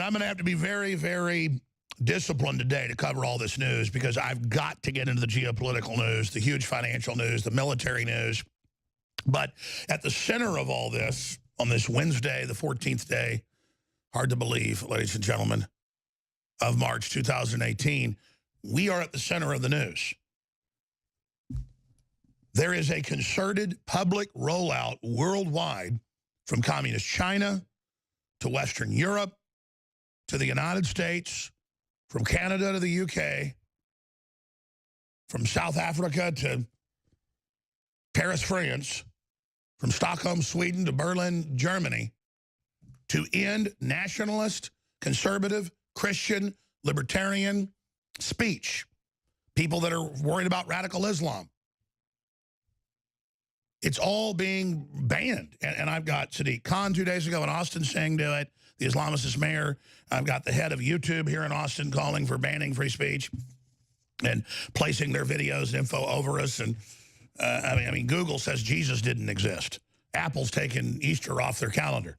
I'm going to have to be very, very disciplined today to cover all this news because I've got to get into the geopolitical news, the huge financial news, the military news. But at the center of all this, on this Wednesday, the 14th day, hard to believe, ladies and gentlemen, of March 2018, we are at the center of the news. There is a concerted public rollout worldwide from communist China to Western Europe to the United States, from Canada to the UK, from South Africa to Paris, France, from Stockholm, Sweden to Berlin, Germany, to end nationalist, conservative, Christian, libertarian speech. People that are worried about radical Islam. It's all being banned. And I've got Sadiq Khan 2 days ago in Austin saying do it, the Islamist mayor. I've got the head of YouTube here in Austin calling for banning free speech and placing their videos and info over us. And I mean, Google says Jesus didn't exist. Apple's taken Easter off their calendar.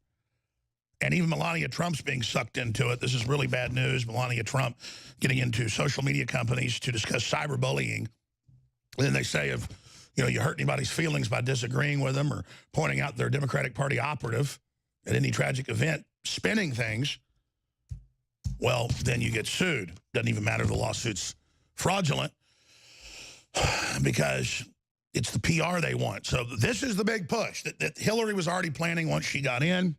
And even Melania Trump's being sucked into it. This is really bad news. Melania Trump getting into social media companies to discuss cyberbullying. And then they say if you hurt anybody's feelings by disagreeing with them or pointing out their Democratic Party operative at any tragic event, spinning things, well, then you get sued. Doesn't even matter if the lawsuit's fraudulent because it's the PR they want. So this is the big push that Hillary was already planning once she got in.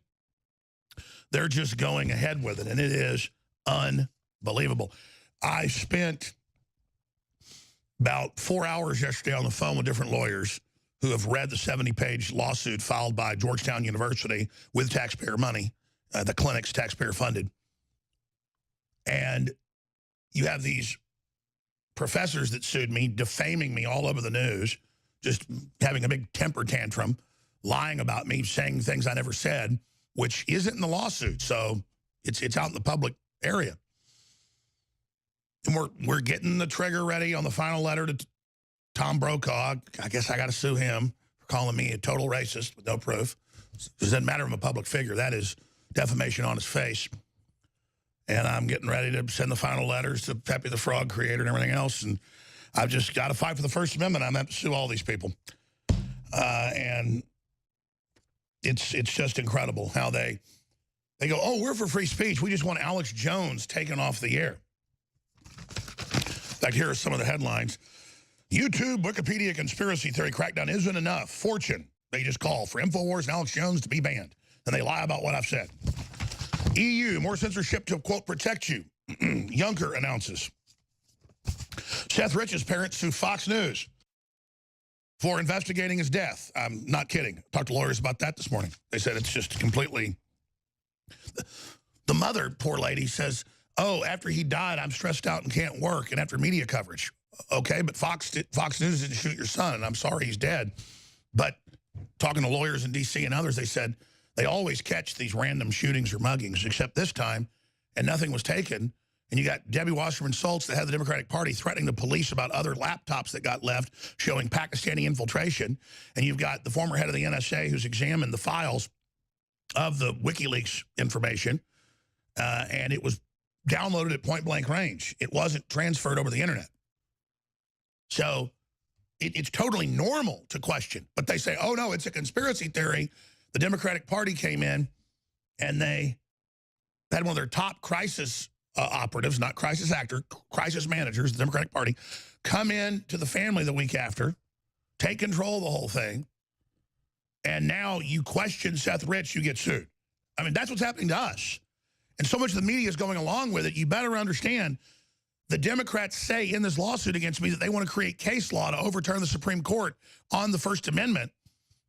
They're just going ahead with it, and it is unbelievable. I spent about 4 hours yesterday on the phone with different lawyers who have read the 70-page lawsuit filed by Georgetown University with taxpayer money. The clinic's taxpayer funded. And you have these professors that sued me, defaming me all over the news, just having a big temper tantrum, lying about me, saying things I never said, which isn't in the lawsuit. So it's out in the public area. And we're getting the trigger ready on the final letter to Tom Brokaw. I guess I got to sue him for calling me a total racist with no proof. It doesn't matter if I'm a public figure. That is defamation on his face. And I'm getting ready to send the final letters to Pepe the Frog creator and everything else. And I've just got to fight for the First Amendment. I'm going to have to sue all these people. And it's just incredible how they go, oh, we're for free speech. We just want Alex Jones taken off the air. In fact, here are some of the headlines. YouTube, Wikipedia conspiracy theory crackdown isn't enough. Fortune, they just call for InfoWars and Alex Jones to be banned. And they lie about what I've said. EU, more censorship to, quote, protect you. Juncker announces. Seth Rich's parents sue Fox News for investigating his death. I'm not kidding. Talked to lawyers about that this morning. They said it's just completely... The mother, poor lady, says, oh, after he died, I'm stressed out and can't work, and after media coverage. Okay, but Fox News didn't shoot your son, and I'm sorry he's dead. But talking to lawyers in D.C. and others, they said they always catch these random shootings or muggings, except this time, and nothing was taken. And you got Debbie Wasserman Schultz, the head of the Democratic Party, threatening the police about other laptops that got left showing Pakistani infiltration. And you've got the former head of the NSA who's examined the files of the WikiLeaks information, and it was downloaded at point-blank range. It wasn't transferred over the internet. So it's totally normal to question. But they say, oh, no, it's a conspiracy theory. The Democratic Party came in, and they had one of their top crisis operatives, not crisis actor, crisis managers, the Democratic Party, come in to the family the week after, take control of the whole thing, and now you question Seth Rich, you get sued. I mean, that's what's happening to us. And so much of the media is going along with it. You better understand the Democrats say in this lawsuit against me that they want to create case law to overturn the Supreme Court on the First Amendment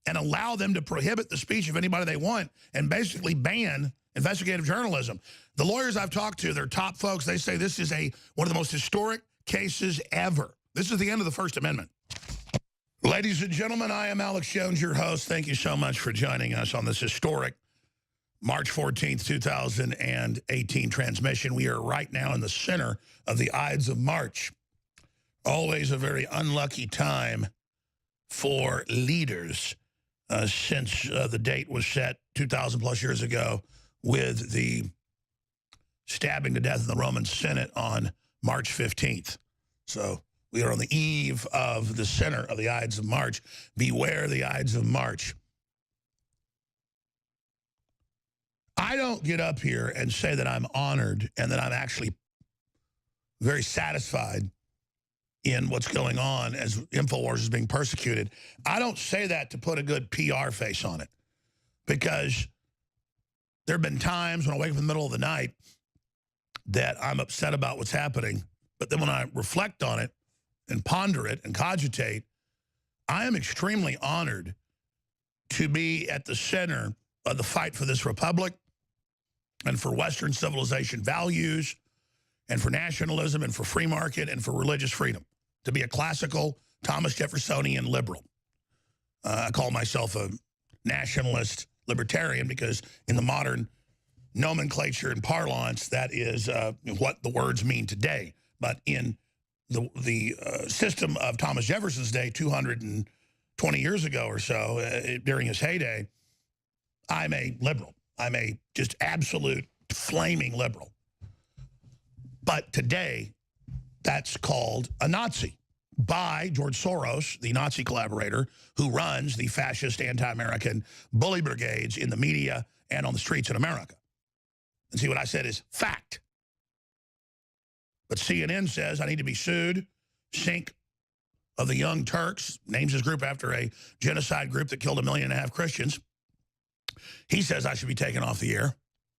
and allow them to prohibit the speech of anybody they want and basically ban investigative journalism. The lawyers I've talked to, they're top folks, they say this is one of the most historic cases ever. This is the end of the First Amendment. Ladies and gentlemen, I am Alex Jones, your host. Thank you so much for joining us on this historic March 14th, 2018 transmission. We are right now in the center of the Ides of March. Always a very unlucky time for leaders since the date was set 2,000 plus years ago with the stabbing to death in the Roman Senate on March 15th. So we are on the eve of the center of the Ides of March. Beware the Ides of March. I don't get up here and say that I'm honored and that I'm actually very satisfied in what's going on as InfoWars is being persecuted. I don't say that to put a good PR face on it, because there have been times when I wake up in the middle of the night that I'm upset about what's happening. But then when I reflect on it and ponder it and cogitate, I am extremely honored to be at the center of the fight for this republic and for Western civilization values and for nationalism and for free market and for religious freedom, to be a classical Thomas Jeffersonian liberal. I call myself a nationalist libertarian because in the modern nomenclature and parlance, that is what the words mean today. But in the system of Thomas Jefferson's day, 220 years ago or so, during his heyday, I'm a liberal. I'm a just absolute flaming liberal. But today, that's called a Nazi by George Soros, the Nazi collaborator who runs the fascist anti-American bully brigades in the media and on the streets in America. And see, what I said is fact. But CNN says I need to be sued. Sink of the Young Turks names his group after a genocide group that killed 1.5 million Christians. He says I should be taken off the air.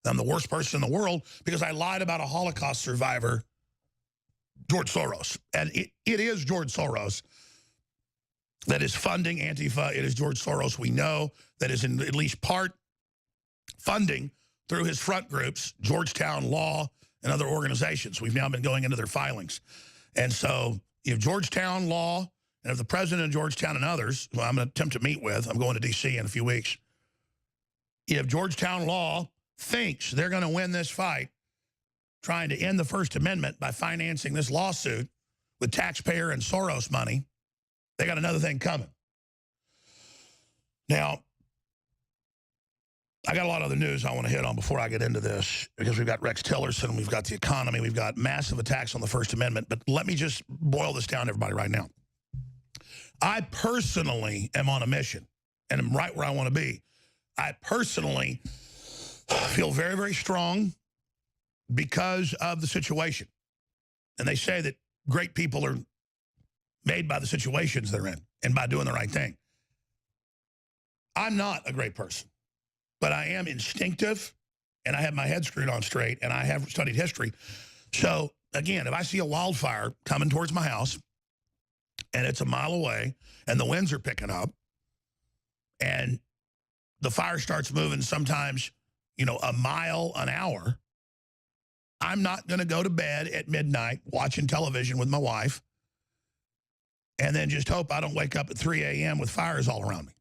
I'm the worst person in the world because I lied about a Holocaust survivor, George Soros. And it is George Soros that is funding Antifa. It is George Soros, we know, that is in at least part funding through his front groups, Georgetown Law and other organizations. We've now been going into their filings. And so if Georgetown Law and if the president of Georgetown and others, who I'm going to attempt to meet with, I'm going to D.C. in a few weeks, if Georgetown Law thinks they're going to win this fight trying to end the First Amendment by financing this lawsuit with taxpayer and Soros money, they got another thing coming. Now, I got a lot of other news I want to hit on before I get into this, because we've got Rex Tillerson, we've got the economy, we've got massive attacks on the First Amendment. But let me just boil this down to everybody right now. I personally am on a mission and am right where I want to be. I personally feel very, very strong because of the situation. And they say that great people are made by the situations they're in and by doing the right thing. I'm not a great person, but I am instinctive, and I have my head screwed on straight, and I have studied history. So, again, if I see a wildfire coming towards my house, and it's a mile away, and the winds are picking up, and the fire starts moving sometimes, you know, a mile an hour, I'm not going to go to bed at midnight watching television with my wife and then just hope I don't wake up at 3 a.m. with fires all around me.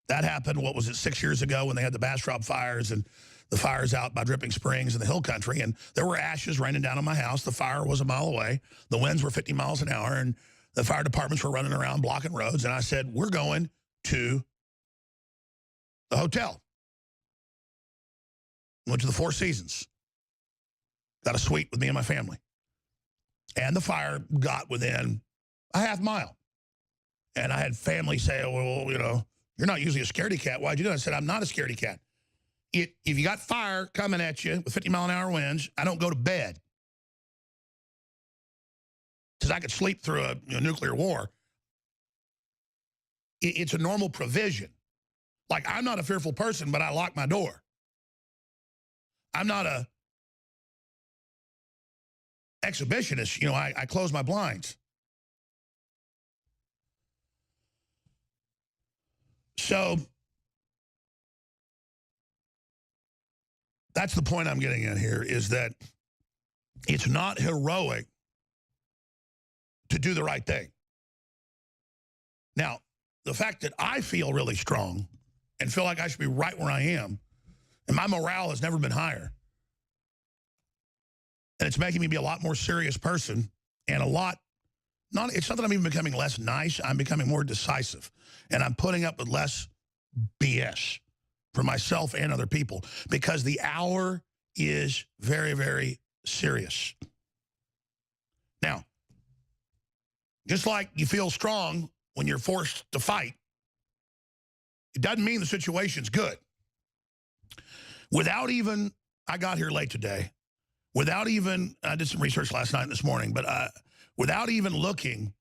That happened, what was it, 6 years ago when they had the Bastrop fires and the fires out by Dripping Springs in the hill country, and there were ashes raining down on my house. The fire was a mile away. The winds were 50 miles an hour, and the fire departments were running around blocking roads, and I said, we're going to the hotel. Went to the Four Seasons. Got a suite with me and my family. And the fire got within a half mile. And I had family say, oh, well, you know, you're not usually a scaredy cat. Why'd you do that? I said, I'm not a scaredy cat. If you got fire coming at you with 50-mile-an-hour winds, I don't go to bed. Because I could sleep through a nuclear war. It's a normal provision. Like, I'm not a fearful person, but I lock my door. I'm not a exhibitionist. You know, I close my blinds. So that's the point I'm getting at here, is that it's not heroic to do the right thing. Now, the fact that I feel really strong and feel like I should be right where I am, and my morale has never been higher. And it's making me be a lot more serious person and a lot, it's not that I'm even becoming less nice, I'm becoming more decisive. And I'm putting up with less BS for myself and other people, because the hour is very, very serious. Now, just like you feel strong when you're forced to fight, it doesn't mean the situation's good. Without even, I got here late today, without even, I did some research last night and this morning, but without even looking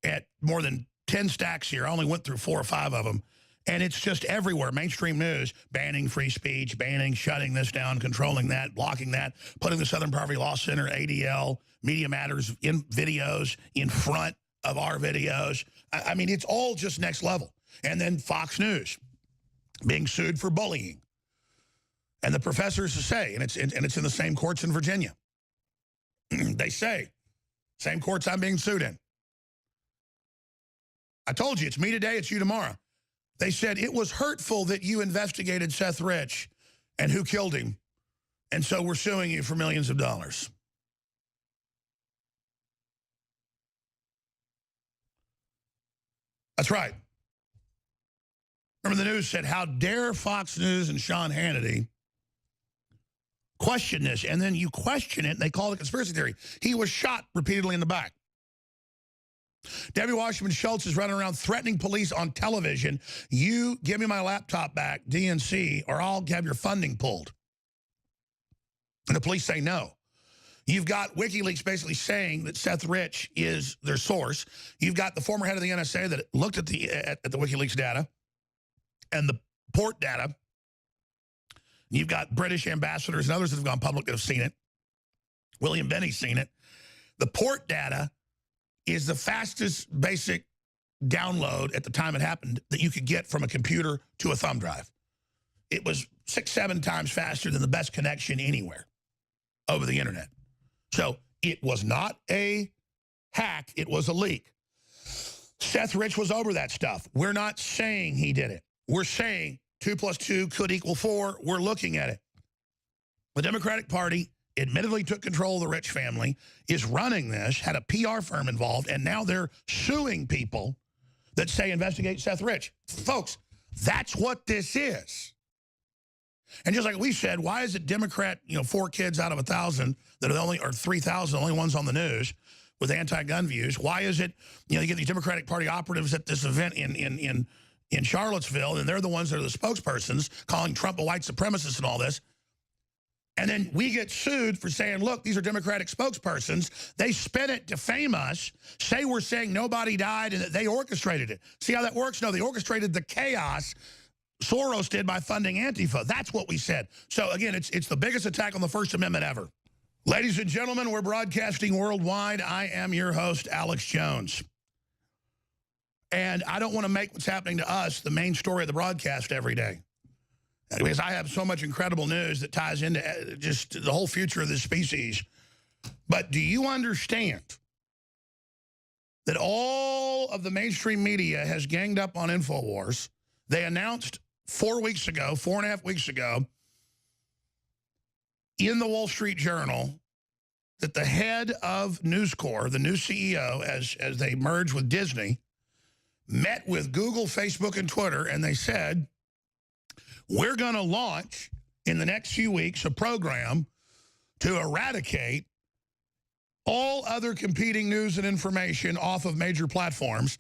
at more than 10 stacks here, I only went through 4 or 5 of them, and it's just everywhere. Mainstream news, banning free speech, banning, shutting this down, controlling that, blocking that, putting the Southern Poverty Law Center, ADL, Media Matters in videos in front of our videos. I mean, it's all just next level. And then Fox News being sued for bullying. And the professors say, and it's in the same courts in Virginia. They say, same courts I'm being sued in. I told you, it's me today, it's you tomorrow. They said it was hurtful that you investigated Seth Rich and who killed him. And so we're suing you for millions of dollars. That's right. Remember the news said, how dare Fox News and Sean Hannity question this? And then you question it, and they call it a conspiracy theory. He was shot repeatedly in the back. Debbie Wasserman Schultz is running around threatening police on television. You give me my laptop back, DNC, or I'll have your funding pulled. And the police say no. You've got WikiLeaks basically saying that Seth Rich is their source. You've got the former head of the NSA that looked at the WikiLeaks data and the port data. You've got British ambassadors and others that have gone public that have seen it. William Benny's seen it. The port data is the fastest basic download at the time it happened that you could get from a computer to a thumb drive. It was 6-7 times faster than the best connection anywhere over the internet. So it was not a hack, it was a leak. Seth Rich was over that stuff. We're not saying he did it. We're saying 2 + 2 could equal 4. We're looking at it. The Democratic Party admittedly took control of the Rich family, is running this, had a PR firm involved, and now they're suing people that say investigate Seth Rich. Folks, that's what this is. And just like we said, why is it Democrat, 4 kids out of 1,000 that are the only, or 3,000, only ones on the news with anti-gun views? Why is it, you get these Democratic Party operatives at this event in Charlottesville, and they're the ones that are the spokespersons calling Trump a white supremacist and all this. And then we get sued for saying, look, these are Democratic spokespersons. They spin it, defame us, say we're saying nobody died and that they orchestrated it. See how that works? No, they orchestrated the chaos Soros did by funding Antifa. That's what we said. So, again, it's the biggest attack on the First Amendment ever. Ladies and gentlemen, we're broadcasting worldwide. I am your host, Alex Jones. And I don't want to make what's happening to us the main story of the broadcast every day, because I have so much incredible news that ties into just the whole future of this species. But do you understand that all of the mainstream media has ganged up on InfoWars? They announced 4.5 weeks ago, in the Wall Street Journal that the head of News Corp, the new CEO, as they merge with Disney, met with Google, Facebook, and Twitter, and they said, we're going to launch in the next few weeks a program to eradicate all other competing news and information off of major platforms.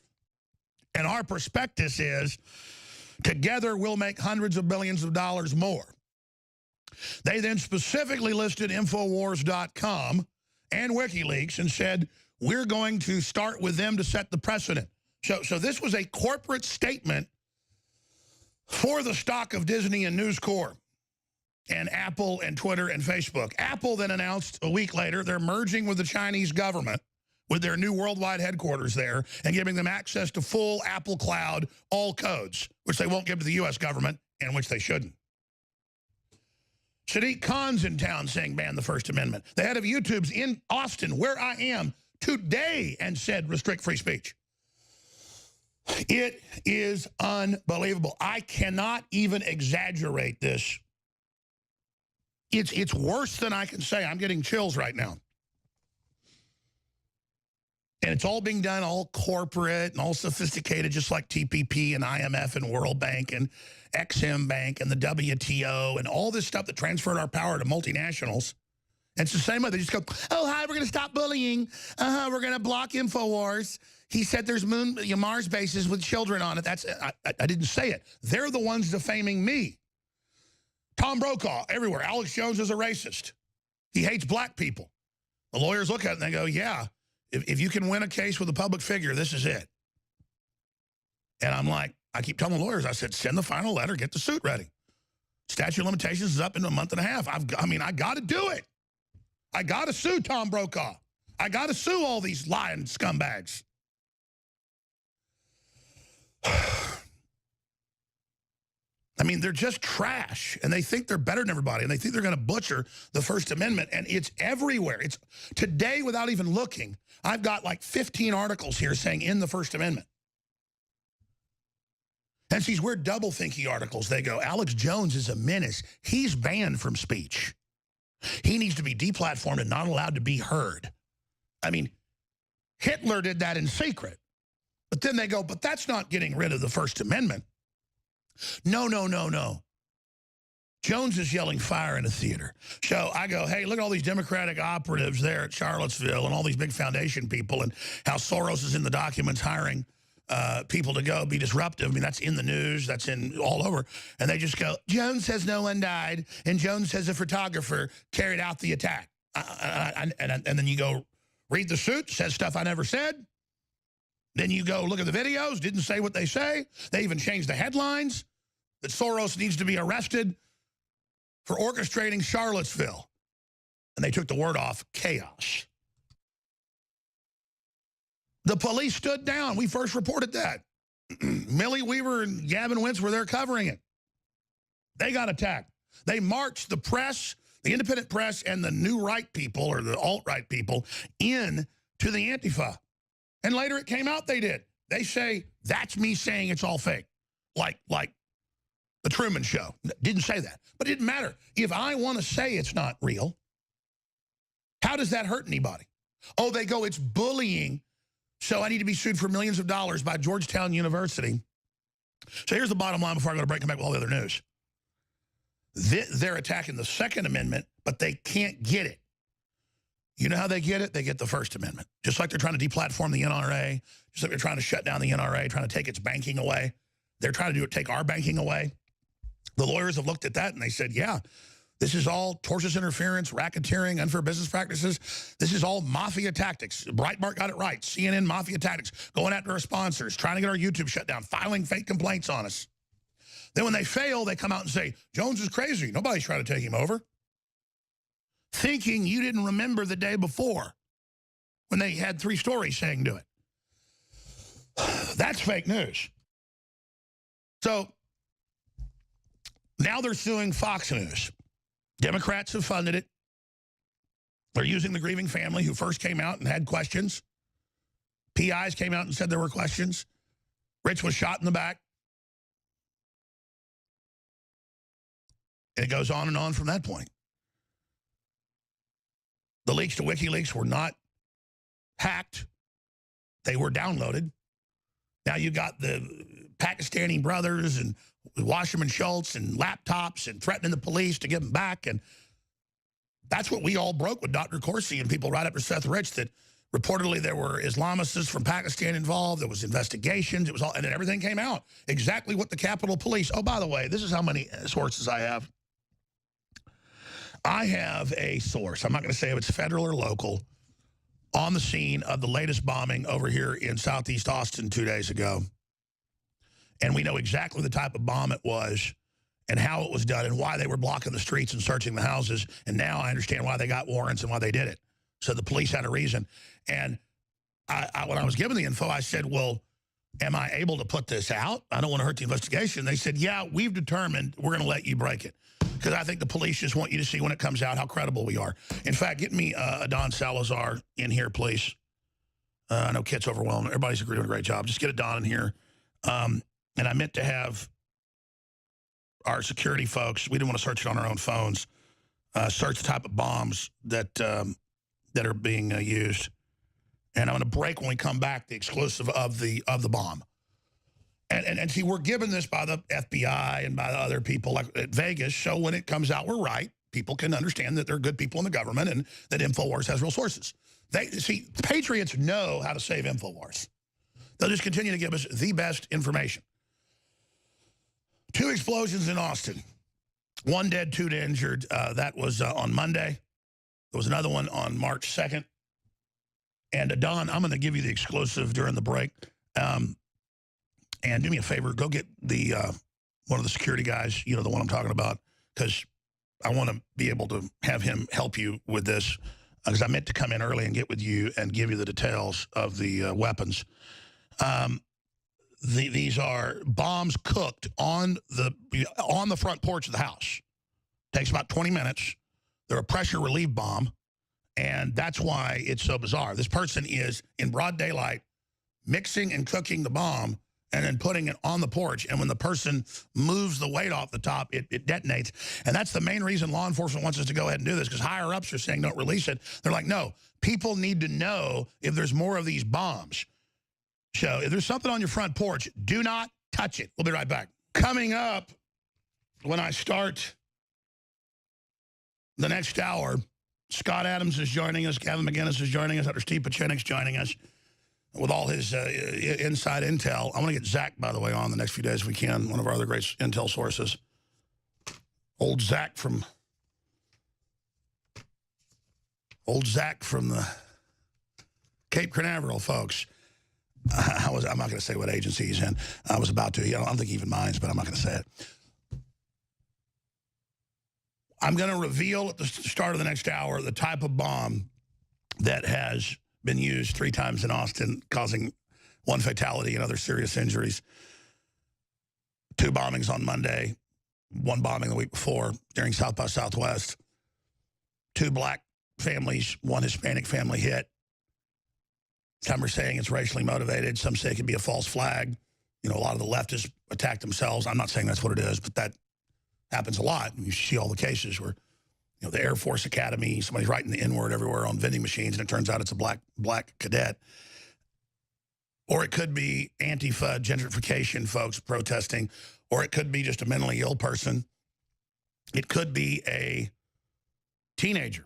And our prospectus is, together we'll make hundreds of billions of dollars more. They then specifically listed Infowars.com and WikiLeaks and said, we're going to start with them to set the precedent. So this was a corporate statement for the stock of Disney and News Corp and Apple and Twitter and Facebook. Apple then announced a week later they're merging with the Chinese government with their new worldwide headquarters there and giving them access to full Apple Cloud, all codes, which they won't give to the U.S. government and which they shouldn't. Sadiq Khan's in town saying ban the First Amendment. The head of YouTube's in Austin, where I am today, and said restrict free speech. It is unbelievable. I cannot even exaggerate this. It's worse than I can say. I'm getting chills right now. And it's all being done all corporate and all sophisticated, just like TPP and IMF and World Bank and Exim Bank and the WTO and all this stuff that transferred our power to multinationals And it's the same way. They just go, oh, hi, we're going to stop bullying. We're going to block InfoWars. He said there's Mars bases with children on it. I didn't say it. They're the ones defaming me. Tom Brokaw, everywhere. Alex Jones is a racist. He hates black people. The lawyers look at it and they go, yeah, if you can win a case with a public figure, this is it. And I'm like, I keep telling the lawyers, I said, send the final letter, get the suit ready. Statute of limitations is up in a month and a half. I got to do it. I got to sue Tom Brokaw. I got to sue all these lying scumbags. I mean, they're just trash, and they think they're better than everybody, and they think they're going to butcher the First Amendment, and it's everywhere. It's today, without even looking, I've got like 15 articles here saying in the First Amendment. And these weird double-thinky articles, they go, Alex Jones is a menace. He's banned from speech. He needs to be deplatformed and not allowed to be heard. I mean, Hitler did that in secret. But then they go, but that's not getting rid of the First Amendment. No, no, no, no. Jones is yelling fire in a theater. So I go, hey, look at all these Democratic operatives there at Charlottesville and all these big foundation people and how Soros is in the documents hiring people to go be disruptive. I mean, that's in the news. That's in all over. And they just go, Jones says no one died, and Jones says a photographer carried out the attack. And then you go read the suit, says stuff I never said. Then you go look at the videos, didn't say what they say. They even changed the headlines that Soros needs to be arrested for orchestrating Charlottesville. And they took the word off, chaos. The police stood down. We first reported that. Millie Weaver and Gavin Wentz were there covering it. They got attacked. They marched the press, the independent press, and the new right people, or the alt-right people, in to the Antifa. And later it came out they did. They say, that's me saying it's all fake. Like the Truman Show. Didn't say that. But it didn't matter. If I want to say it's not real, how does that hurt anybody? Oh, they go, it's bullying. So I need to be sued for millions of dollars by Georgetown University. So here's the bottom line before I go to break and come back with all the other news. They're attacking the Second Amendment, but they can't get it. You know how they get it? They get the First Amendment. Just like they're trying to deplatform the NRA, just like they're trying to shut down the NRA, trying to take its banking away. They're trying to take our banking away. The lawyers have looked at that and they said, yeah, this is all tortious interference, racketeering, unfair business practices. This is all mafia tactics. Breitbart got it right. CNN mafia tactics, going after our sponsors, trying to get our YouTube shut down, filing fake complaints on us. Then when they fail, they come out and say, Jones is crazy. Nobody's trying to take him over. Thinking you didn't remember the day before when they had 3 stories saying do it. That's fake news. So now they're suing Fox News. Democrats have funded it. They're using the grieving family who first came out and had questions. PIs came out and said there were questions. Rich was shot in the back. And it goes on and on from that point. The leaks to WikiLeaks were not hacked. They were downloaded. Now you got the Pakistani brothers and Wasserman Schultz and laptops and threatening the police to give them back. And that's what we all broke with Dr. Corsi and people right after Seth Rich, that reportedly there were Islamists from Pakistan involved. There was investigations. It was all, and then everything came out. Exactly what the Capitol Police. Oh, by the way, this is how many sources I have. I have a source, I'm not going to say if it's federal or local, on the scene of the latest bombing over here in Southeast Austin 2 days ago. And we know exactly the type of bomb it was and how it was done and why they were blocking the streets and searching the houses. And now I understand why they got warrants and why they did it. So the police had a reason. And when I was given the info, I said, well, am I able to put this out? I don't want to hurt the investigation. They said, yeah, we've determined we're going to let you break it. Because I think the police just want you to see when it comes out how credible we are. In fact, get me Don Salazar in here, please. I know Kit's overwhelmed. Everybody's doing a great job. Just get Don in here. And I meant to have our security folks, we didn't want to search it on our own phones, search the type of bombs that that are being used. And I'm going to break when we come back the exclusive of the bomb. And see, we're given this by the FBI and by the other people like at Vegas, so when it comes out, we're right. people can understand that there are good people in the government and that InfoWars has real sources. See, the Patriots know how to save InfoWars. They'll just continue to give us the best information. 2 explosions in Austin. 1 dead, 2 injured. That was on Monday. There was another one on March 2nd. And Don, I'm going to give you the exclusive during the break. And do me a favor, go get the one of the security guys, you know, the one I'm talking about, because I want to be able to have him help you with this, because I meant to come in early and get with you and give you the details of the weapons. These are bombs cooked on the front porch of the house. Takes about 20 minutes. They're a pressure relief bomb, and that's why it's so bizarre. This person is in broad daylight mixing and cooking the bomb and then putting it on the porch, and when the person moves the weight off the top, it detonates. And that's the main reason law enforcement wants us to go ahead and do this, because higher-ups are saying don't release it. They're like, no, people need to know if there's more of these bombs. So if there's something on your front porch, do not touch it. We'll be right back. Coming up, when I start the next hour, Scott Adams is joining us, Gavin McInnes is joining us, Dr. Steve Pachenik's joining us with all his inside intel. I want to get Zach, by the way, on the next few days if we can, one of our other great intel sources. Old Zach from the Cape Canaveral, folks. I'm not going to say what agency he's in. I was about to. I don't think he even minds, but I'm not going to say it. I'm going to reveal at the start of the next hour the type of bomb that has been used 3 times in Austin, causing 1 fatality and other serious injuries. 2 bombings on Monday, 1 bombing the week before during South by Southwest. 2 black families, 1 Hispanic family hit. Some are saying it's racially motivated. Some say it could be a false flag. You know, a lot of the leftists attack themselves. I'm not saying that's what it is, but that happens a lot. You see all the cases where, you know, the Air Force Academy, somebody's writing the N-word everywhere on vending machines, and it turns out it's a black cadet. Or it could be Antifa, gentrification folks protesting, or it could be just a mentally ill person. It could be a teenager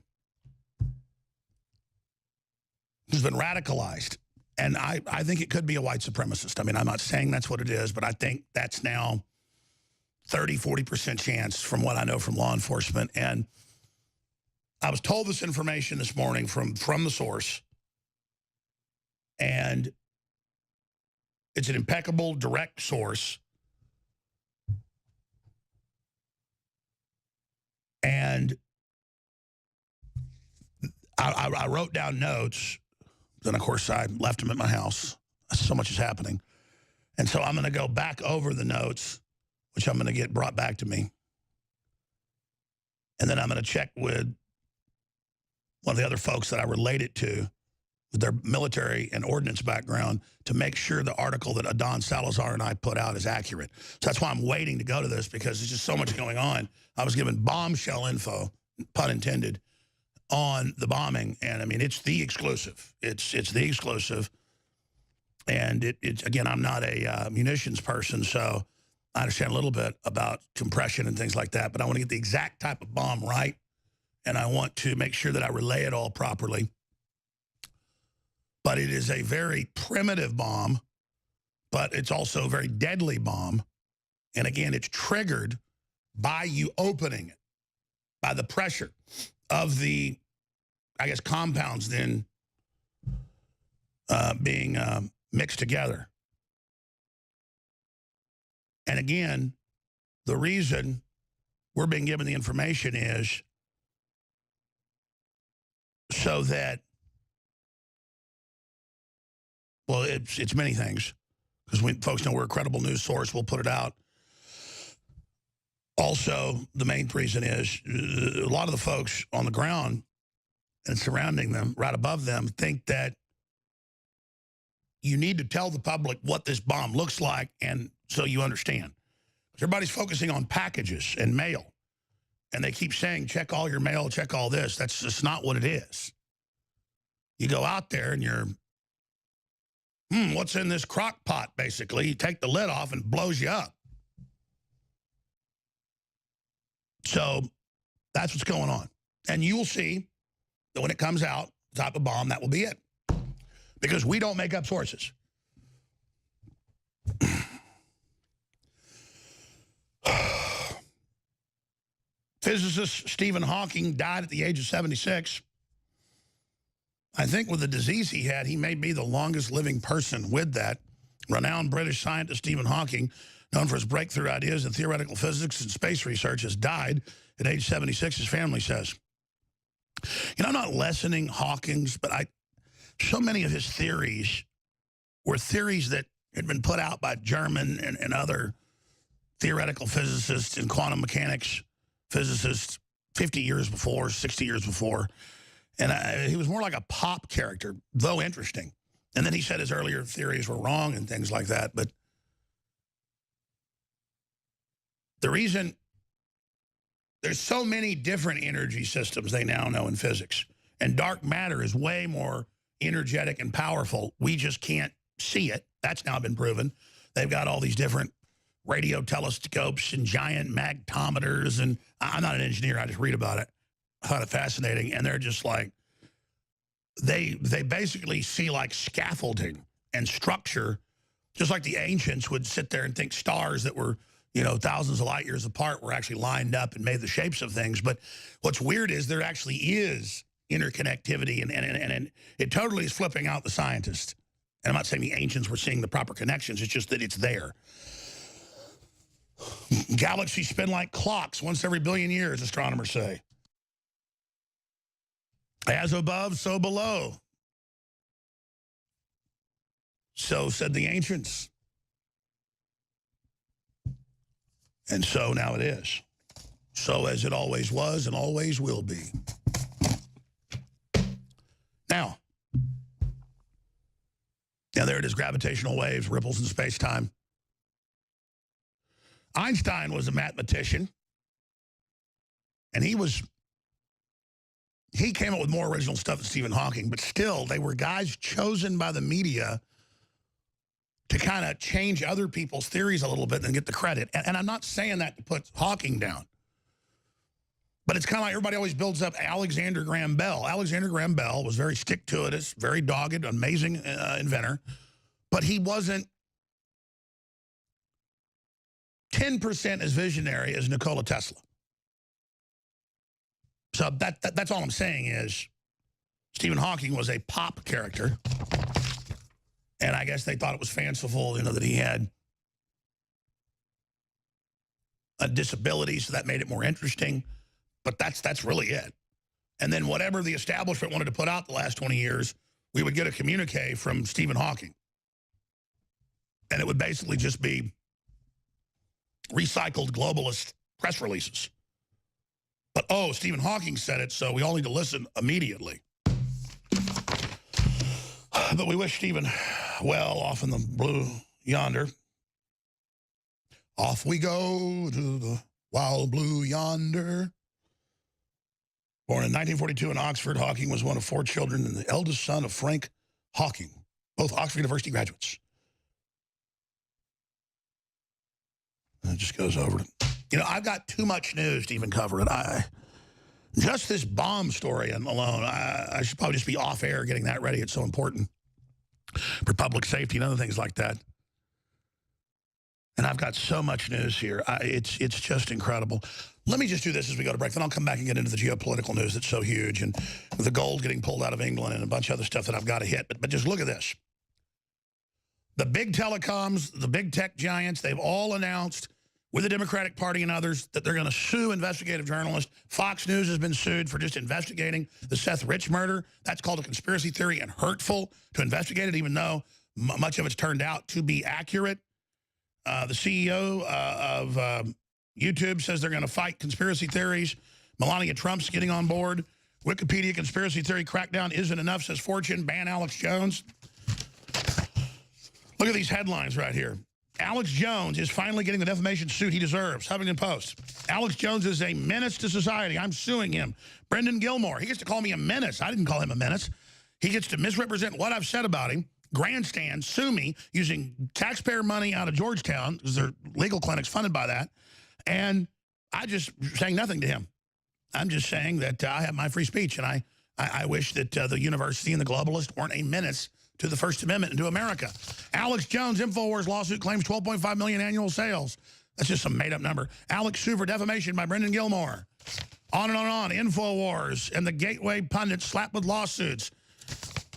who's been radicalized. And I think it could be a white supremacist. I mean, I'm not saying that's what it is, but I think that's now 30, 40% chance from what I know from law enforcement. And I was told this information this morning from the source. And it's an impeccable, direct source. And I wrote down notes. Then, of course, I left them at my house. So much is happening. And so I'm going to go back over the notes, which I'm going to get brought back to me. And then I'm going to check with one of the other folks that I relate it to with their military and ordnance background to make sure the article that Adon Salazar and I put out is accurate. So that's why I'm waiting to go to this, because there's just so much going on. I was given bombshell info, pun intended, on the bombing. And, I mean, it's the exclusive. It's the exclusive. And it's again, I'm not a munitions person, so I understand a little bit about compression and things like that, but I want to get the exact type of bomb right, and I want to make sure that I relay it all properly. But it is a very primitive bomb, but it's also a very deadly bomb. And again, it's triggered by you opening it, by the pressure of the, I guess, compounds then being mixed together. And again, the reason we're being given the information is so that, well, it's many things, because folks know we're a credible news source. We'll put it out. Also, the main reason is a lot of the folks on the ground and surrounding them, right above them, think that you need to tell the public what this bomb looks like, and so you understand. Everybody's focusing on packages and mail, and they keep saying, check all your mail, check all this. That's just not what it is. You go out there and you're, what's in this crock pot, basically? You take the lid off and it blows you up. So That's what's going on. And you will see that when it comes out, the type of bomb, that will be it. Because we don't make up sources. Physicist Stephen Hawking died at the age of 76. I think with the disease he had, he may be the longest living person with that. Renowned British scientist Stephen Hawking, known for his breakthrough ideas in theoretical physics and space research, has died at age 76, his family says. You know, I'm not lessening Hawking's, but so many of his theories were theories that had been put out by German and other theoretical physicists and quantum mechanics physicists 50 years before, 60 years before. And he was more like a pop character, though interesting. And then he said his earlier theories were wrong and things like that. But the reason there's so many different energy systems they now know in physics. And dark matter is way more energetic and powerful. We just can't see it. That's now been proven. They've got all these different radio telescopes and giant magnetometers. And I'm not an engineer. I just read about it. I thought it fascinating. And they're just like, they basically see like scaffolding and structure, just like the ancients would sit there and think stars that were, you know, thousands of light years apart were actually lined up and made the shapes of things. But what's weird is there actually is interconnectivity, and it totally is flipping out the scientists. And I'm not saying the ancients were seeing the proper connections. It's just that it's there. Galaxies spin like clocks once every billion years, astronomers say. As above, so below. So said the ancients. And so now it is. So as it always was and always will be. Now there it is, gravitational waves, ripples in space-time. Einstein was a mathematician, and he came up with more original stuff than Stephen Hawking, but still, they were guys chosen by the media to kind of change other people's theories a little bit and get the credit. And I'm not saying that to put Hawking down, but it's kind of like everybody always builds up Alexander Graham Bell. Alexander Graham Bell was very stick-to-itist, very dogged, amazing inventor, but he wasn't 10% as visionary as Nikola Tesla. So that's all I'm saying is Stephen Hawking was a pop character. And I guess they thought it was fanciful, you know, that he had a disability, so that made it more interesting. But that's really it. And then whatever the establishment wanted to put out the last 20 years, we would get a communique from Stephen Hawking. And it would basically just be recycled globalist press releases. But, oh, Stephen Hawking said it, so we all need to listen immediately. But we wish Stephen well off in the blue yonder. Off we go to the wild blue yonder. Born in 1942 in Oxford, Hawking was one of 4 children and the eldest son of Frank Hawking, both Oxford University graduates. And it just goes over to, you know, I've got too much news to even cover it. Just this bomb story alone, I should probably just be off air getting that ready. It's so important for public safety and other things like that. And I've got so much news here. It's just incredible. Let me just do this as we go to break. Then I'll come back and get into the geopolitical news that's so huge and the gold getting pulled out of England and a bunch of other stuff that I've got to hit. But just look at this. The big telecoms, the big tech giants, they've all announced with the Democratic Party and others that they're going to sue investigative journalists. Fox News has been sued for just investigating the Seth Rich murder. That's called a conspiracy theory and hurtful to investigate it, even though much of it's turned out to be accurate. The CEO of YouTube says they're going to fight conspiracy theories. Melania Trump's getting on board. Wikipedia conspiracy theory crackdown isn't enough, says Fortune. Ban Alex Jones. Look at these headlines right here. Alex Jones is finally getting the defamation suit he deserves. Huffington Post. Alex Jones is a menace to society. I'm suing him. Brendan Gilmore. He gets to call me a menace. I didn't call him a menace. He gets to misrepresent what I've said about him. Grandstand, sue me using taxpayer money out of Georgetown, because their legal clinic's funded by that. And I just saying nothing to him. I'm just saying that I have my free speech, and I wish that the university and the globalists weren't a menace to the First Amendment and to America. Alex Jones, InfoWars lawsuit claims 12.5 million annual sales. That's just some made-up number. Alex sue for defamation by Brendan Gilmore. On and on and on. InfoWars and the Gateway pundits slapped with lawsuits.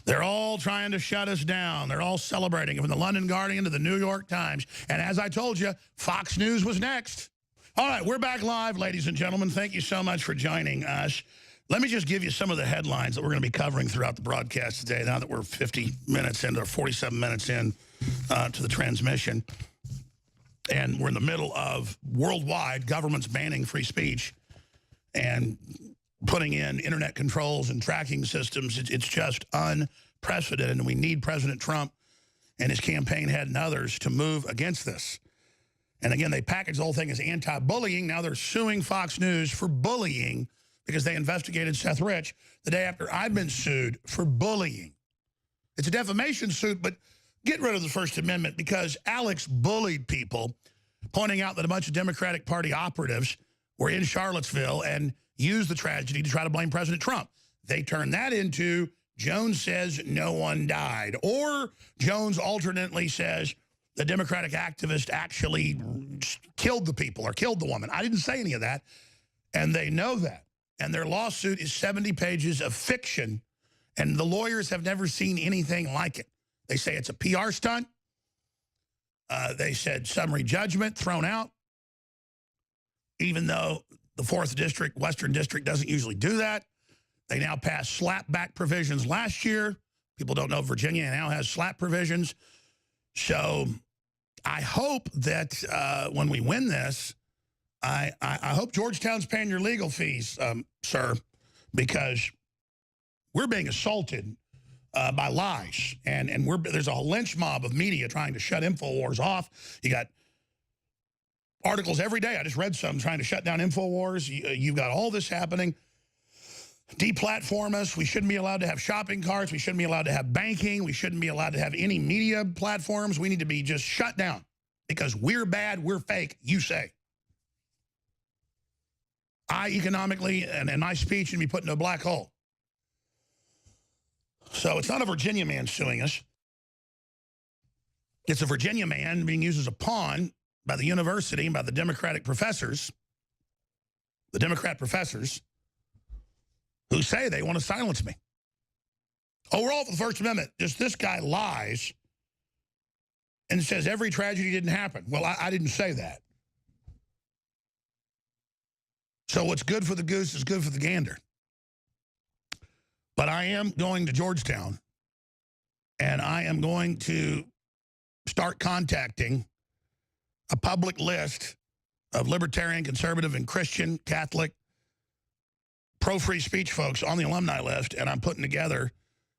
They're all trying to shut us down. They're all celebrating, from the London Guardian to the New York Times. And as I told you, Fox News was next. All right, we're back live, ladies and gentlemen. Thank you so much for joining us. Let me just give you some of the headlines that we're going to be covering throughout the broadcast today, now that we're 50 minutes into, or 47 minutes in to the transmission. And we're in the middle of worldwide governments banning free speech and putting in internet controls and tracking systems. It's just unprecedented, and we need President Trump and his campaign head and others to move against this. And again, they packaged the whole thing as anti-bullying. Now they're suing Fox News for bullying because they investigated Seth Rich the day after I've been sued for bullying. It's a defamation suit, but get rid of the First Amendment because Alex bullied people, pointing out that a bunch of Democratic Party operatives were in Charlottesville and used the tragedy to try to blame President Trump. They turned that into Jones says no one died. Or Jones alternately says the Democratic activist actually killed the people or killed the woman. I didn't say any of that, and they know that. And their lawsuit is 70 pages of fiction, and the lawyers have never seen anything like it. They say it's a PR stunt. They said summary judgment thrown out, even though the 4th District, Western District, doesn't usually do that. They now passed slapback provisions last year. People don't know Virginia now has slap provisions. So I hope that when we win this, I hope Georgetown's paying your legal fees, sir, because we're being assaulted by lies. And there's a lynch mob of media trying to shut InfoWars off. You got articles every day. I just read some trying to shut down InfoWars. You've got all this happening. Deplatform us. We shouldn't be allowed to have shopping carts. We shouldn't be allowed to have banking. We shouldn't be allowed to have any media platforms. We need to be just shut down because we're bad, we're fake, you say. I economically and my speech should be put in a black hole. So it's not a Virginia man suing us. It's a Virginia man being used as a pawn by the university and by the Democratic professors, the Democrat professors, who say they want to silence me. Oh, we're all for the First Amendment. Just this guy lies and says every tragedy didn't happen. Well, I didn't say that. So what's good for the goose is good for the gander. But I am going to Georgetown, and I am going to start contacting a public list of libertarian, conservative, and Christian, Catholic, pro-free speech folks on the alumni list, and I'm putting together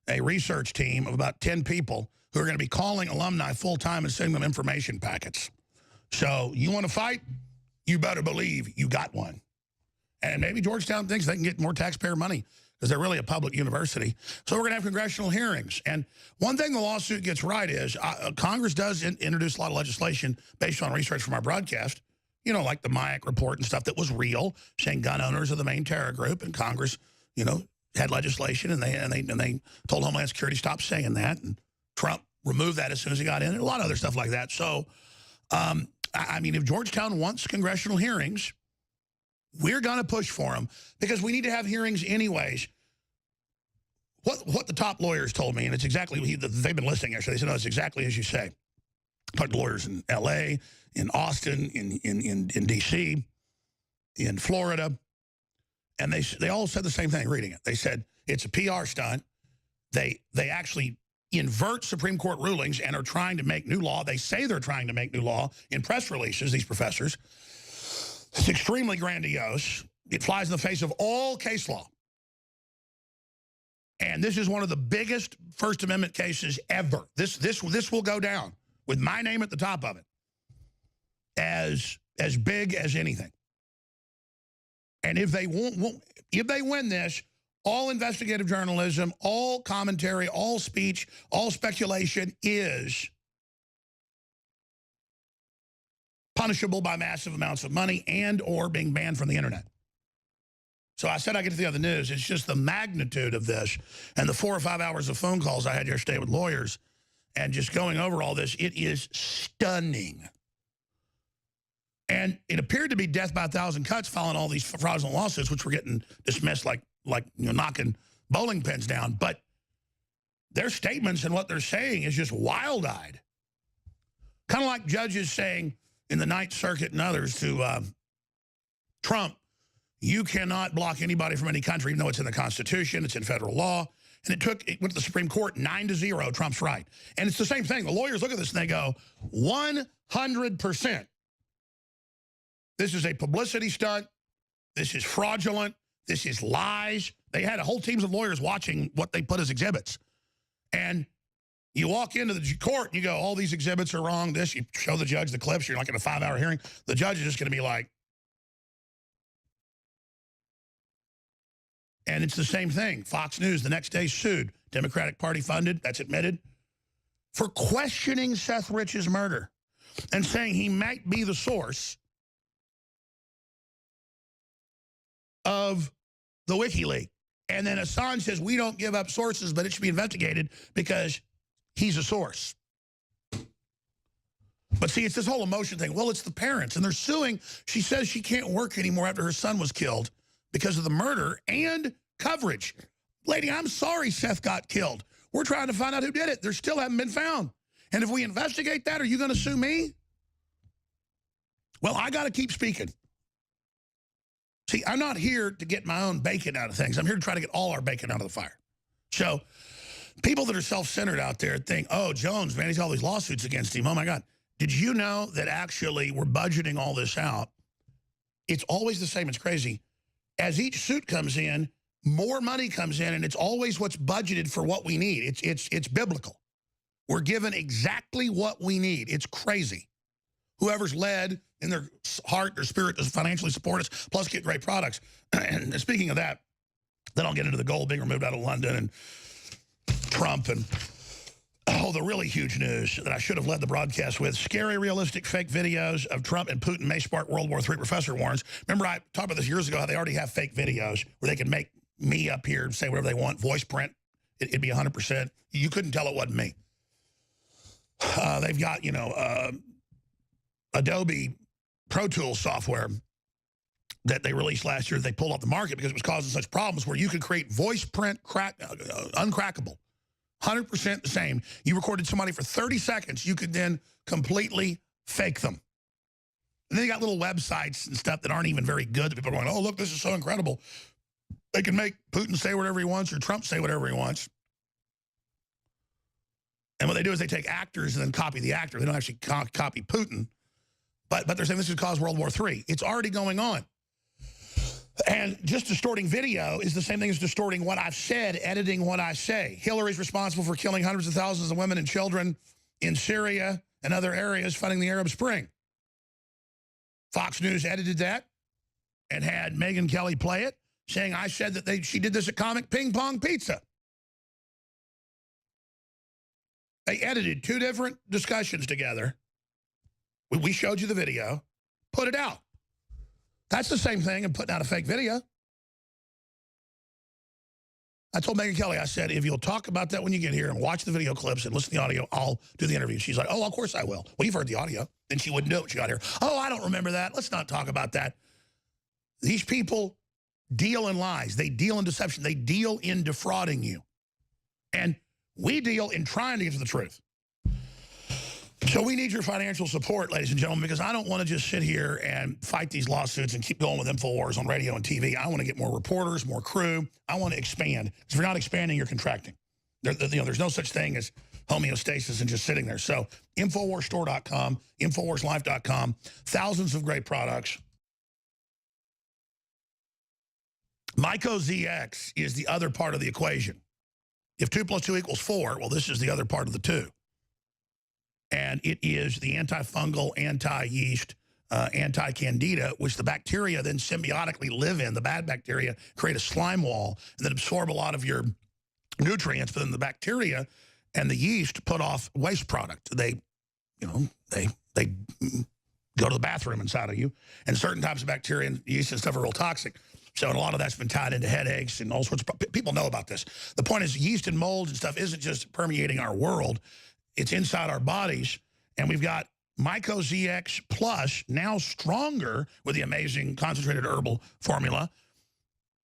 a research team of about 10 people who are going to be calling alumni full-time and sending them information packets. So you want to fight? You better believe you got one. And maybe Georgetown thinks they can get more taxpayer money because they're really a public university. So we're going to have congressional hearings. And one thing the lawsuit gets right is Congress does introduce a lot of legislation based on research from our broadcast, you know, like the Mayak report and stuff that was real, saying gun owners are the main terror group. And Congress, you know, had legislation, and they told Homeland Security stop saying that. And Trump removed that as soon as he got in, and a lot of other stuff like that. So, I mean, if Georgetown wants congressional hearings, we're going to push for them because we need to have hearings anyways. What the top lawyers told me, and it's exactly what they've been listening, actually. They said, no, it's exactly as you say. Talked to lawyers in L.A., in Austin, in D.C., in Florida, and they all said the same thing reading it. They said it's a PR stunt. They actually invert Supreme Court rulings and are trying to make new law. They say they're trying to make new law in press releases, these professors. It's extremely grandiose. It flies in the face of all case law. And this is one of the biggest First Amendment cases ever. This will go down with my name at the top of it as big as anything. And if they win this, all investigative journalism, all commentary, all speech, all speculation is punishable by massive amounts of money and or being banned from the internet. So I said I get to the other news. It's just the magnitude of this and the 4 or 5 hours of phone calls I had yesterday with lawyers and just going over all this. It is stunning. And it appeared to be death by a thousand cuts filing all these fraudulent lawsuits, which were getting dismissed like knocking bowling pins down. But their statements and what they're saying is just wild-eyed. Kind of like judges saying in the Ninth Circuit and others to Trump, you cannot block anybody from any country, even though it's in the Constitution, it's in federal law. And it went to the Supreme Court 9-0, Trump's right. And it's the same thing. The lawyers look at this and they go, 100%. This is a publicity stunt. This is fraudulent. This is lies. They had a whole teams of lawyers watching what they put as exhibits. And you walk into the court and you go, all these exhibits are wrong. This, you show the judge the clips. You're like in a 5-hour hearing. The judge is just going to be like, and it's the same thing. Fox News the next day sued. Democratic Party funded, that's admitted, for questioning Seth Rich's murder and saying he might be the source of the WikiLeaks. And then Assange says, we don't give up sources, but it should be investigated because he's a source. But see, it's this whole emotion thing. Well, it's the parents, and they're suing. She says she can't work anymore after her son was killed because of the murder and coverage. Lady, I'm sorry Seth got killed. We're trying to find out who did it. There still haven't been found. And if we investigate that, are you going to sue me? Well, I got to keep speaking. See, I'm not here to get my own bacon out of things. I'm here to try to get all our bacon out of the fire. So people that are self-centered out there think, oh, Jones, man, he's got all these lawsuits against him. Oh, my God. Did you know that actually we're budgeting all this out? It's always the same. It's crazy. As each suit comes in, more money comes in, and it's always what's budgeted for what we need. It's biblical. We're given exactly what we need. It's crazy. Whoever's led in their heart, their spirit to financially support us, plus get great products. And speaking of that, then I'll get into the gold being removed out of London and Trump and, oh, the really huge news that I should have led the broadcast with. Scary, realistic, fake videos of Trump and Putin may spark World War III, Professor warns. Remember, I talked about this years ago, how they already have fake videos where they can make me up here and say whatever they want, voice print. It'd be 100%. You couldn't tell it wasn't me. They've got, Adobe Pro Tools software that they released last year that they pulled off the market because it was causing such problems where you could create voice print uncrackable. 100% the same. You recorded somebody for 30 seconds. You could then completely fake them. And then you got little websites and stuff that aren't even very good that people are going, oh, look, this is so incredible. They can make Putin say whatever he wants or Trump say whatever he wants. And what they do is they take actors and then copy the actor. They don't actually copy Putin. But they're saying this would cause World War III. It's already going on. And just distorting video is the same thing as distorting what I've said, editing what I say. Hillary's responsible for killing hundreds of thousands of women and children in Syria and other areas funding the Arab Spring. Fox News edited that and had Megyn Kelly play it, saying I said that she did this at Comic Ping Pong Pizza. They edited 2 different discussions together. We showed you the video, put it out. That's the same thing as putting out a fake video. I told Megyn Kelly, I said, if you'll talk about that when you get here and watch the video clips and listen to the audio, I'll do the interview. She's like, oh, of course I will. Well, you've heard the audio. And she wouldn't do it when she got here. Oh, I don't remember that. Let's not talk about that. These people deal in lies. They deal in deception. They deal in defrauding you. And we deal in trying to get to the truth. So we need your financial support, ladies and gentlemen, because I don't want to just sit here and fight these lawsuits and keep going with InfoWars on radio and TV. I want to get more reporters, more crew. I want to expand. If you're not expanding, you're contracting. There's no such thing as homeostasis and just sitting there. So InfoWarsStore.com, InfoWarsLife.com, thousands of great products. Myco ZX is the other part of the equation. If 2 + 2 = 4, well, this is the other part of the 2. And it is the antifungal, anti-yeast, anti-candida, which the bacteria then symbiotically live in. The bad bacteria create a slime wall and then absorb a lot of your nutrients, but then the bacteria and the yeast put off waste product. They go to the bathroom inside of you, and certain types of bacteria and yeast and stuff are real toxic. So a lot of that's been tied into headaches and all sorts of people know about this. The point is yeast and mold and stuff isn't just permeating our world. It's inside our bodies. And we've got Myco ZX Plus, now stronger with the amazing concentrated herbal formula,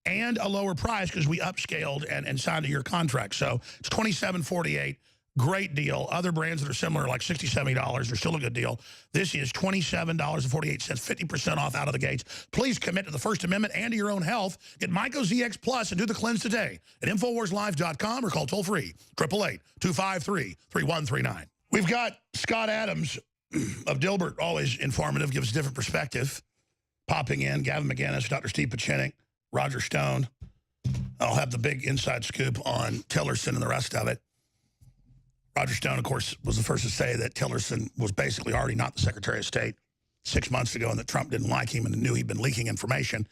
and a lower price because we upscaled and signed a year contract. So it's $27.48. Great deal. Other brands that are similar, like $60, $70, are still a good deal. This is $27.48, 50% off out of the gates. Please commit to the First Amendment and to your own health. Get Myco ZX Plus and do the cleanse today at InfoWarsLive.com or call toll-free 888-253-3139. We've got Scott Adams of Dilbert, always informative, gives a different perspective, popping in. Gavin McInnes, Dr. Steve Pachinik, Roger Stone. I'll have the big inside scoop on Tillerson and the rest of it. Roger Stone, of course, was the first to say that Tillerson was basically already not the Secretary of State 6 months ago and that Trump didn't like him and knew he'd been leaking information.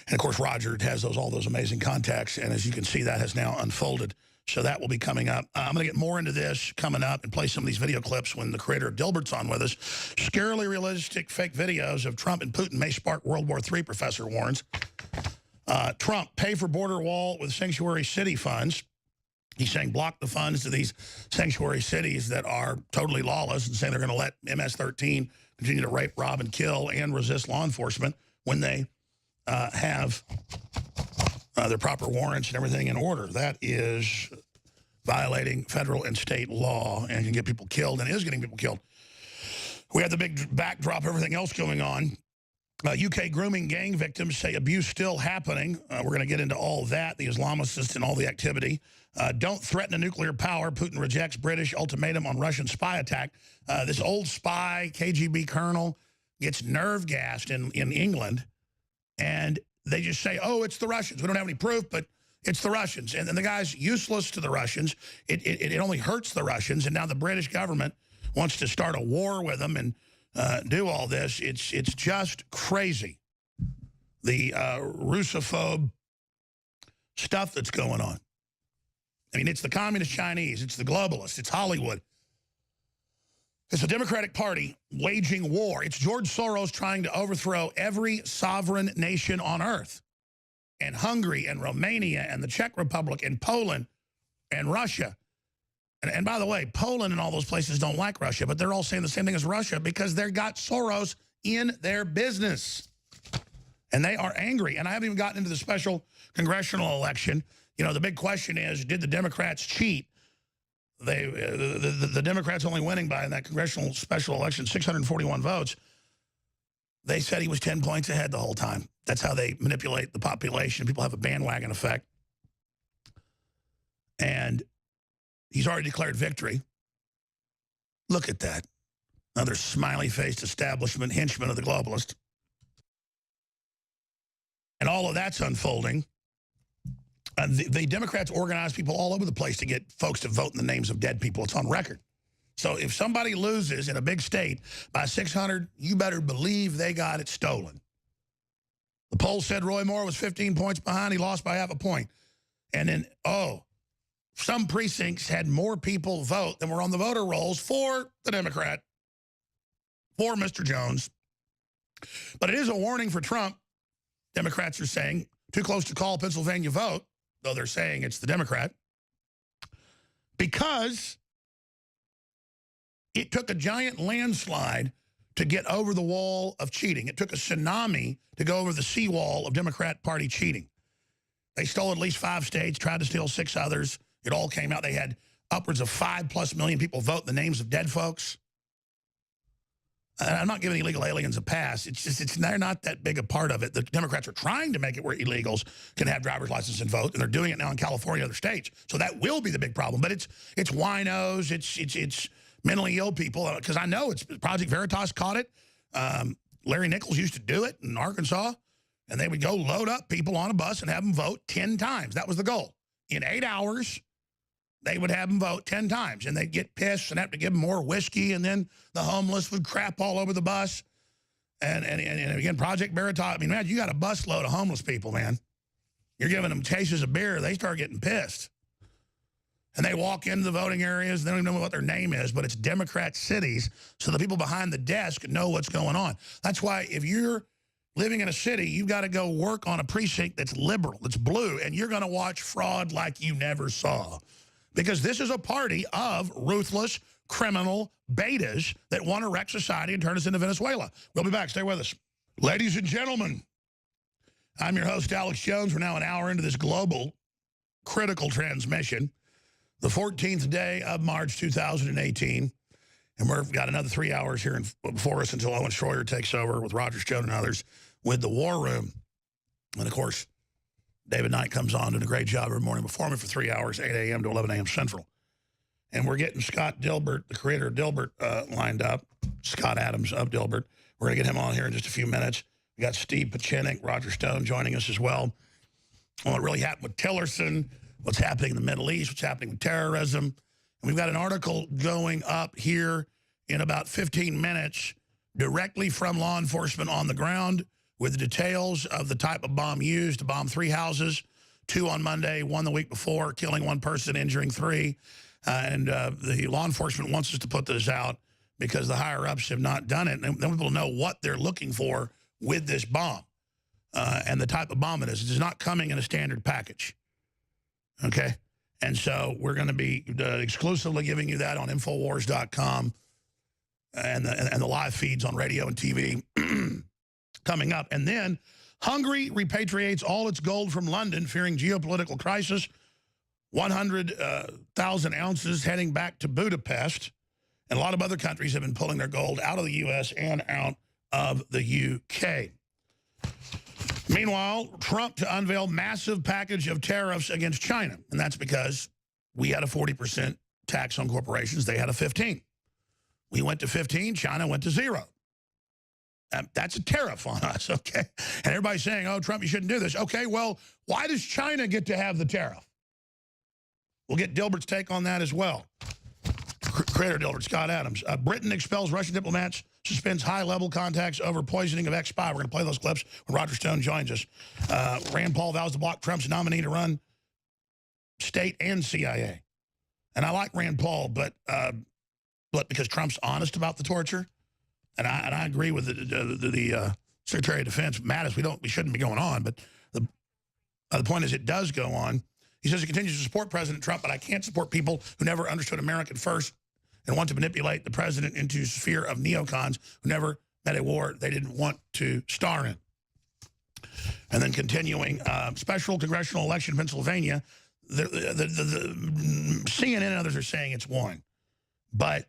And, of course, Roger has all those amazing contacts, and as you can see, that has now unfolded. So that will be coming up. I'm going to get more into this coming up and play some of these video clips when the creator of Dilbert's on with us. Scarily realistic fake videos of Trump and Putin may spark World War III, Professor warns. Trump, pay for border wall with sanctuary city funds. He's saying block the funds to these sanctuary cities that are totally lawless and saying they're going to let MS-13 continue to rape, rob, and kill and resist law enforcement when they have their proper warrants and everything in order. That is violating federal and state law and can get people killed and is getting people killed. We have the big backdrop, everything else going on. UK grooming gang victims say abuse still happening. We're going to get into all that, the Islamicists and all the activity. Don't threaten a nuclear power. Putin rejects British ultimatum on Russian spy attack. This old spy, KGB colonel, gets nerve gassed in England, and they just say, oh, it's the Russians. We don't have any proof, but it's the Russians. And the guy's useless to the Russians. It only hurts the Russians, and now the British government wants to start a war with them and do all this. It's just crazy, the Russophobe stuff that's going on. I mean, it's the communist Chinese, it's the globalists, it's Hollywood. It's the Democratic Party waging war. It's George Soros trying to overthrow every sovereign nation on earth. And Hungary and Romania and the Czech Republic and Poland and Russia. And by the way, Poland and all those places don't like Russia, but they're all saying the same thing as Russia because they've got Soros in their business. And they are angry. And I haven't even gotten into the special congressional election. You know, the big question is, did the Democrats cheat? The Democrats only winning by, in that congressional special election, 641 votes. They said he was 10 points ahead the whole time. That's how they manipulate the population. People have a bandwagon effect. And he's already declared victory. Look at that. Another smiley-faced establishment henchman of the globalist. And all of that's unfolding. The Democrats organize people all over the place to get folks to vote in the names of dead people. It's on record. So if somebody loses in a big state by 600, you better believe they got it stolen. The poll said Roy Moore was 15 points behind. He lost by half a point. And then, some precincts had more people vote than were on the voter rolls for the Democrat, for Mr. Jones. But it is a warning for Trump. Democrats are saying, too close to call Pennsylvania vote, though they're saying it's the Democrat, because it took a giant landslide to get over the wall of cheating. It took a tsunami to go over the seawall of Democrat Party cheating. They stole at least 5 states, tried to steal 6 others. It all came out. They had upwards of 5+ million people vote in the names of dead folks. And I'm not giving illegal aliens a pass. It's just, they're not that big a part of it. The Democrats are trying to make it where illegals can have driver's license and vote, and they're doing it now in California and other states. So that will be the big problem. But it's winos, it's mentally ill people, because I know it's Project Veritas caught it. Larry Nichols used to do it in Arkansas, and they would go load up people on a bus and have them vote 10 times. That was the goal. In 8 hours, they would have them vote 10 times, and they'd get pissed and have to give them more whiskey, and then the homeless would crap all over the bus. And again, Project Veritas, I mean, man, you got a busload of homeless people, man. You're giving them cases of beer. They start getting pissed. And they walk into the voting areas. They don't even know what their name is, but it's Democrat cities, so the people behind the desk know what's going on. That's why if you're living in a city, you've got to go work on a precinct that's liberal, that's blue, and you're going to watch fraud like you never saw. Because this is a party of ruthless, criminal betas that want to wreck society and turn us into Venezuela. We'll be back. Stay with us. Ladies and gentlemen, I'm your host, Alex Jones. We're now an hour into this global critical transmission, the 14th day of March 2018. And we've got another 3 hours here before us until Owen Schroyer takes over with Roger Stone and others with the War Room. And, of course, David Knight comes on, doing a great job every morning before me for 3 hours, 8 a.m. to 11 a.m. Central. And we're getting Scott Dilbert, the creator of Dilbert, lined up, Scott Adams of Dilbert. We're going to get him on here in just a few minutes. We got Steve Pachinik, Roger Stone joining us as well. On what really happened with Tillerson, what's happening in the Middle East, what's happening with terrorism. And we've got an article going up here in about 15 minutes directly from law enforcement on the ground with the details of the type of bomb used to bomb 3 houses, 2 on Monday, 1 the week before, killing 1 person, injuring 3. The law enforcement wants us to put this out because the higher-ups have not done it. And then people know what they're looking for with this bomb and the type of bomb it is. It is not coming in a standard package, okay? And so we're going to be exclusively giving you that on Infowars.com and the live feeds on radio and TV coming up. And then Hungary repatriates all its gold from London, fearing geopolitical crisis. 100,000 ounces heading back to Budapest. And a lot of other countries have been pulling their gold out of the U.S. and out of the U.K. Meanwhile, Trump to unveil massive package of tariffs against China. And that's because we had a 40% tax on corporations. They had a 15. We went to 15. China went to 0. That's a tariff on us, okay? And everybody's saying, oh, Trump, you shouldn't do this. Okay, well, why does China get to have the tariff? We'll get Dilbert's take on that as well. Creator Dilbert, Scott Adams. Britain expels Russian diplomats, suspends high-level contacts over poisoning of ex-spy. We're going to play those clips when Roger Stone joins us. Rand Paul vows to block Trump's nominee to run state and CIA. And I like Rand Paul, but because Trump's honest about the torture, and I agree with the Secretary of Defense, Mattis, we shouldn't be going on, but the point is it does go on. He says he continues to support President Trump, but I can't support people who never understood American first and want to manipulate the president into a sphere of neocons who never met a war they didn't want to star in. And then continuing, special congressional election in Pennsylvania, the CNN and others are saying it's won. But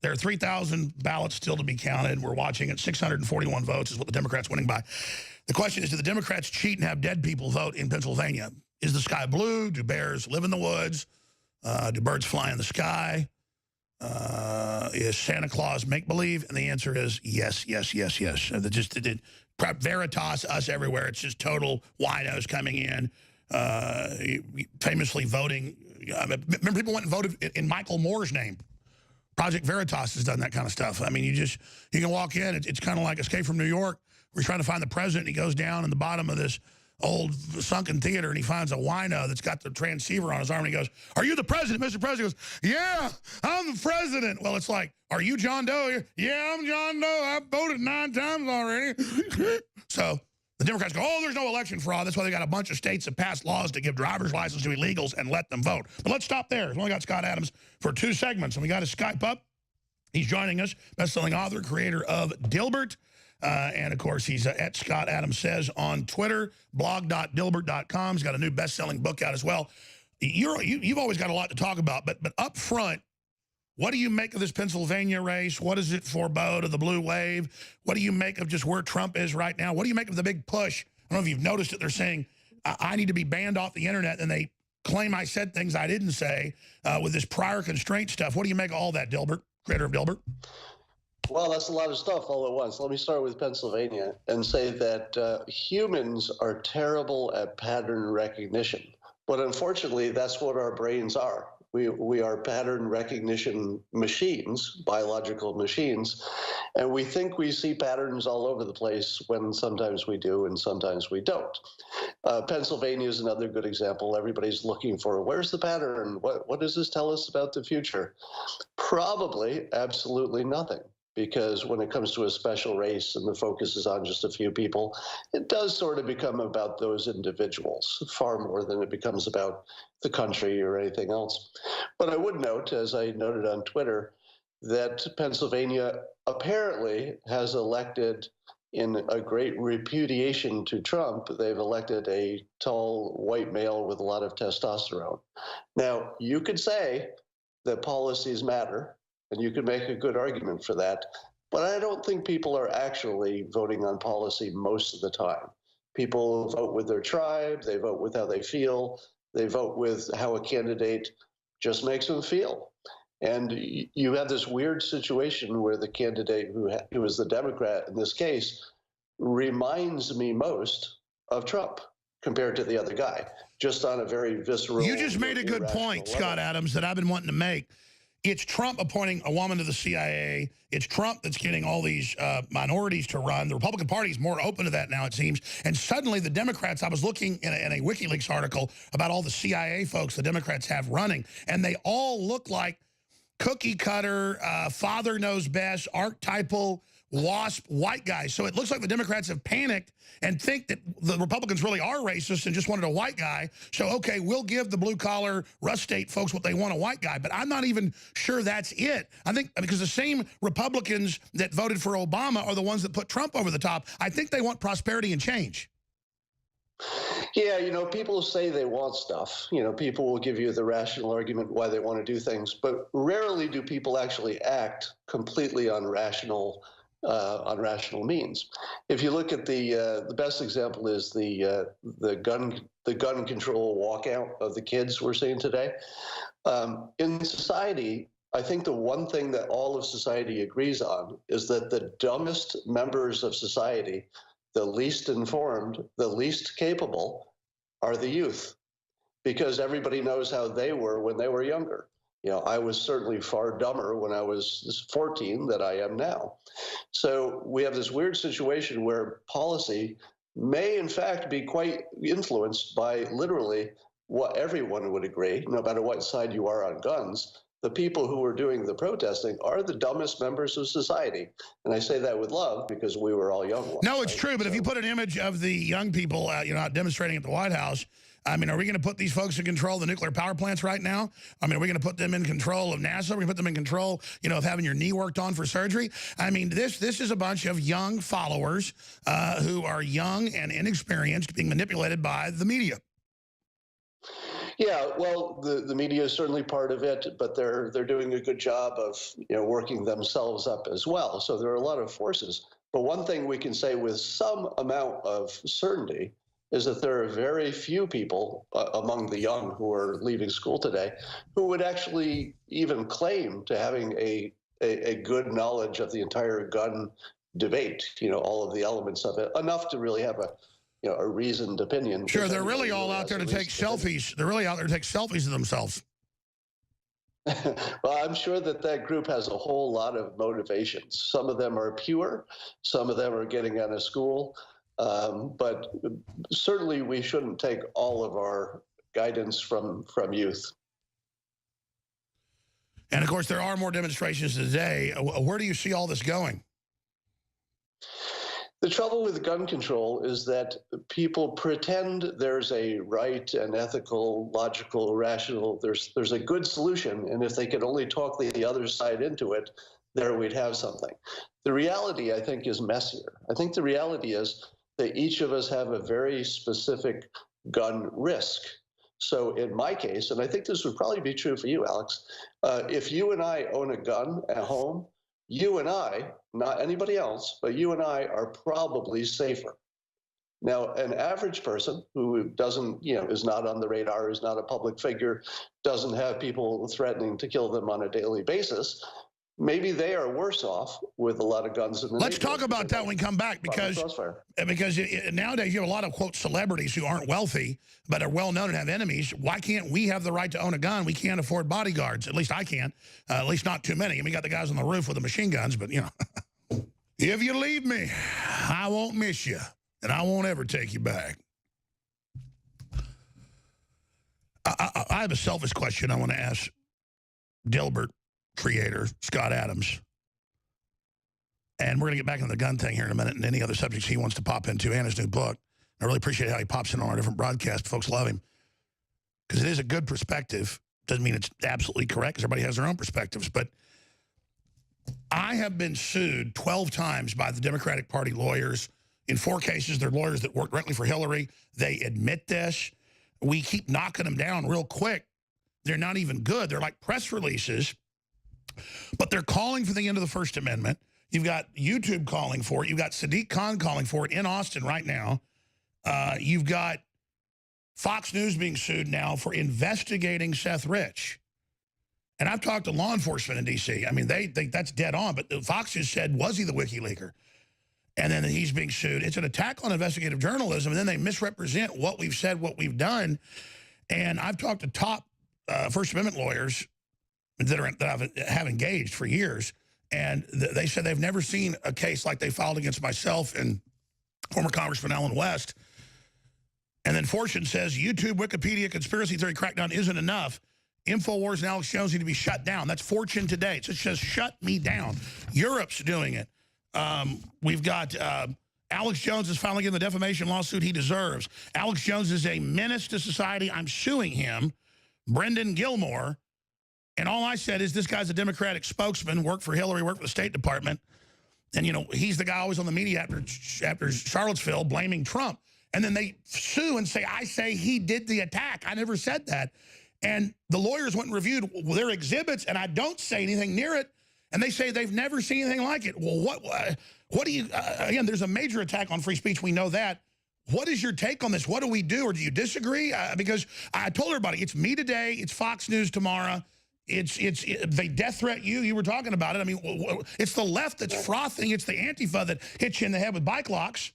there are 3,000 ballots still to be counted. We're watching it. 641 votes is what the Democrats winning by. The question is, do the Democrats cheat and have dead people vote in Pennsylvania? Is the sky blue? Do bears live in the woods? Do birds fly in the sky? Is Santa Claus make-believe? And the answer is yes, yes, yes, yes. Veritas, us everywhere. It's just total winos coming in, famously voting. Remember people went and voted in Michael Moore's name. Project Veritas has done that kind of stuff. I mean, you can walk in. It's kind of like Escape from New York. We're trying to find the president. He goes down in the bottom of this old sunken theater, and he finds a wino that's got the transceiver on his arm, and he goes, "Are you the president, Mr. President?" He goes, "Yeah, I'm the president." Well, it's like, "Are you John Doe?" "Yeah, I'm John Doe. I've voted 9 times already." So the Democrats go, "Oh, there's no election fraud." That's why they got a bunch of states that passed laws to give driver's license to illegals and let them vote. But let's stop there. We've only got Scott Adams for 2 segments, and we got his Skype up. He's joining us, best-selling author, creator of Dilbert. And, of course, he's at Scott Adams Says on Twitter, blog.dilbert.com. He's got a new best-selling book out as well. You've always got a lot to talk about, but up front, what do you make of this Pennsylvania race? What does it forebode of the blue wave? What do you make of just where Trump is right now? What do you make of the big push? I don't know if you've noticed it. They're saying, I need to be banned off the internet, and they claim I said things I didn't say with this prior constraint stuff. What do you make of all that, Dilbert, creator of Dilbert? Well, that's a lot of stuff all at once. Let me start with Pennsylvania and say that humans are terrible at pattern recognition. But unfortunately, that's what our brains are. We are pattern recognition machines, biological machines, and we think we see patterns all over the place when sometimes we do and sometimes we don't. Pennsylvania is another good example. Everybody's looking for, where's the pattern? What does this tell us about the future? Probably absolutely nothing. because when it comes to a special race and the focus is on just a few people, it does sort of become about those individuals far more than it becomes about the country or anything else. But I would note, as I noted on Twitter, that Pennsylvania apparently has elected, in a great repudiation to Trump, they've elected a tall white male with a lot of testosterone. Now, you could say that policies matter, and you could make a good argument for that, but I don't think people are actually voting on policy most of the time. People vote with their tribe, they vote with how they feel, they vote with how a candidate just makes them feel. And you have this weird situation where the candidate who is the Democrat in this case reminds me most of Trump compared to the other guy, just on a very visceral. You just made a good point, level. Scott Adams, that I've been wanting to make. It's Trump appointing a woman to the CIA. It's Trump that's getting all these minorities to run. The Republican Party is more open to that now, it seems. And suddenly the Democrats, I was looking in a WikiLeaks article about all the CIA folks the Democrats have running, and they all look like cookie cutter, father knows best, archetypal, WASP white guys. So it looks like the Democrats have panicked and think that the Republicans really are racist and just wanted a white guy. So, okay, we'll give the blue-collar Rust State folks what they want, a white guy. But I'm not even sure that's it. I think because the same Republicans that voted for Obama are the ones that put Trump over the top. I think they want prosperity and change. Yeah, people say they want stuff. People will give you the rational argument why they want to do things, but rarely do people actually act completely on rational means. If you look at the best example is the gun control walkout of the kids we're seeing today. In society, I think the one thing that all of society agrees on is that the dumbest members of society, the least informed, the least capable, are the youth, because everybody knows how they were when they were younger. I was certainly far dumber when I was 14 than I am now. So we have this weird situation where policy may in fact be quite influenced by literally what everyone would agree, no matter what side you are on guns. The people who were doing the protesting are the dumbest members of society. And I say that with love because we were all young ones. No, it's true. But if you put an image of the young people out demonstrating at the White House, I mean, are we going to put these folks in control of the nuclear power plants right now? I mean, are we going to put them in control of NASA? Are we going to put them in control, of having your knee worked on for surgery? I mean, this is a bunch of young followers who are young and inexperienced being manipulated by the media. Yeah, well, the media is certainly part of it, but they're doing a good job of working themselves up as well. So there are a lot of forces. But one thing we can say with some amount of certainty is that there are very few people among the young who are leaving school today who would actually even claim to having a good knowledge of the entire gun debate, all of the elements of it, enough to really have a reasoned opinion. Sure, they're really all out there to take selfies. They're really out there to take selfies of themselves. Well, I'm sure that group has a whole lot of motivations. Some of them are pure, some of them are getting out of school, but certainly we shouldn't take all of our guidance from youth. And of course, there are more demonstrations today. Where do you see all this going? The trouble with gun control is that people pretend there's a right and ethical, logical, rational, there's a good solution, and if they could only talk the other side into it, there we'd have something. The reality, I think, is messier. I think the reality is that each of us have a very specific gun risk. So in my case, and I think this would probably be true for you, Alex, if you and I own a gun at home, you and I, not anybody else, but you and I are probably safer. Now, an average person who doesn't, is not on the radar, is not a public figure, doesn't have people threatening to kill them on a daily basis, maybe they are worse off with a lot of guns in the Let's talk about that when we come back, because nowadays you have a lot of, quote, celebrities who aren't wealthy but are well-known and have enemies. Why can't we have the right to own a gun? We can't afford bodyguards. At least I can't. At least not too many. And we got the guys on the roof with the machine guns, but, If you leave me, I won't miss you, and I won't ever take you back. I have a selfish question I want to ask Dilbert creator Scott Adams. And we're going to get back into the gun thing here in a minute and any other subjects he wants to pop into and his new book. I really appreciate how he pops in on our different broadcasts. Folks love him because it is a good perspective. Doesn't mean it's absolutely correct because everybody has their own perspectives. But I have been sued 12 times by the Democratic Party lawyers. In 4 cases, they're lawyers that work directly for Hillary. They admit this. We keep knocking them down real quick. They're not even good. They're like press releases. But they're calling for the end of the First Amendment. You've got YouTube calling for it. You've got Sadiq Khan calling for it in Austin right now. You've got Fox News being sued now for investigating Seth Rich. And I've talked to law enforcement in D.C. I mean, they think that's dead on. But Fox just said, was he the WikiLeaker? And then he's being sued. It's an attack on investigative journalism. And then they misrepresent what we've said, what we've done. And I've talked to top First Amendment lawyers that have engaged for years. And they said they've never seen a case like they filed against myself and former Congressman Allen West. And then Fortune says, YouTube, Wikipedia, conspiracy theory crackdown isn't enough. InfoWars and Alex Jones need to be shut down. That's Fortune today. It just says, shut me down. Europe's doing it. We've got Alex Jones is finally getting the defamation lawsuit he deserves. Alex Jones is a menace to society. I'm suing him. Brendan Gilmore. And all I said is this guy's a Democratic spokesman, worked for Hillary, worked for the State Department. And, you know, he's the guy always on the media after Charlottesville blaming Trump. And then they sue and say, I say he did the attack. I never said that. And the lawyers went and reviewed their exhibits, and I don't say anything near it. And they say they've never seen anything like it. Well, what do you, again, there's a major attack on free speech. We know that. What is your take on this? What do we do? Or do you disagree? Because I told everybody, it's me today, it's Fox News tomorrow. They death threat you. You were talking about it. I mean, it's the left that's frothing. It's the Antifa that hits you in the head with bike locks.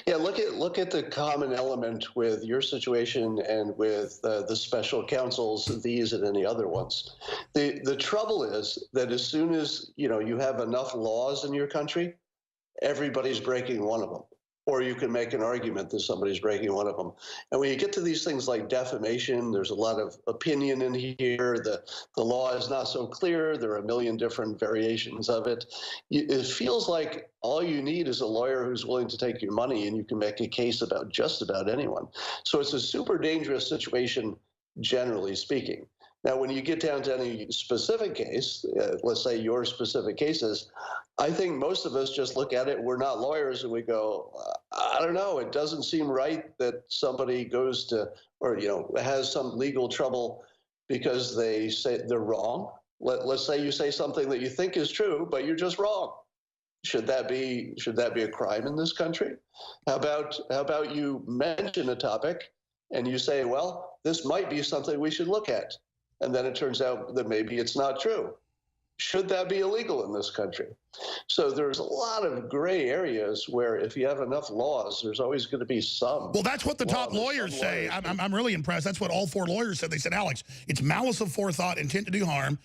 Yeah, look at the common element with your situation and with the special counsels, these and any other ones. The trouble is that as soon as you have enough laws in your country, everybody's breaking one of them. Or you can make an argument that somebody's breaking one of them. And when you get to these things like defamation, there's a lot of opinion in here. The law is not so clear. There are a million different variations of it. It feels like all you need is a lawyer who's willing to take your money, and you can make a case about just about anyone. So it's a super dangerous situation, generally speaking. Now, when you get down to any specific case, let's say your specific cases, I think most of us just look at it, we're not lawyers, and we go, I don't know, it doesn't seem right that somebody goes to, or, has some legal trouble because they say they're wrong. Let's say you say something that you think is true, but you're just wrong. Should that be a crime in this country? How about you mention a topic and you say, well, this might be something we should look at. And then it turns out that maybe it's not true. Should that be illegal in this country? So there's a lot of gray areas where if you have enough laws, there's always going to be some. Well, that's what the top lawyers say. I'm really impressed. That's what all 4 lawyers said. They said, Alex, it's malice of forethought, intent to do harm.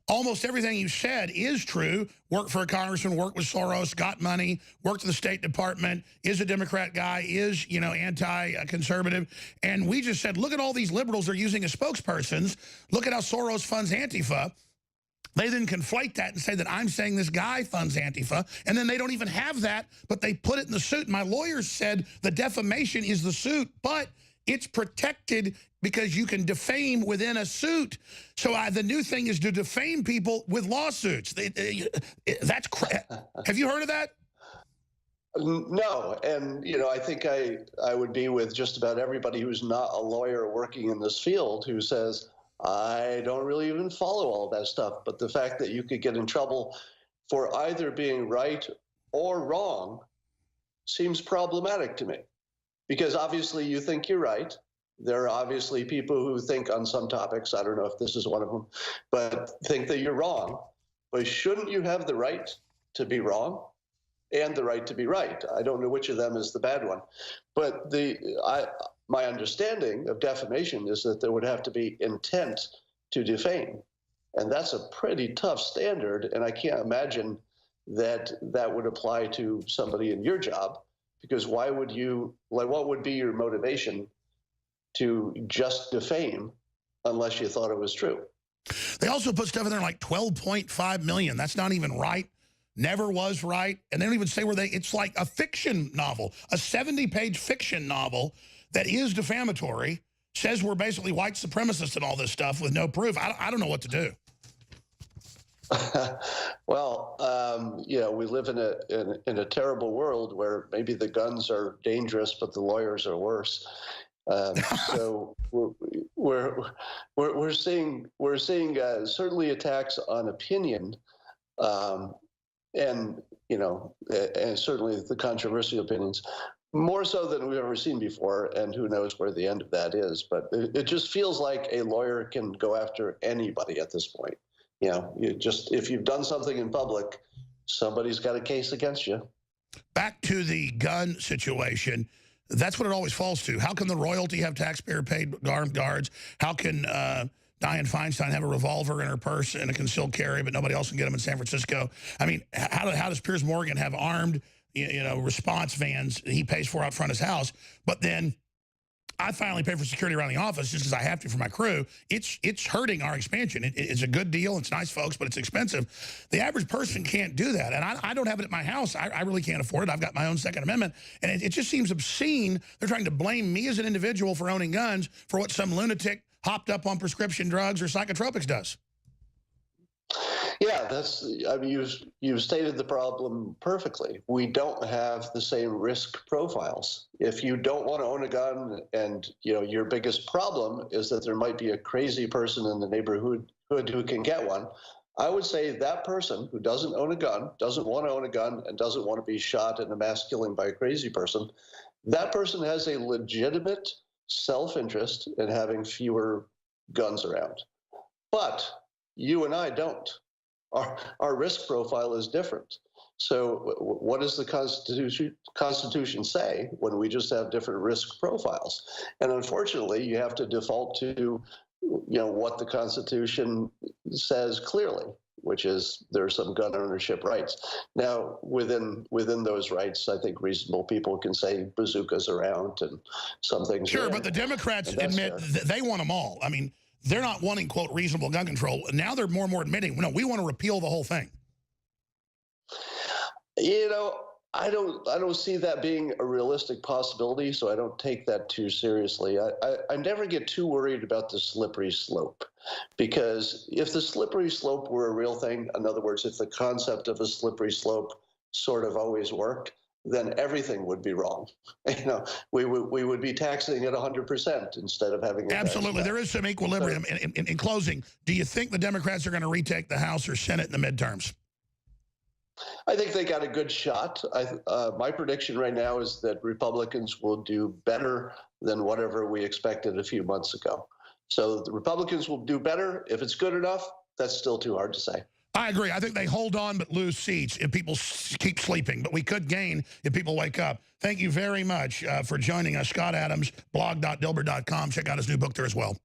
Almost everything you said is true. Worked for a congressman, worked with Soros, got money, worked at the State Department, is a Democrat guy, is, anti-conservative. And we just said, look at all these liberals they're using as spokespersons. Look at how Soros funds Antifa. They then conflate that and say that I'm saying this guy funds Antifa, and then they don't even have that, but they put it in the suit. My lawyers said the defamation is the suit, but it's protected because you can defame within a suit. So the new thing is to defame people with lawsuits. That's have you heard of that? No, and I think I would be with just about everybody who's not a lawyer working in this field who says, I don't really even follow all that stuff. But the fact that you could get in trouble for either being right or wrong seems problematic to me. Because obviously you think you're right. There are obviously people who think on some topics, I don't know if this is one of them, but think that you're wrong. But shouldn't you have the right to be wrong and the right to be right? I don't know which of them is the bad one. But my understanding of defamation is that there would have to be intent to defame. And that's a pretty tough standard. And I can't imagine that that would apply to somebody in your job, because why would you, what would be your motivation to just defame unless you thought it was true? They also put stuff in there like 12.5 million. That's not even right. never was right, and they don't even say where it's like a fiction novel, a 70-page fiction novel that is defamatory, says we're basically white supremacists and all this stuff with no proof. I don't know what to do. Well, we live in a terrible world where maybe the guns are dangerous, but the lawyers are worse. So we're seeing certainly attacks on opinion, and certainly the controversial opinions, more so than we've ever seen before. And who knows where the end of that is? But it just feels like a lawyer can go after anybody at this point. If you've done something in public, somebody's got a case against you. Back to the gun situation. That's what it always falls to. How can the royalty have taxpayer-paid armed guards? How can Dianne Feinstein have a revolver in her purse and a concealed carry, but nobody else can get them in San Francisco? I mean, how does Piers Morgan have armed, response vans he pays for out front of his house, but then I finally pay for security around the office just because I have to for my crew? It's hurting our expansion. It's a good deal. It's nice, folks, but it's expensive. The average person can't do that. And I don't have it at my house. I really can't afford it. I've got my own Second Amendment. And it just seems obscene. They're trying to blame me as an individual for owning guns for what some lunatic hopped up on prescription drugs or psychotropics does. Yeah, you've stated the problem perfectly. We don't have the same risk profiles. If you don't want to own a gun, and your biggest problem is that there might be a crazy person in the neighborhood who can get one, I would say that person who doesn't own a gun, doesn't want to own a gun, and doesn't want to be shot in a mass killing by a crazy person, that person has a legitimate self-interest in having fewer guns around. But you and I don't. Our risk profile is different. So what does the Constitution say when we just have different risk profiles? And unfortunately, you have to default to what the Constitution says clearly, which is there are some gun ownership rights. Now, within those rights, I think reasonable people can say bazookas around and some things. Sure, but the Democrats admit they want them all. I mean, they're not wanting, quote, reasonable gun control. Now they're more and more admitting, no, we want to repeal the whole thing. I don't see that being a realistic possibility, so I don't take that too seriously. I never get too worried about the slippery slope, because if the slippery slope were a real thing, in other words, if the concept of a slippery slope sort of always worked, then everything would be wrong. We would be taxing at 100% instead of having. Absolutely, there is some equilibrium. In closing, do you think the Democrats are going to retake the House or Senate in the midterms? I think they got a good shot. My prediction right now is that Republicans will do better than whatever we expected a few months ago. So the Republicans will do better. If it's good enough, that's still too hard to say. I agree. I think they hold on but lose seats if people keep sleeping. But we could gain if people wake up. Thank you very much for joining us. Scott Adams, blog.dilbert.com. Check out his new book there as well.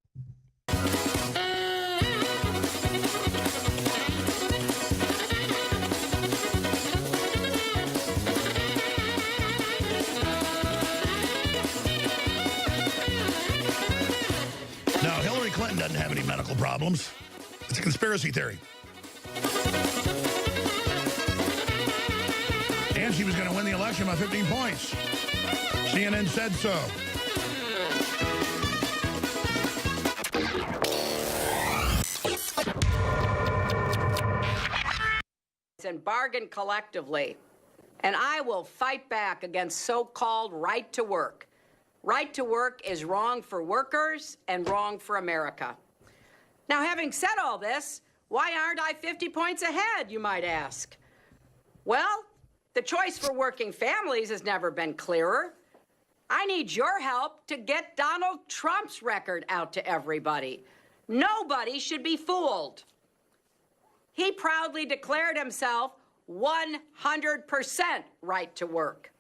No, Hillary Clinton doesn't have any medical problems. It's a conspiracy theory. And she was going to win the election by 15 points. CNN said so. And bargain collectively. And I will fight back against so-called right to work. Right to work is wrong for workers and wrong for America. Now, having said all this, why aren't I 50 points ahead, you might ask? Well, the choice for working families has never been clearer. I need your help to get Donald Trump's record out to everybody. Nobody should be fooled. He proudly declared himself 100% right to work.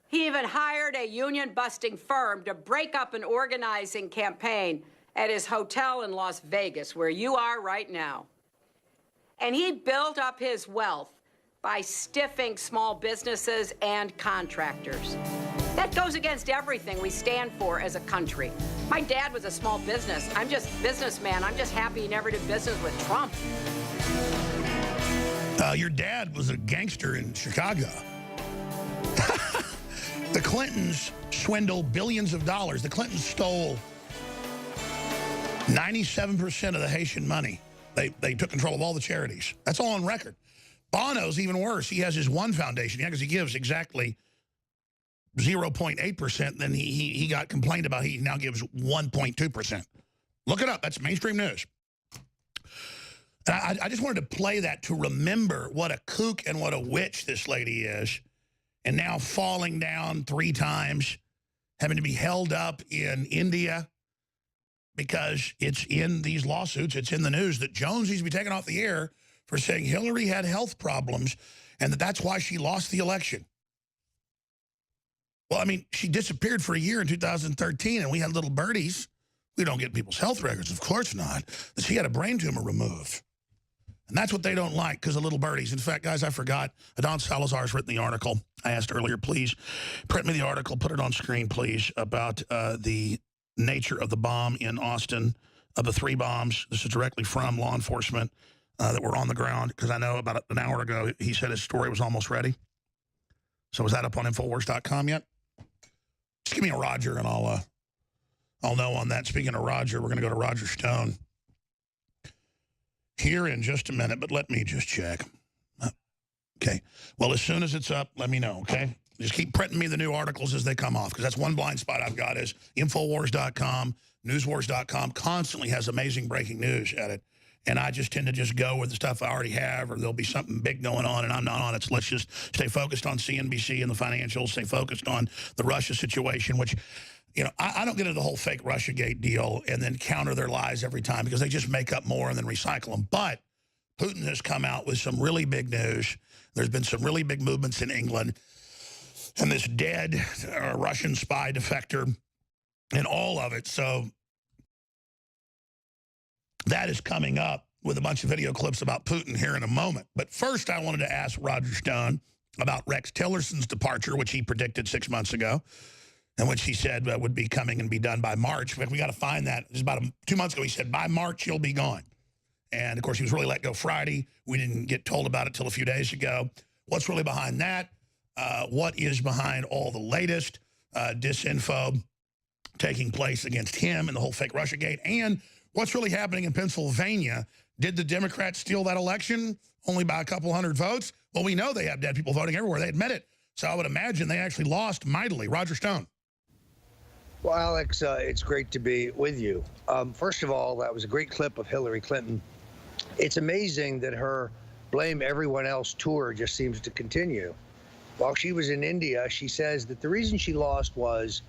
He even hired a union-busting firm to break up an organizing campaign at his hotel in Las Vegas, where you are right now. And he built up his wealth by stiffing small businesses and contractors. That goes against everything we stand for as a country. My dad was a small business. I'm just a businessman. I'm just happy he never did business with Trump. Your dad was a gangster in Chicago. The Clintons swindled billions of dollars. The Clintons stole 97% of the Haitian money. They took control of all the charities. That's all on record. Bono's even worse. He has his one foundation. Yeah, because he gives exactly 0.8%. Then he got complained about. He now gives 1.2%. Look it up. That's mainstream news. And I just wanted to play that to remember what a kook and what a witch this lady is. And now falling down 3 times, having to be held up in India because it's in these lawsuits, it's in the news that Jones needs to be taken off the air for saying Hillary had health problems and that's why she lost the election. Well, I mean, she disappeared for a year in 2013 and we had little birdies. We don't get people's health records, of course not. She had a brain tumor removed. And that's what they don't like because of little birdies. In fact, guys, I forgot. Adon Salazar's written the article. I asked earlier, please print me the article, put it on screen, please, about the nature of the bomb in Austin, of the 3 bombs. This is directly from law enforcement that were on the ground because I know about an hour ago he said his story was almost ready. So is that up on Infowars.com yet? Just give me a Roger and I'll know on that. Speaking of Roger, we're going to go to Roger Stone here in just a minute, but let me just check. Okay. Well, as soon as it's up, let me know, okay? Just keep printing me the new articles as they come off, because that's one blind spot I've got is Infowars.com, Newswars.com constantly has amazing breaking news at it. And I just tend to just go with the stuff I already have, or there'll be something big going on and I'm not on it. So let's just stay focused on CNBC and the financials, stay focused on the Russia situation, which, you know, I don't get into the whole fake Russiagate deal and then counter their lies every time because they just make up more and then recycle them. But Putin has come out with some really big news. There's been some really big movements in England. And this dead Russian spy defector and all of it. So that is coming up with a bunch of video clips about Putin here in a moment. But first, I wanted to ask Roger Stone about Rex Tillerson's departure, which he predicted 6 months ago, and which he said would be coming and be done by March. But we got to find that. It was about 2 months ago. He said, by March, he'll be gone. And, of course, he was really let go Friday. We didn't get told about it till a few days ago. What's really behind that? What is behind all the latest disinfo taking place against him and the whole fake Russiagate? And what's really happening in Pennsylvania? Did the Democrats steal that election only by a couple hundred votes? Well, we know they have dead people voting everywhere. They admit it. So I would imagine they actually lost mightily. Roger Stone. Well, Alex, it's great to be with you. First of all, that was a great clip of Hillary Clinton. It's amazing that her blame everyone else tour just seems to continue. While she was in India, she says that the reason she lost was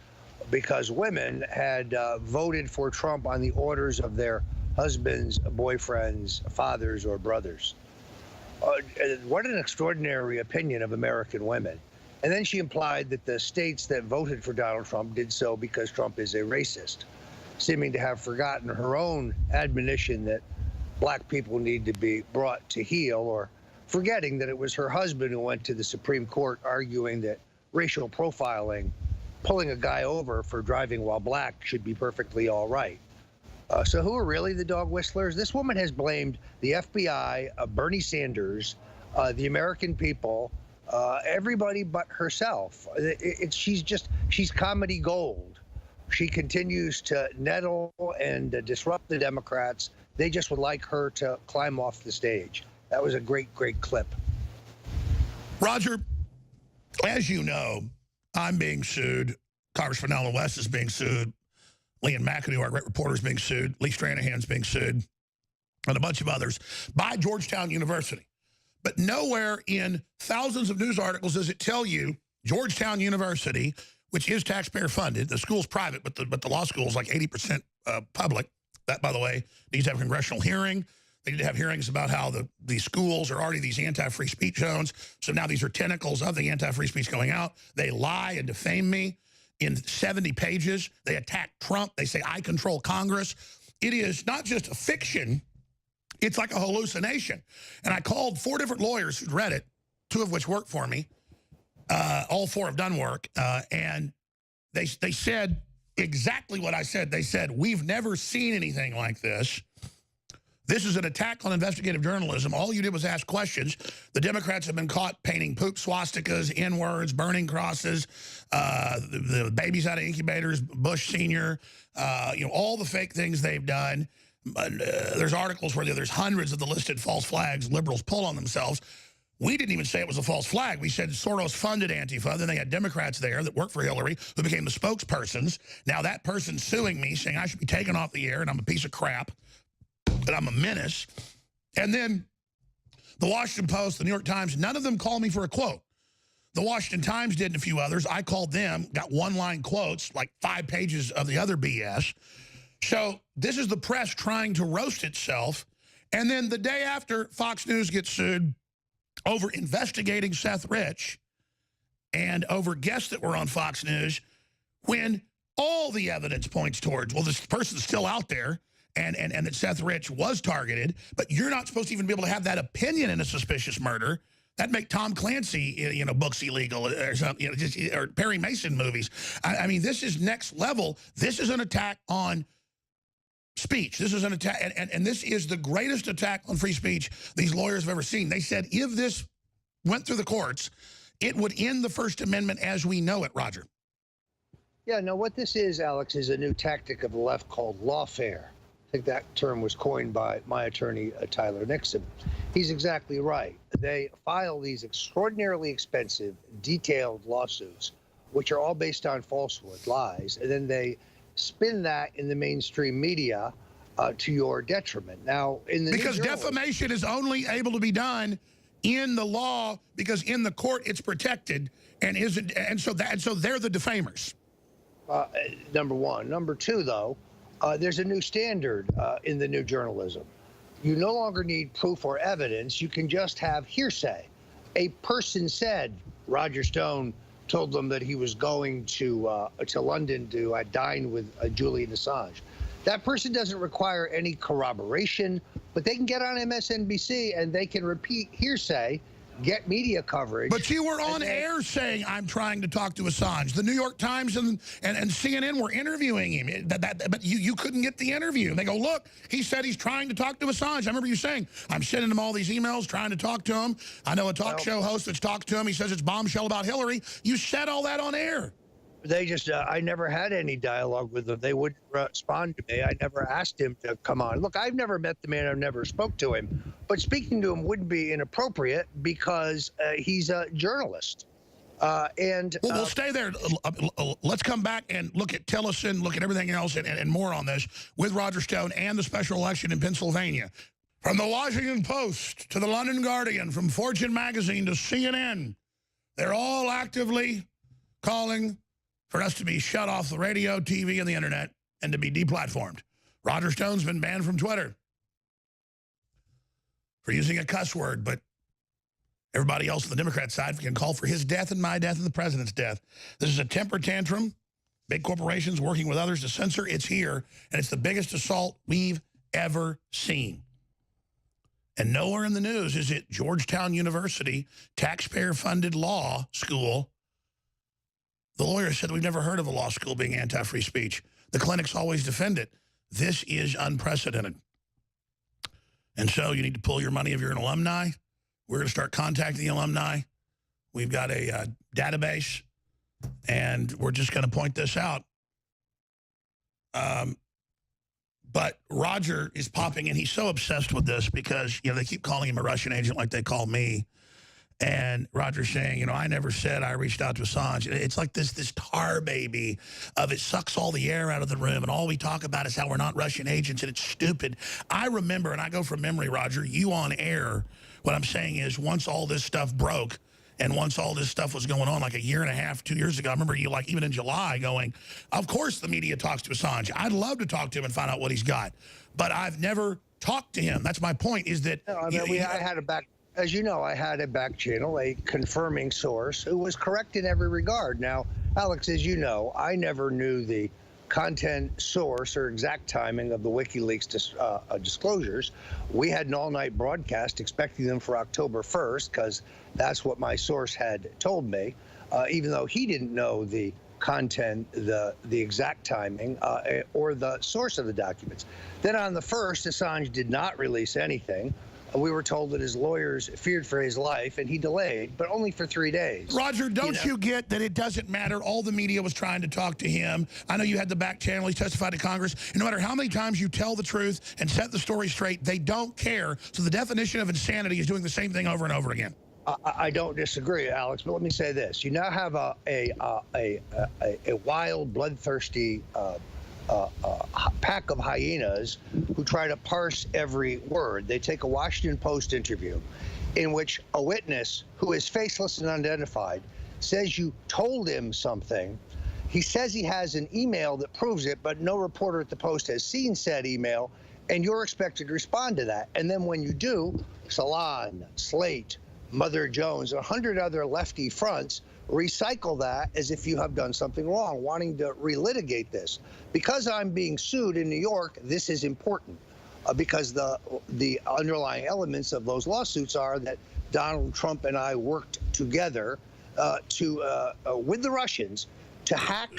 because women had voted for Trump on the orders of their husbands, boyfriends, fathers, or brothers. What an extraordinary opinion of American women. And then she implied that the states that voted for Donald Trump did so because Trump is a racist, seeming to have forgotten her own admonition that black people need to be brought to heel, or forgetting that it was her husband who went to the Supreme Court arguing that racial profiling, pulling a guy over for driving while black, should be perfectly all right. So who are really the dog whistlers? This woman has blamed the FBI, Bernie Sanders, the American people, everybody but herself. She's comedy gold. She continues to nettle and disrupt the Democrats. They just would like her to climb off the stage. That was a great, great clip. Roger, as you know, I'm being sued. Congressman Allen West is being sued. Leanne McAdoo, our great reporter, is being sued. Lee Stranahan's being sued. And a bunch of others by Georgetown University. But nowhere in thousands of news articles does it tell you Georgetown University, which is taxpayer funded, the school's private, but the law school is like 80% public. That, by the way, needs to have a congressional hearing. They need to have hearings about how the schools are already these anti-free speech zones. So now these are tentacles of the anti-free speech going out. They lie and defame me in 70 pages. They attack Trump. They say, I control Congress. It is not just a fiction. It's like a hallucination. And I called 4 different lawyers who'd read it, 2 of which work for me. All 4 have done work. And they said exactly what I said. They said, we've never seen anything like this. This is an attack on investigative journalism. All you did was ask questions. The Democrats have been caught painting poop swastikas, N-words, burning crosses, the babies out of incubators, Bush Sr., all the fake things they've done. There's articles where there's hundreds of the listed false flags liberals pull on themselves. We didn't even say it was a false flag. We said Soros funded Antifa. Then they had Democrats there that worked for Hillary who became the spokespersons. Now that person's suing me, saying I should be taken off the air and I'm a piece of crap, and I'm a menace. And then the Washington Post, the New York Times, none of them called me for a quote. The Washington Times did and a few others. I called them, got one-line quotes, like 5 pages of the other BS. So this is the press trying to roast itself. And then the day after, Fox News gets sued over investigating Seth Rich and over guests that were on Fox News, when all the evidence points towards, well, this person's still out there and that Seth Rich was targeted, but you're not supposed to even be able to have that opinion in a suspicious murder. That'd make Tom Clancy, books illegal or something, or Perry Mason movies. I mean, this is next level. This is an attack on speech. This is an attack, and this is the greatest attack on free speech these lawyers have ever seen. They said if this went through the courts, it would end the First Amendment as we know it, Roger. Yeah, no, what this is, Alex, is a new tactic of the left called lawfare. I think that term was coined by my attorney, Tyler Nixon. He's exactly right. They file these extraordinarily expensive, detailed lawsuits, which are all based on falsehood, lies, and then they spin that in the mainstream media to your detriment. Now, because defamation is only able to be done in the law, because in the court it's protected, and so they're the defamers. Number one. Number two, though, there's a new standard in the new journalism. You no longer need proof or evidence. You can just have hearsay. A person said Roger Stone told them that he was going to London to dine with Julian Assange. That person doesn't require any corroboration, but they can get on MSNBC and they can repeat hearsay, get media coverage. But you were on air saying, I'm trying to talk to Assange. The New York Times and CNN were interviewing him. But you couldn't get the interview. And they go, look, he said he's trying to talk to Assange. I remember you saying, I'm sending him all these emails, trying to talk to him. I know a talk show host that's talked to him. He says it's bombshell about Hillary. You said all that on air. They just, I never had any dialogue with them. They wouldn't respond to me. I never asked him to come on. Look, I've never met the man. I've never spoke to him. But speaking to him wouldn't be inappropriate because he's a journalist. We'll stay there. Let's come back and look at Tillerson, look at everything else and more on this with Roger Stone and the special election in Pennsylvania. From the Washington Post to the London Guardian, from Fortune magazine to CNN, they're all actively calling for us to be shut off the radio, TV, and the internet, and to be deplatformed. Roger Stone's been banned from Twitter for using a cuss word, but everybody else on the Democrat side can call for his death and my death and the president's death. This is a temper tantrum. Big corporations working with others to censor. It's here, and it's the biggest assault we've ever seen. And nowhere in the news is it Georgetown University, taxpayer-funded law school. The lawyer said, we've never heard of a law school being anti-free speech. The clinics always defend it. This is unprecedented. And so you need to pull your money if you're an alumni. We're going to start contacting the alumni. We've got a database, and we're just going to point this out. But Roger is popping in. He's so obsessed with this because, they keep calling him a Russian agent like they call me. And Roger's saying, I never said I reached out to Assange. It's like this tar baby of it sucks all the air out of the room, and all we talk about is how we're not Russian agents, and it's stupid. I remember, and I go from memory, Roger, you on air, what I'm saying is once all this stuff broke and once all this stuff was going on like a year and a half, 2 years ago, I remember you even in July going, of course the media talks to Assange. I'd love to talk to him and find out what he's got. But I've never talked to him. That's my point is that... No, I had a back... As you know, I had a back channel, a confirming source who was correct in every regard. Now, Alex, as you know, I never knew the content source or exact timing of the WikiLeaks disclosures. We had an all-night broadcast expecting them for October 1st because that's what my source had told me, even though he didn't know the content, the exact timing, or the source of the documents. Then on the first, Assange did not release anything. We were told that his lawyers feared for his life, and he delayed, but only for 3 days. Roger, don't you get that it doesn't matter? All the media was trying to talk to him. I know you had the back channel. He testified to Congress. And no matter how many times you tell the truth and set the story straight, they don't care. So the definition of insanity is doing the same thing over and over again. I don't disagree, Alex, but let me say this. You now have a wild, bloodthirsty pack of hyenas who try to parse every word. They take a Washington Post interview in which a witness who is faceless and unidentified says you told him something. He says he has an email that proves it, but no reporter at the Post has seen said email, and you're expected to respond to that. And then when you do, Salon, Slate, Mother Jones, 100 other lefty fronts recycle that as if you have done something wrong, wanting to relitigate this. Because I'm being sued in New York, this is important because the underlying elements of those lawsuits are that Donald Trump and I worked together with the Russians to hack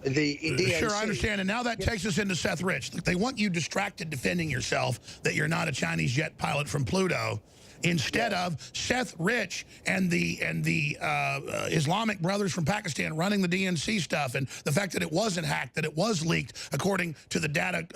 the DNC. Sure, I understand. And now that takes us into Seth Rich. Look, they want you distracted defending yourself that you're not a Chinese jet pilot from Pluto, instead of Seth Rich and the Islamic brothers from Pakistan running the DNC stuff, and the fact that it wasn't hacked, that it was leaked according to the data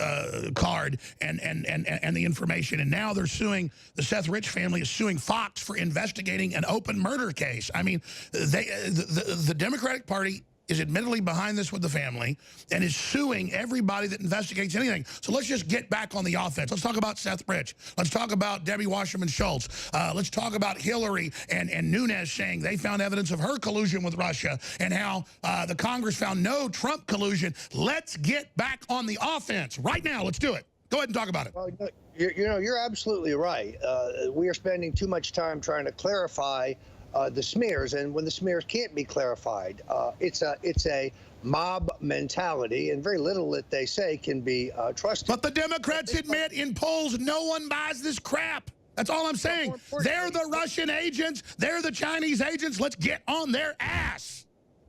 card and the information. And now they're suing, the Seth Rich family is suing Fox for investigating an open murder case. I mean, the Democratic Party is admittedly behind this with the family and is suing everybody that investigates anything. So let's just get back on the offense. Let's talk about Seth Rich. Let's talk about Debbie Wasserman Schultz. Let's talk about Hillary and Nunes saying they found evidence of her collusion with Russia, and how the Congress found no Trump collusion. Let's get back on the offense right now. Let's do it. Go ahead and talk about it. Well, you're absolutely right. We are spending too much time trying to clarify the smears, and when the smears can't be clarified, it's a mob mentality, and very little that they say can be trusted. But the Democrats admit in polls no one buys this crap. That's all I'm saying. They're the Russian agents. They're the Chinese agents. Let's get on their ass.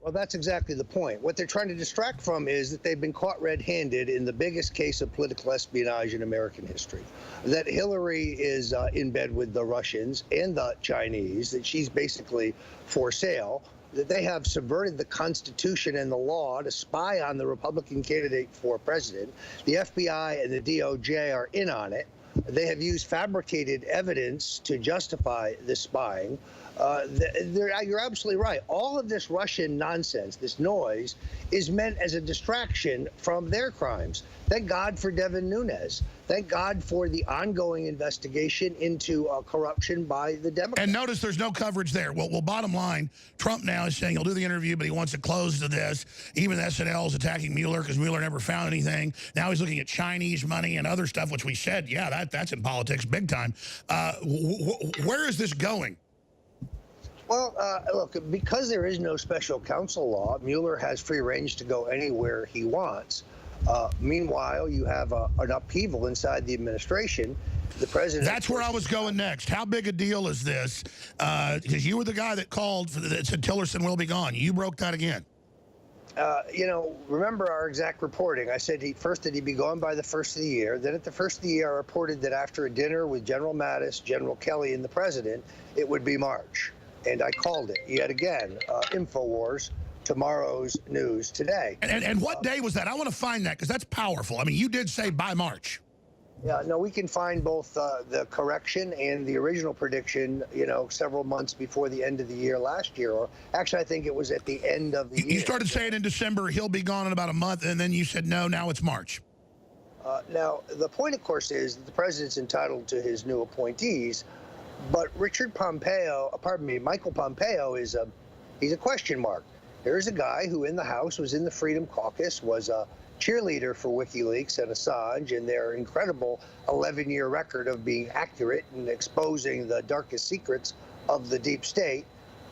Well, that's exactly the point. What they're trying to distract from is that they've been caught red-handed in the biggest case of political espionage in American history. That Hillary is in bed with the Russians and the Chinese, that she's basically for sale, that they have subverted the Constitution and the law to spy on the Republican candidate for president. The FBI and the DOJ are in on it. They have used fabricated evidence to justify this spying. You're absolutely right. All of this Russian nonsense, this noise, is meant as a distraction from their crimes. Thank God for Devin Nunes. Thank God for the ongoing investigation into corruption by the Democrats. And notice there's no coverage there. Well, bottom line, Trump now is saying he'll do the interview, but he wants it closed to this. Even SNL is attacking Mueller because Mueller never found anything. Now he's looking at Chinese money and other stuff, which we said, yeah, that's in politics big time. Where is this going? Well, look, because there is no special counsel law, Mueller has free range to go anywhere he wants. Meanwhile, you have an upheaval inside the administration. The president. That's where I was going next. How big a deal is this? Because you were the guy that called that said Tillerson will be gone. You broke that again. Remember our exact reporting. I said first that he'd be gone by the first of the year. Then at the first of the year, I reported that after a dinner with General Mattis, General Kelly, and the president, it would be March. And I called it yet again. InfoWars, tomorrow's news today. And what day was that? I want to find that because that's powerful. I mean, you did say by March. Yeah, no, we can find both the correction and the original prediction, several months before the end of the year last year. Or actually, I think it was at the end of the year. You started saying in December he'll be gone in about a month, and then you said no, now it's March. Now, the point, of course, is that the president's entitled to his new appointees. But Michael Pompeo he's a question mark. Here's a guy who in the House was in the Freedom Caucus, was a cheerleader for WikiLeaks and Assange and their incredible 11-year record of being accurate and exposing the darkest secrets of the deep state.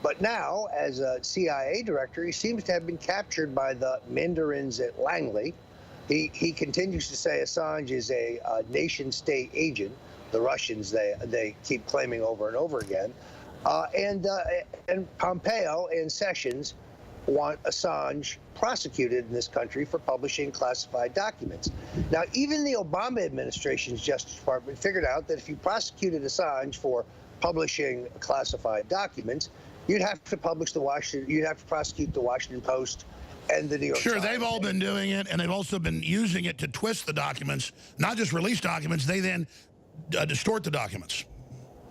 But now, as a CIA director, he seems to have been captured by the Mandarins at Langley. He continues to say Assange is a nation-state agent. The Russians, they keep claiming over and over again. And Pompeo and Sessions want Assange prosecuted in this country for publishing classified documents. Now, even the Obama administration's Justice Department figured out that if you prosecuted Assange for publishing classified documents, you'd have to prosecute the Washington Post and the New York Times. Sure, they've all been doing it, and they've also been using it to twist the documents, not just release documents, they then distort the documents.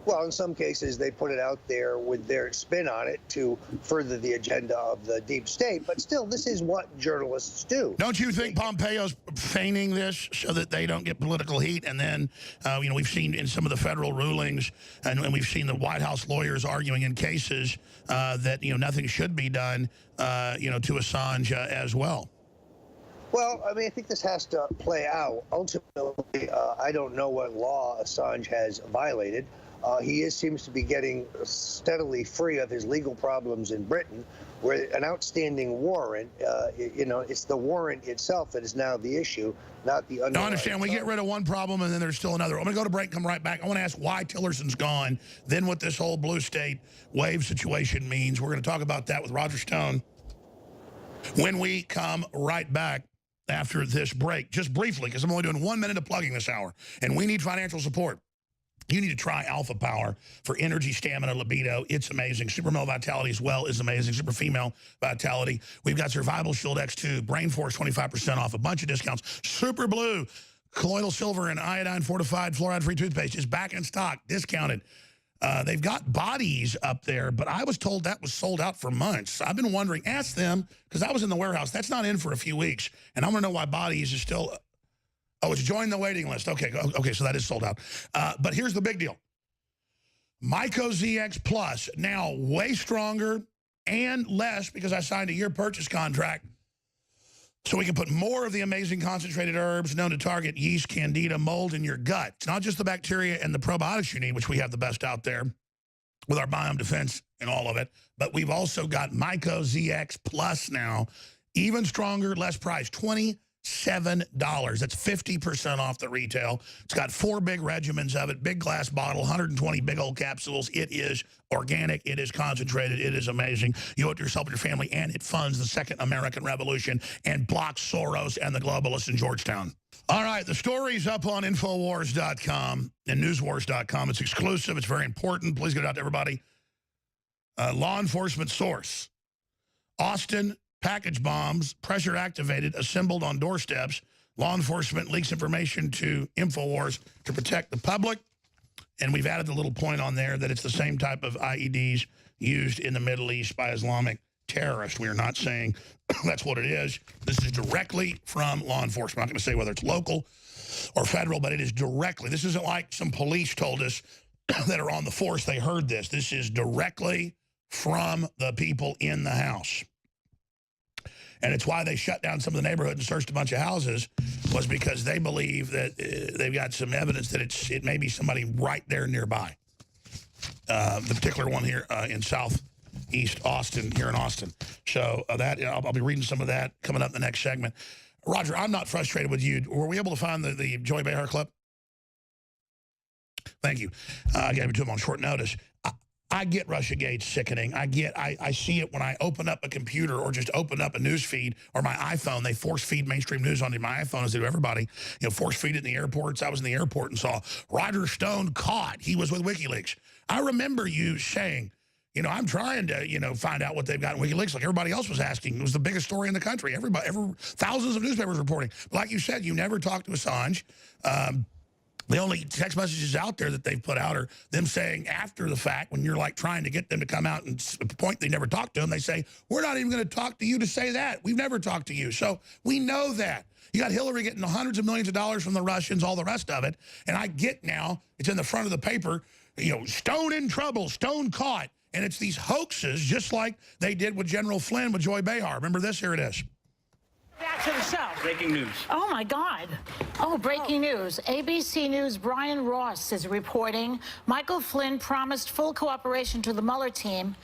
Well, in some cases, they put it out there with their spin on it to further the agenda of the deep state. But still, this is what journalists do. Don't you think Pompeo's feigning this so that they don't get political heat? And then, you know, we've seen in some of the federal rulings, and we've seen the White House lawyers arguing in cases that, you know, nothing should be done, you know, to Assange as well. Well, I mean, I think this has to play out. Ultimately, I don't know what law Assange has violated. He seems to be getting steadily free of his legal problems in Britain, where an outstanding warrant, you know, it's the warrant itself that is now the issue, not the underlying. I understand. We get rid of one problem, and then there's still another. I'm going to go to break, come right back. I want to ask why Tillerson's gone, then what this whole blue state wave situation means. We're going to talk about that with Roger Stone when we come right back after this break. Just briefly, because I'm only doing 1 minute of plugging this hour, and we need financial support. You need to try Alpha Power for energy, stamina, libido. It's amazing. Super Male Vitality as well is amazing. Super Female Vitality. We've got Survival Shield X2, Brain Force 25% off, a bunch of discounts. Super Blue, colloidal silver and iodine fortified fluoride-free toothpaste is back in stock, discounted. They've got bodies up there, but I was told that was sold out for months. I've been wondering, ask them, because I was in the warehouse. That's not in for a few weeks, and I want to know why bodies is still... Oh, it's join the waiting list. Okay, so that is sold out. But here's the big deal. Myco ZX Plus, now way stronger and less because I signed a year purchase contract so we can put more of the amazing concentrated herbs known to target yeast, candida, mold in your gut. It's not just the bacteria and the probiotics you need, which we have the best out there with our Biome Defense and all of it, but we've also got Myco ZX Plus now, even stronger, less price, $27. That's 50% off the retail. It's got 4 big regimens of it, big glass bottle, 120 big old capsules. It is organic. It is concentrated. It is amazing. You owe it to yourself and your family, and it funds the Second American Revolution and blocks Soros and the globalists in Georgetown. All right, the story's up on Infowars.com and Newswars.com. It's exclusive. It's very important. Please get it out to everybody. Law enforcement source. Austin package bombs, pressure activated, assembled on doorsteps. Law enforcement leaks information to InfoWars to protect the public. And we've added the little point on there that it's the same type of IEDs used in the Middle East by Islamic terrorists. We are not saying that's what it is. This is directly from law enforcement. I'm not going to say whether it's local or federal, but it is directly. This isn't like some police told us that are on the force. They heard this. This is directly from the people in the house. And it's why they shut down some of the neighborhood and searched a bunch of houses, was because they believe that they've got some evidence that it may be somebody right there nearby. The particular one here in southeast Austin, here in Austin. So I'll be reading some of that coming up in the next segment. Roger, I'm not frustrated with you. Were we able to find the Joy Behar clip? Thank you. I gave it to him on short notice. I get Russiagate sickening. I see it when I open up a computer or just open up a news feed or my iPhone. They force feed mainstream news onto my iPhone as they do everybody. You know, force feed it in the airports. I was in the airport and saw Roger Stone caught. He was with WikiLeaks. I remember you saying, you know, I'm trying to, you know, find out what they've got in WikiLeaks like everybody else was asking. It was the biggest story in the country. Thousands of newspapers reporting. But like you said, you never talked to Assange. The only text messages out there that they've put out are them saying after the fact, when you're like trying to get them to come out and at the point they never talked to them, they say, we're not even going to talk to you to say that. We've never talked to you. So we know that. You got Hillary getting hundreds of millions of dollars from the Russians, all the rest of it. And I get now, it's in the front of the paper, you know, Stone in trouble, Stone caught. And it's these hoaxes, just like they did with General Flynn with Joy Behar. Remember this? Here it is. Back to the show. Breaking news. Oh, my God. Oh, breaking news. ABC News' Brian Ross is reporting Michael Flynn promised full cooperation to the Mueller team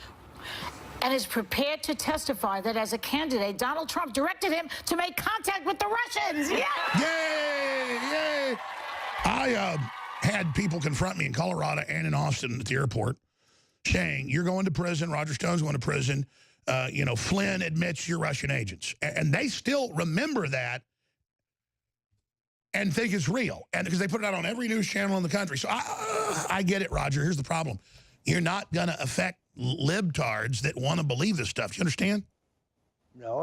and is prepared to testify that as a candidate, Donald Trump directed him to make contact with the Russians. Yeah! Yay! Yay! I had people confront me in Colorado and in Austin at the airport saying, you're going to prison, Roger Stone's going to prison, Flynn admits you're Russian agents. And they still remember that and think it's real. And because they put it out on every news channel in the country. So I get it, Roger. Here's the problem. You're not going to affect libtards that want to believe this stuff. Do you understand? No,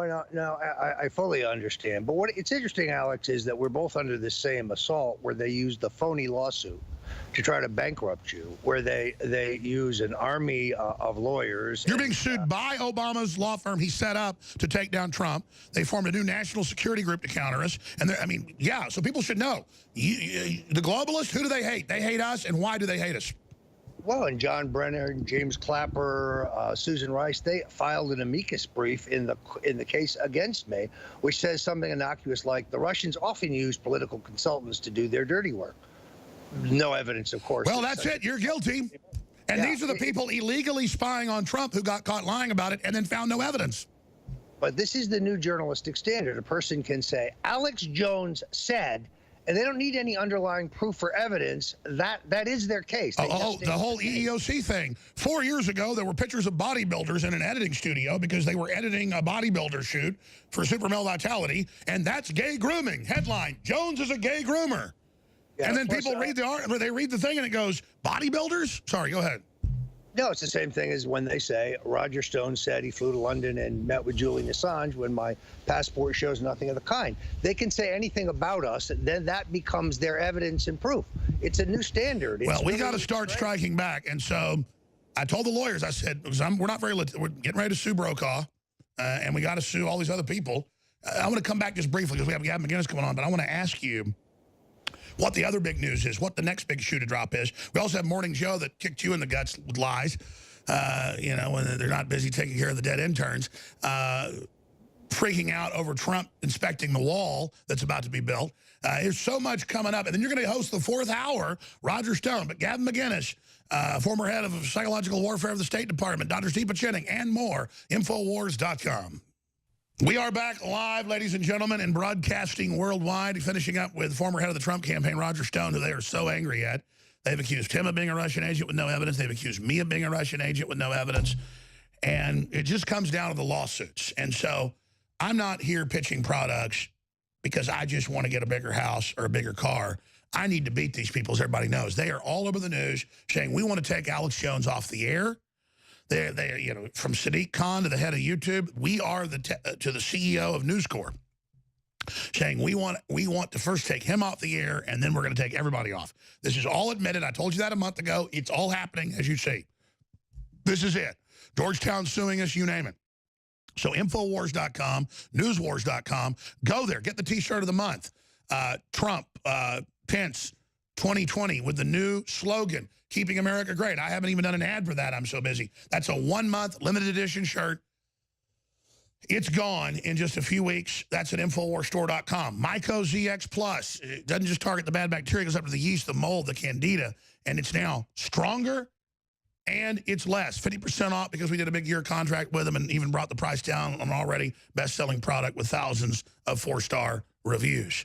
I fully understand. But what it's interesting, Alex, is that we're both under the same assault where they use the phony lawsuit to try to bankrupt you, where they use an army of lawyers. You're being sued by Obama's law firm he set up to take down Trump. They formed a new national security group to counter us. And so people should know. The globalists, who do they hate? They hate us, and why do they hate us? Well, and John Brenner, James Clapper, Susan Rice, they filed an amicus brief in the case against me, which says something innocuous like the Russians often use political consultants to do their dirty work. No evidence, of course. Well, that's it. You're guilty. And these are the people illegally spying on Trump who got caught lying about it and then found no evidence. But this is the new journalistic standard. A person can say, Alex Jones said, and they don't need any underlying proof or evidence. That is their case. The whole EEOC thing. 4 years ago, there were pictures of bodybuilders in an editing studio because they were editing a bodybuilder shoot for Super Male Vitality, and that's gay grooming. Headline, Jones is a gay groomer. Yeah, and then people read the thing and it goes, bodybuilders? Sorry, go ahead. No, it's the same thing as when they say Roger Stone said he flew to London and met with Julian Assange when my passport shows nothing of the kind. They can say anything about us, and then that becomes their evidence and proof. It's a new standard. Well, we got to start striking back. And so I told the lawyers, I said, we're getting ready to sue Brokaw, and we got to sue all these other people. I want to come back just briefly because we have Gavin McInnes coming on, but I want to ask you what the other big news is, what the next big shoe to drop is. We also have Morning Joe that kicked you in the guts with lies, when they're not busy taking care of the dead interns, freaking out over Trump inspecting the wall that's about to be built. There's so much coming up. And then you're going to host the 4th hour, Roger Stone, but Gavin McInnes, former head of psychological warfare of the State Department, Dr. Steve Pachining, and more, Infowars.com. We are back live, ladies and gentlemen, and broadcasting worldwide, finishing up with former head of the Trump campaign, Roger Stone, who they are so angry at. They've accused him of being a Russian agent with no evidence. They've accused me of being a Russian agent with no evidence. And it just comes down to the lawsuits. And so I'm not here pitching products because I just want to get a bigger house or a bigger car. I need to beat these people, as everybody knows. They are all over the news saying we want to take Alex Jones off the air. They from Sadiq Khan to the head of YouTube, we are to the CEO of News Corp, saying we want to first take him off the air, and then we're going to take everybody off. This is all admitted. I told you that a month ago. It's all happening, as you see. This is it. Georgetown suing us, you name it. So Infowars.com, Newswars.com, go there. Get the T-shirt of the month. Trump, Pence, 2020 with the new slogan, Keeping America Great. I haven't even done an ad for that. I'm so busy. That's a 1-month limited edition shirt. It's gone in just a few weeks. That's at InfoWarsStore.com. Myco ZX Plus. It doesn't just target the bad bacteria. It goes up to the yeast, the mold, the candida. And it's now stronger and it's less. 50% off because we did a big year contract with them and even brought the price down on an already best-selling product with thousands of 4-star reviews.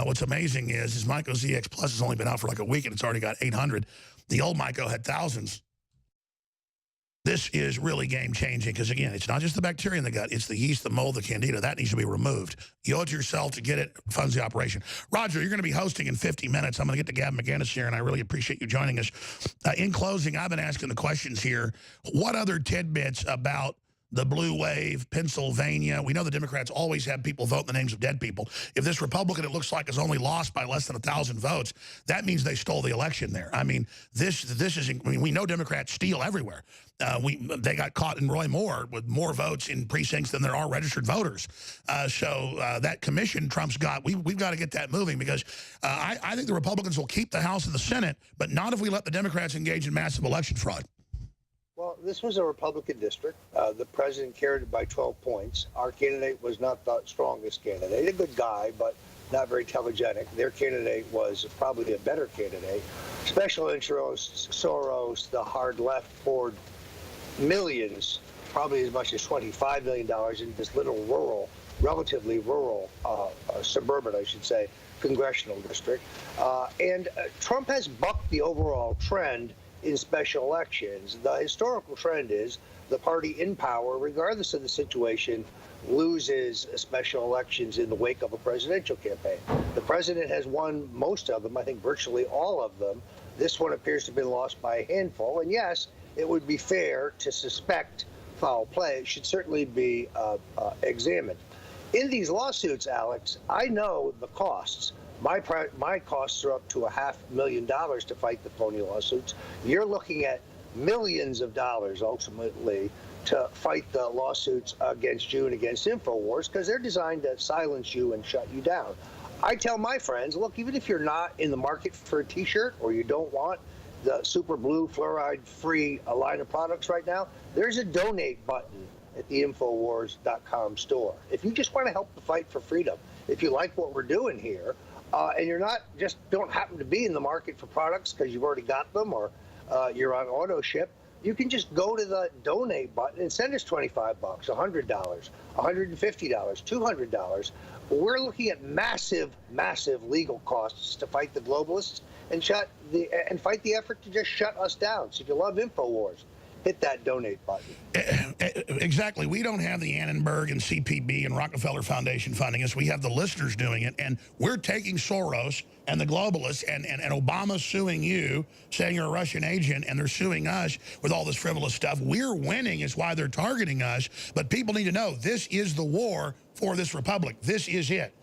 What's amazing is Myco ZX Plus has only been out for like a week and it's already got 800. The old Myco had thousands. This is really game-changing because, again, it's not just the bacteria in the gut. It's the yeast, the mold, the candida. That needs to be removed. You owe it to yourself to get it, funds the operation. Roger, you're going to be hosting in 50 minutes. I'm going to get to Gavin McInnes here, and I really appreciate you joining us. In closing, I've been asking the questions here. What other tidbits about the blue wave, Pennsylvania? We know the Democrats always have people vote in the names of dead people. If this Republican, it looks like, is only lost by less than 1,000 votes, that means they stole the election there. I mean, this is. I mean, we know Democrats steal everywhere. They got caught in Roy Moore with more votes in precincts than there are registered voters. So that commission Trump's got, we've got to get that moving because I think the Republicans will keep the House and the Senate, but not if we let the Democrats engage in massive election fraud. Well, this was a Republican district. The president carried it by 12 points. Our candidate was not the strongest candidate. A good guy, but not very telegenic. Their candidate was probably a better candidate. Special interests, Soros, the hard left poured millions, probably as much as $25 million in this little relatively rural, suburban, I should say, congressional district. And Trump has bucked the overall trend in special elections. The historical trend is the party in power, regardless of the situation, loses special elections in the wake of a presidential campaign. The president has won most of them, I think virtually all of them. This one appears to have been lost by a handful. And yes, it would be fair to suspect foul play. It should certainly be examined. In these lawsuits, Alex, I know the costs. My costs are up to $500,000 to fight the phony lawsuits. You're looking at millions of dollars ultimately to fight the lawsuits against you and against InfoWars, because they're designed to silence you and shut you down. I tell my friends, look, even if you're not in the market for a T-shirt or you don't want the Super Blue fluoride-free line of products right now, there's a donate button at the Infowars.com store. If you just want to help the fight for freedom, if you like what we're doing here, and you're not just don't happen to be in the market for products because you've already got them or you're on auto ship, you can just go to the donate button and send us $25, $100, $150, $200. We're looking at massive, massive legal costs to fight the globalists and fight the effort to just shut us down. So if you love InfoWars, hit that donate button. Exactly. We don't have the Annenberg and CPB and Rockefeller Foundation funding us. We have the listeners doing it, and we're taking Soros and the globalists and Obama suing you, saying you're a Russian agent, and they're suing us with all this frivolous stuff. We're winning is why they're targeting us, but people need to know this is the war for this republic. This is it.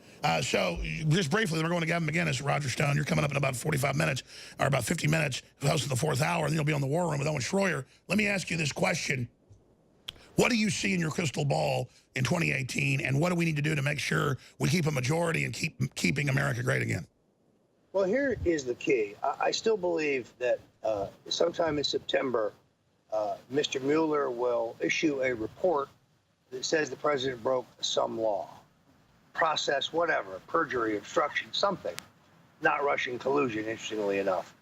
So just briefly, we're going to Gavin McInnes, Roger Stone. You're coming up in about 45 minutes, or about 50 minutes, hosting the fourth hour, and then you'll be on the War Room with Owen Schroyer. Let me ask you this question. What do you see in your crystal ball in 2018, and what do we need to do to make sure we keep a majority and keeping America great again? Well, here is the key. I still believe that sometime in September, Mr. Mueller will issue a report that says the president broke some law. Process, whatever, perjury, obstruction, something, not Russian collusion, interestingly enough.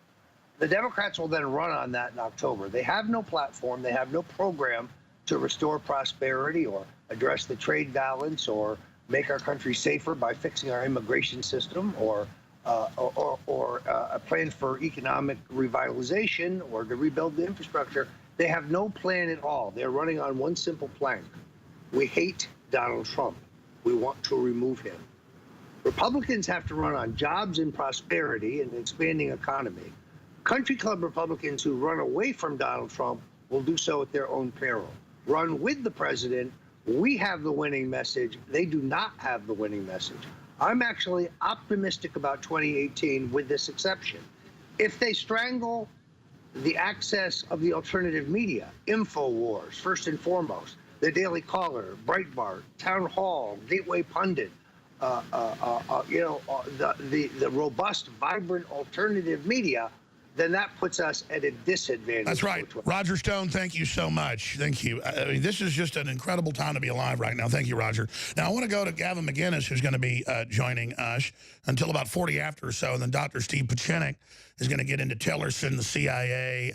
The Democrats will then run on that in October. They have no platform, they have no program to restore prosperity or address the trade balance or make our country safer by fixing our immigration system or a plan for economic revitalization or to rebuild the infrastructure. They have no plan at all. They're running on one simple plank. We hate Donald Trump. We want to remove him. Republicans have to run on jobs and prosperity and an expanding economy. Country club Republicans who run away from Donald Trump will do so at their own peril. Run with the president. We have the winning message. They do not have the winning message. I'm actually optimistic about 2018 with this exception. If they strangle the access of the alternative media, InfoWars, first and foremost, the Daily Caller, Breitbart, Town Hall, Gateway Pundit, the robust, vibrant alternative media, then that puts us at a disadvantage. That's right. Roger Stone, thank you so much. Thank you. I mean, this is just an incredible time to be alive right now. Thank you, Roger. Now, I want to go to Gavin McInnes, who's going to be joining us until about 40 after or so, and then Dr. Steve Pieczenik is going to get into Tillerson, the CIA,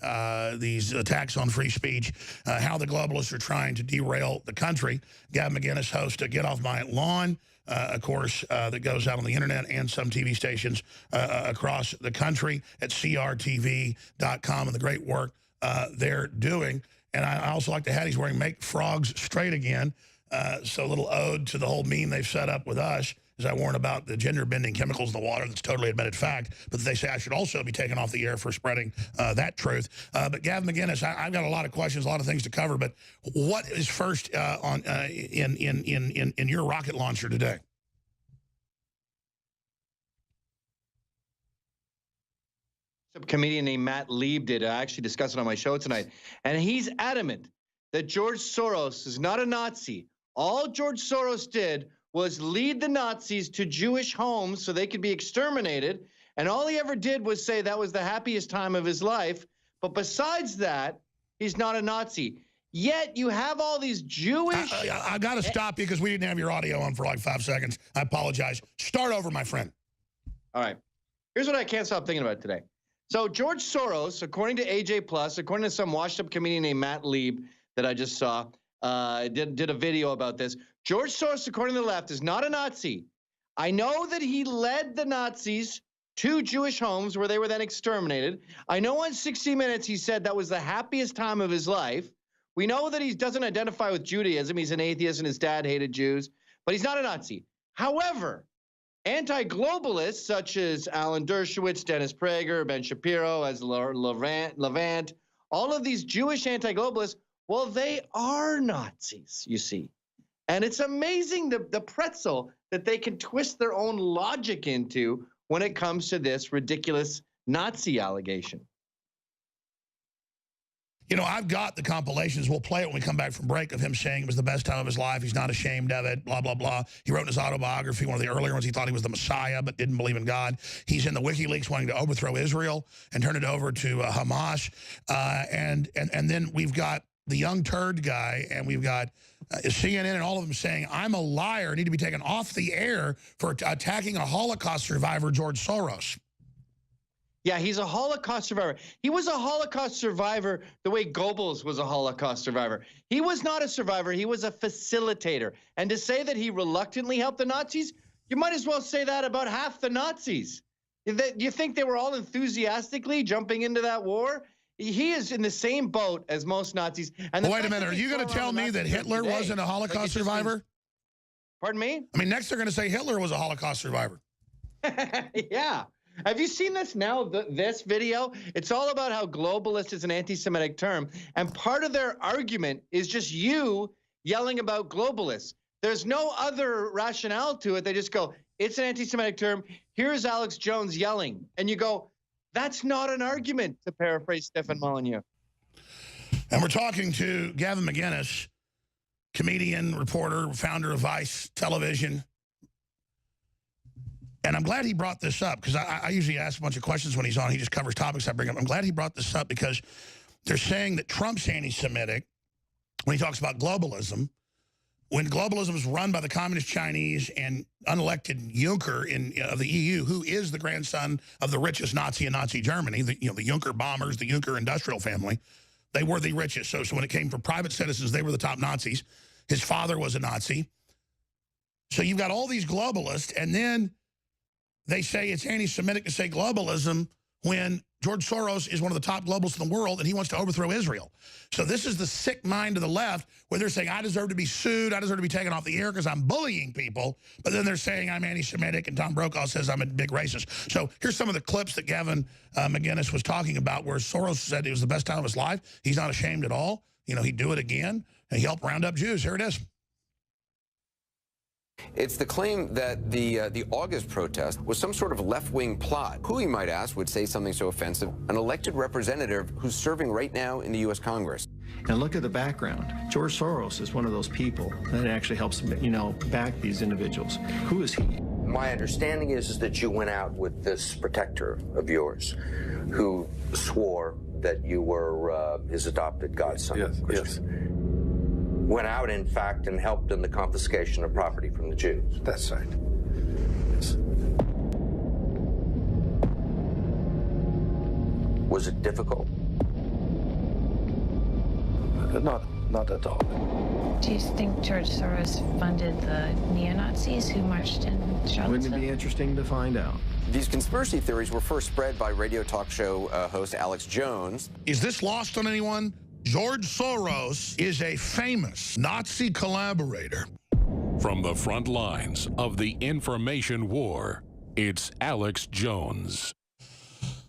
these attacks on free speech, how the globalists are trying to derail the country. Gavin McInnes hosts Get Off My Lawn, of course, that goes out on the internet and some TV stations across the country at crtv.com and the great work they're doing. And I also like the hat he's wearing, Make Frogs Straight Again. So a little ode to the whole meme they've set up with us, as I warn about the gender-bending chemicals in the water. That's totally admitted fact. But they say I should also be taken off the air for spreading that truth. But Gavin McInnes, I've got a lot of questions, a lot of things to cover. But what is first in your rocket launcher today? A comedian named Matt Lieb did. I actually discussed it on my show tonight. And he's adamant that George Soros is not a Nazi. All George Soros did was lead the Nazis to Jewish homes so they could be exterminated. And all he ever did was say that was the happiest time of his life. But besides that, he's not a Nazi. Yet you have all these Jewish... I got to stop you because we didn't have your audio on for like 5 seconds. I apologize. Start over, my friend. All right. Here's what I can't stop thinking about today. So George Soros, according to AJ Plus, according to some washed-up comedian named Matt Lieb that I just saw, did a video about this. George Soros, according to the left, is not a Nazi. I know that he led the Nazis 2 Jewish homes where they were then exterminated. I know on 60 Minutes he said that was the happiest time of his life. We know that he doesn't identify with Judaism. He's an atheist and his dad hated Jews, but he's not a Nazi. However, anti-globalists such as Alan Dershowitz, Dennis Prager, Ben Shapiro, as Levant, all of these Jewish anti-globalists, well, they are Nazis, you see. And it's amazing the pretzel that they can twist their own logic into when it comes to this ridiculous Nazi allegation. You know, I've got the compilations. We'll play it when we come back from break of him saying it was the best time of his life. He's not ashamed of it, blah, blah, blah. He wrote in his autobiography, one of the earlier ones, he thought he was the Messiah but didn't believe in God. He's in the WikiLeaks wanting to overthrow Israel and turn it over to Hamas. And then we've got the young turd guy, and we've got CNN and all of them saying, I'm a liar, need to be taken off the air for attacking a Holocaust survivor, George Soros. Yeah, he's a Holocaust survivor. He was a Holocaust survivor the way Goebbels was a Holocaust survivor. He was not a survivor. He was a facilitator. And to say that he reluctantly helped the Nazis, you might as well say that about half the Nazis. You think they were all enthusiastically jumping into that war? He is in the same boat as most Nazis. And wait a minute, are you going to tell me that Hitler wasn't a Holocaust survivor? Pardon me? I mean, next they're going to say Hitler was a Holocaust survivor. Yeah. Have you seen this now, this video? It's all about how globalist is an anti-Semitic term. And part of their argument is just you yelling about globalists. There's no other rationale to it. They just go, it's an anti-Semitic term. Here's Alex Jones yelling. And you go, that's not an argument, to paraphrase Stefan Molyneux. And we're talking to Gavin McInnes, comedian, reporter, founder of Vice Television. And I'm glad he brought this up because I usually ask a bunch of questions when he's on. He just covers topics I bring up. I'm glad he brought this up because they're saying that Trump's anti-Semitic when he talks about globalism. When globalism is run by the communist Chinese and unelected Juncker of the EU, who is the grandson of the richest Nazi in Nazi Germany, the Juncker bombers, the Juncker industrial family, they were the richest. So when it came for private citizens, they were the top Nazis. His father was a Nazi. So you've got all these globalists, and then they say it's anti-Semitic to say globalism when George Soros is one of the top globalists in the world and he wants to overthrow Israel. So this is the sick mind of the left where they're saying, I deserve to be sued, I deserve to be taken off the air because I'm bullying people, but then they're saying I'm anti-Semitic and Tom Brokaw says I'm a big racist. So here's some of the clips that Gavin McInnes was talking about where Soros said it was the best time of his life. He's not ashamed at all. You know, he'd do it again. And he helped round up Jews. Here it is. It's the claim that the August protest was some sort of left-wing plot. Who, you might ask, would say something so offensive? An elected representative who's serving right now in the U.S. Congress. And look at the background. George Soros is one of those people that actually helps, back these individuals. Who is he? My understanding is that you went out with this protector of yours who swore that you were his adopted godson. Yes. Went out, in fact, and helped in the confiscation of property from the Jews. That's right. Yes. Was it difficult? Not at all. Do you think George Soros funded the neo-Nazis who marched in Charlottesville? Wouldn't it be interesting to find out? These conspiracy theories were first spread by radio talk show host Alex Jones. Is this lost on anyone? George Soros is a famous Nazi collaborator. From the front lines of the information war, it's Alex Jones.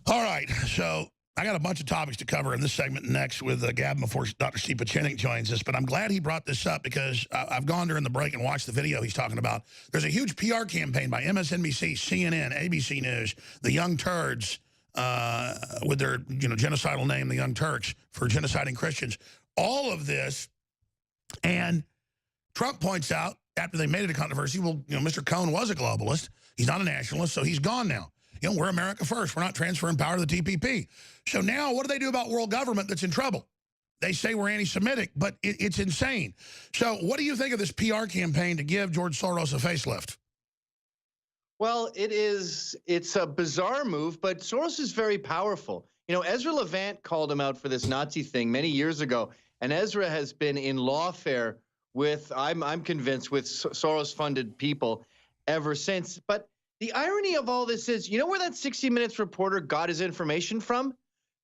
All right, so I got a bunch of topics to cover in this segment next with Gavin before Dr. Steve Pachinik joins us, but I'm glad he brought this up because I've gone during the break and watched the video he's talking about. There's a huge PR campaign by MSNBC, CNN, ABC News, the Young Turds, with their genocidal name, the Young Turks, for genociding Christians. All of this, and Trump points out, after they made it a controversy, well, Mr. Cohen was a globalist. He's not a nationalist, so he's gone now. We're America first. We're not transferring power to the TPP. So now what do they do about world government that's in trouble? They say we're anti-Semitic, but it's insane. So what do you think of this PR campaign to give George Soros a facelift? Well, it's a bizarre move, but Soros is very powerful. Ezra Levant called him out for this Nazi thing many years ago, and Ezra has been in lawfare with, I'm convinced, with Soros-funded people ever since. But The irony of all this is, you know where that 60 Minutes reporter got his information from?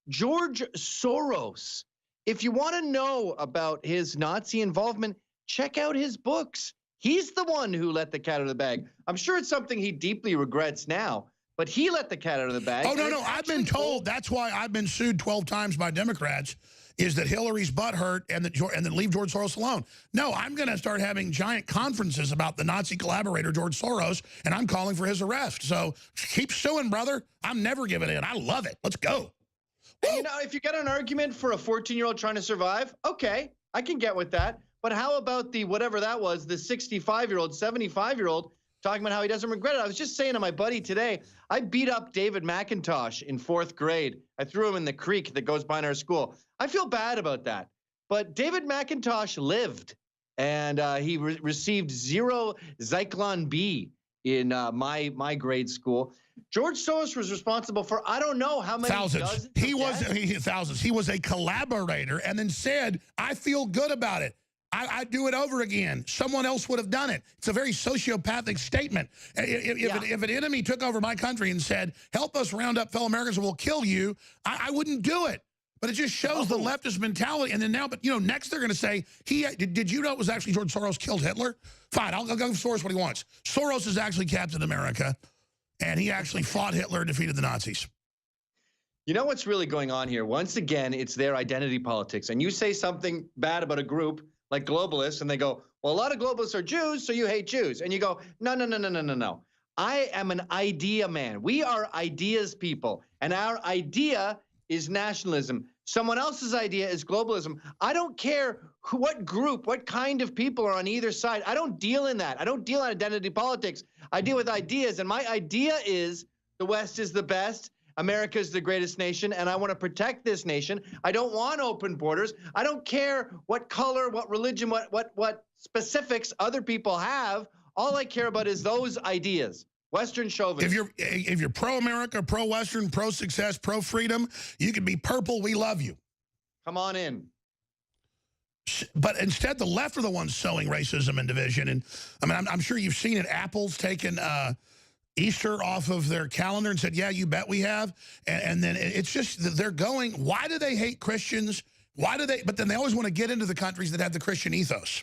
George Soros. If you want to know about his Nazi involvement, check out his books. He's the one who let the cat out of the bag. I'm sure it's something he deeply regrets now, but he let the cat out of the bag. Oh, no. I've been told that's why I've been sued 12 times by Democrats, is that Hillary's butthurt and that leave George Soros alone. No, I'm going to start having giant conferences about the Nazi collaborator, George Soros, and I'm calling for his arrest. So keep suing, brother. I'm never giving in. I love it. Let's go. And, you know, if you get an argument for a 14-year-old trying to survive, okay, I can get with that. But how about the whatever that was, the 65-year-old, 75-year-old talking about how he doesn't regret it? I was just saying to my buddy today, I beat up David McIntosh in 4th grade. I threw him in the creek that goes behind our school. I feel bad about that. But David McIntosh lived, and he received 0 Zyklon B in my grade school. George Soros was responsible for, I don't know how many thousands. Thousands. He was a collaborator and then said, I feel good about it. I'd do it over again. Someone else would have done it. It's a very sociopathic statement. If an enemy took over my country and said, help us round up fellow Americans or we'll kill you, I wouldn't do it. But it just shows the leftist mentality. And then now, but you know, next they're going to say, did you know it was actually George Soros killed Hitler? Fine, I'll go give Soros what he wants. Soros is actually Captain America, and he actually fought Hitler and defeated the Nazis. You know what's really going on here? Once again, it's their identity politics. And you say something bad about a group like globalists, and they go, well, a lot of globalists are Jews, so you hate Jews. And you go, no. I am an idea man. We are ideas people, and our idea is nationalism. Someone else's idea is globalism. I don't care what group, what kind of people are on either side. I don't deal in that. I don't deal in identity politics. I deal with ideas, and my idea is the West is the best. America is the greatest nation, and I want to protect this nation. I don't want open borders. I don't care what color, what religion, what specifics other people have. All I care about is those ideas. Western chauvinism. If you're pro-America, pro-Western, pro-success, pro-freedom, you can be purple. We love you. Come on in. But instead, the left are the ones sowing racism and division. And I mean, I'm sure you've seen it. Apple's taken Easter off of their calendar and said, yeah, you bet we have. And then it's just that they're going, why do they hate Christians? Why do they? But then they always want to get into the countries that have the Christian ethos.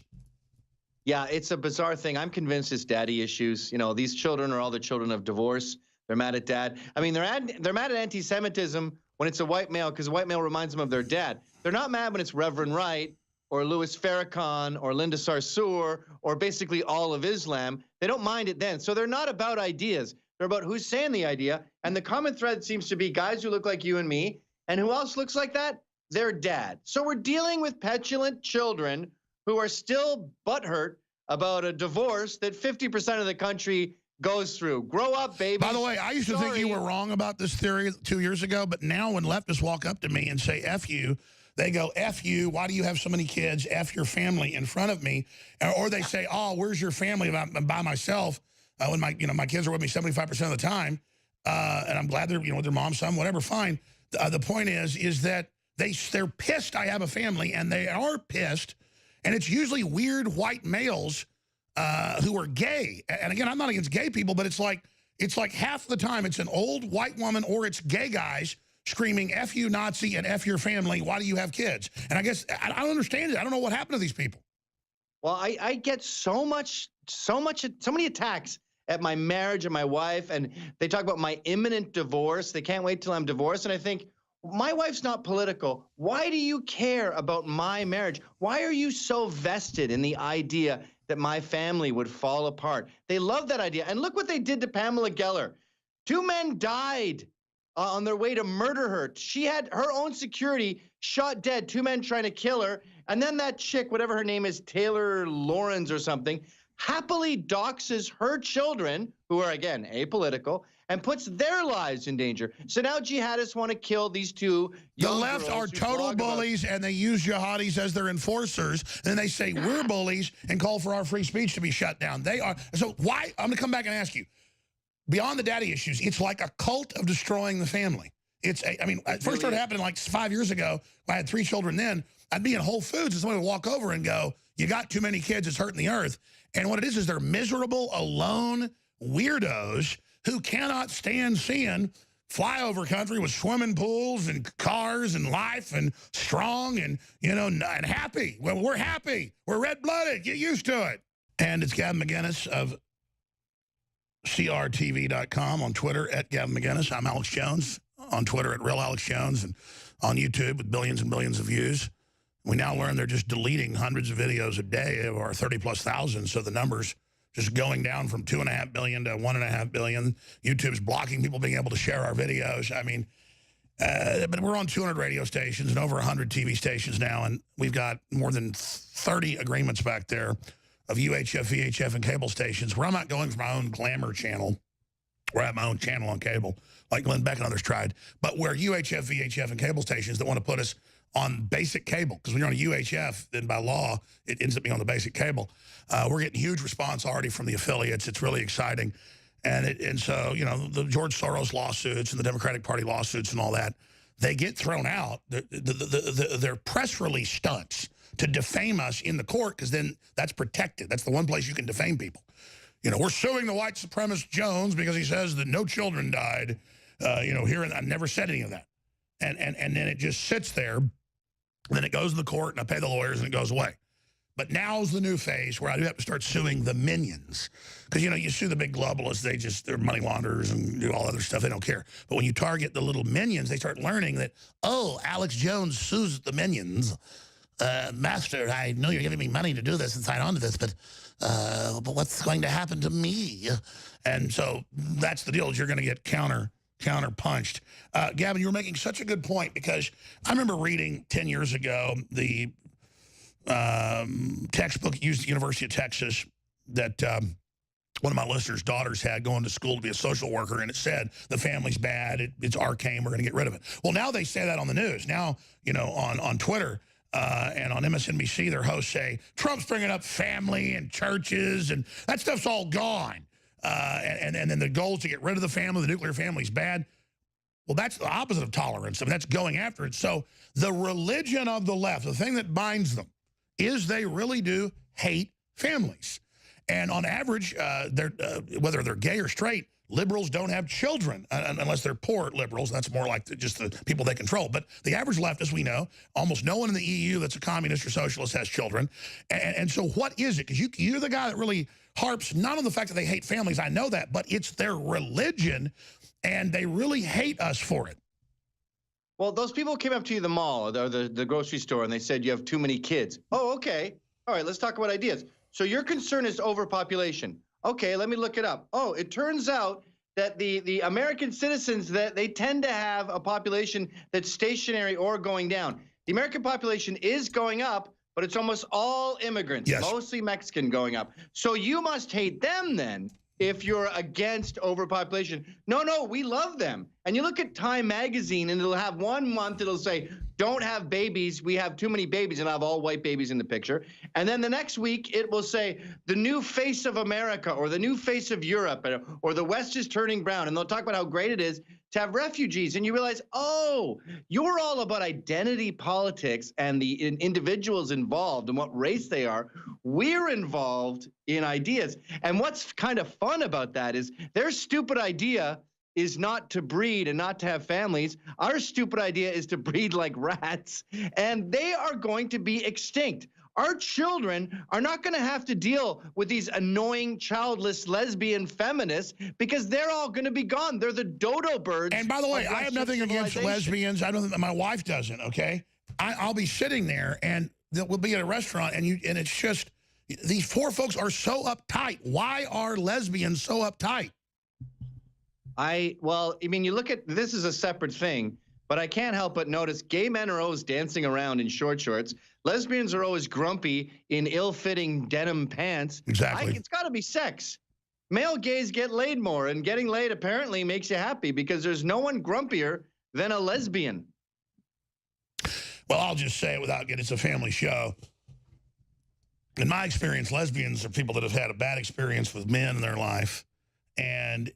Yeah, it's a bizarre thing. I'm convinced it's daddy issues. You know, these children are all the children of divorce. They're mad at dad. I mean, they're mad at anti-Semitism when it's a white male because a white male reminds them of their dad. They're not mad when it's Reverend Wright or Louis Farrakhan or Linda Sarsour or basically all of Islam. They don't mind it then. So they're not about ideas. They're about who's saying the idea. And the common thread seems to be guys who look like you and me. And who else looks like that? Their dad. So we're dealing with petulant children who are still butthurt about a divorce that 50% of the country goes through. Grow up, baby. By the way, I used to think you were wrong about this theory 2 years ago, but now when leftists walk up to me and say, F you, they go, F you, why do you have so many kids? F your family in front of me. Or they say, oh, where's your family? I'm by myself when my kids are with me 75% of the time. And I'm glad they're, with their mom, son, whatever, fine. The point is that they're pissed I have a family, and they are pissed. And it's usually weird white males who are gay. And again, I'm not against gay people, but it's like half the time it's an old white woman or it's gay guys screaming, F you Nazi and F your family, why do you have kids? And I guess I don't understand it. I don't know what happened to these people. Well, I get so many attacks at my marriage and my wife, and they talk about my imminent divorce. They can't wait till I'm divorced. And I think, my wife's not political. Why do you care about my marriage? Why are you so vested in the idea that my family would fall apart? They love that idea. And look what they did to Pamela Geller. 2 men died on their way to murder her. She had her own security shot dead, 2 men trying to kill her. And then that chick, whatever her name is, Taylor Lawrence or something, happily doxes her children, who are, again, apolitical, and puts their lives in danger. So now jihadists want to kill these 2 The left are total bullies, and they use jihadis as their enforcers. And they say, we're bullies, and call for our free speech to be shut down. They are. So why? I'm going to come back and ask you, beyond the daddy issues, it's like a cult of destroying the family. It first started happening like 5 years ago. I had 3 children then. I'd be in Whole Foods, and somebody would walk over and go, you got too many kids, it's hurting the earth. And what it is they're miserable, alone weirdos who cannot stand seeing flyover country with swimming pools and cars and life and strong and, you know, and happy. Well, we're happy. We're red-blooded. Get used to it. And it's Gavin McInnes of CRTV.com, on Twitter at Gavin McInnes. I'm Alex Jones, on Twitter at Real Alex Jones, and on YouTube with billions and billions of views. We now learn they're just deleting hundreds of videos a day of our 30-plus thousand, so the numbers just going down from 2.5 billion to 1.5 billion. YouTube's blocking people being able to share our videos. I mean, but we're on 200 radio stations and over 100 TV stations now, and we've got more than 30 agreements back there of UHF, VHF, and cable stations where I'm not going for my own glamour channel, where I have my own channel on cable, like Glenn Beck and others tried, but where UHF, VHF, and cable stations that want to put us on basic cable, because when you're on a UHF, then by law, it ends up being on the basic cable. We're getting huge response already from the affiliates. It's really exciting. And so, you know, the George Soros lawsuits and the Democratic Party lawsuits and all that, they get thrown out. Their press release stunts to defame us in the court, because then that's protected. That's the one place you can defame people. You know, we're suing the white supremacist Jones because he says that no children died, you know, here. And I never said any of that. And then it just sits there. And then it goes in the court, and I pay the lawyers, and it goes away. But now's the new phase where I do have to start suing the minions. Because, you know, you sue the big globalists, they're money launderers and do all other stuff. They don't care. But when you target the little minions, they start learning that, oh, Alex Jones sues the minions. Master, I know you're giving me money to do this and sign on to this, but what's going to happen to me? And so that's the deal, is you're going to get counter-punched. Gavin, you were making such a good point, because I remember reading 10 years ago the textbook used at the University of Texas that one of my listeners' daughters had going to school to be a social worker, and it said, the family's bad, it's arcane, we're going to get rid of it. Well, now they say that on the news. Now, you know, on Twitter and on MSNBC, their hosts say, Trump's bringing up family and churches, and that stuff's all gone. And then the goal is to get rid of the family. The nuclear family's bad. Well, that's the opposite of tolerance. I mean, that's going after it. So the religion of the left, the thing that binds them, is they really do hate families. And on average, whether they're gay or straight, liberals don't have children unless they're poor liberals. That's more like just the people they control. But the average leftist, we know, almost no one in the EU that's a communist or socialist has children. And so what is it? Because you're the guy that really harps not on the fact that they hate families. I know that, but it's their religion, and they really hate us for it. Well, those people came up to you at the mall or the grocery store, and they said you have too many kids. Oh, okay. All right, let's talk about ideas. So your concern is overpopulation. Okay, let me look it up. Oh, it turns out that the American citizens, that they tend to have a population that's stationary or going down. The American population is going up, but it's almost all immigrants, yes, mostly Mexican going up. So you must hate them then if you're against overpopulation. No, we love them. And you look at Time magazine, and it'll have 1 month, it'll say, don't have babies, we have too many babies, and I'll have all white babies in the picture. And then the next week, it will say, the new face of America, or the new face of Europe, or the West is turning brown. And they'll talk about how great it is to have refugees. And you realize, oh, you're all about identity politics and the individuals involved and what race they are. We're involved in ideas. And what's kind of fun about that is their stupid idea is not to breed and not to have families. Our stupid idea is to breed like rats, and they are going to be extinct. Our children are not going to have to deal with these annoying, childless, lesbian feminists, because they're all going to be gone. They're the dodo birds. And by the way, I have nothing against lesbians. I don't think my wife doesn't, okay? I'll be sitting there, and we'll be at a restaurant, and it's just, these poor folks are so uptight. Why are lesbians so uptight? Well, I mean, you look at, this is a separate thing, but I can't help but notice gay men are always dancing around in short shorts. Lesbians are always grumpy in ill-fitting denim pants. Exactly. It's got to be sex. Male gays get laid more, and getting laid apparently makes you happy, because there's no one grumpier than a lesbian. Well, I'll just say it without getting, it's a family show. In my experience, lesbians are people that have had a bad experience with men in their life, and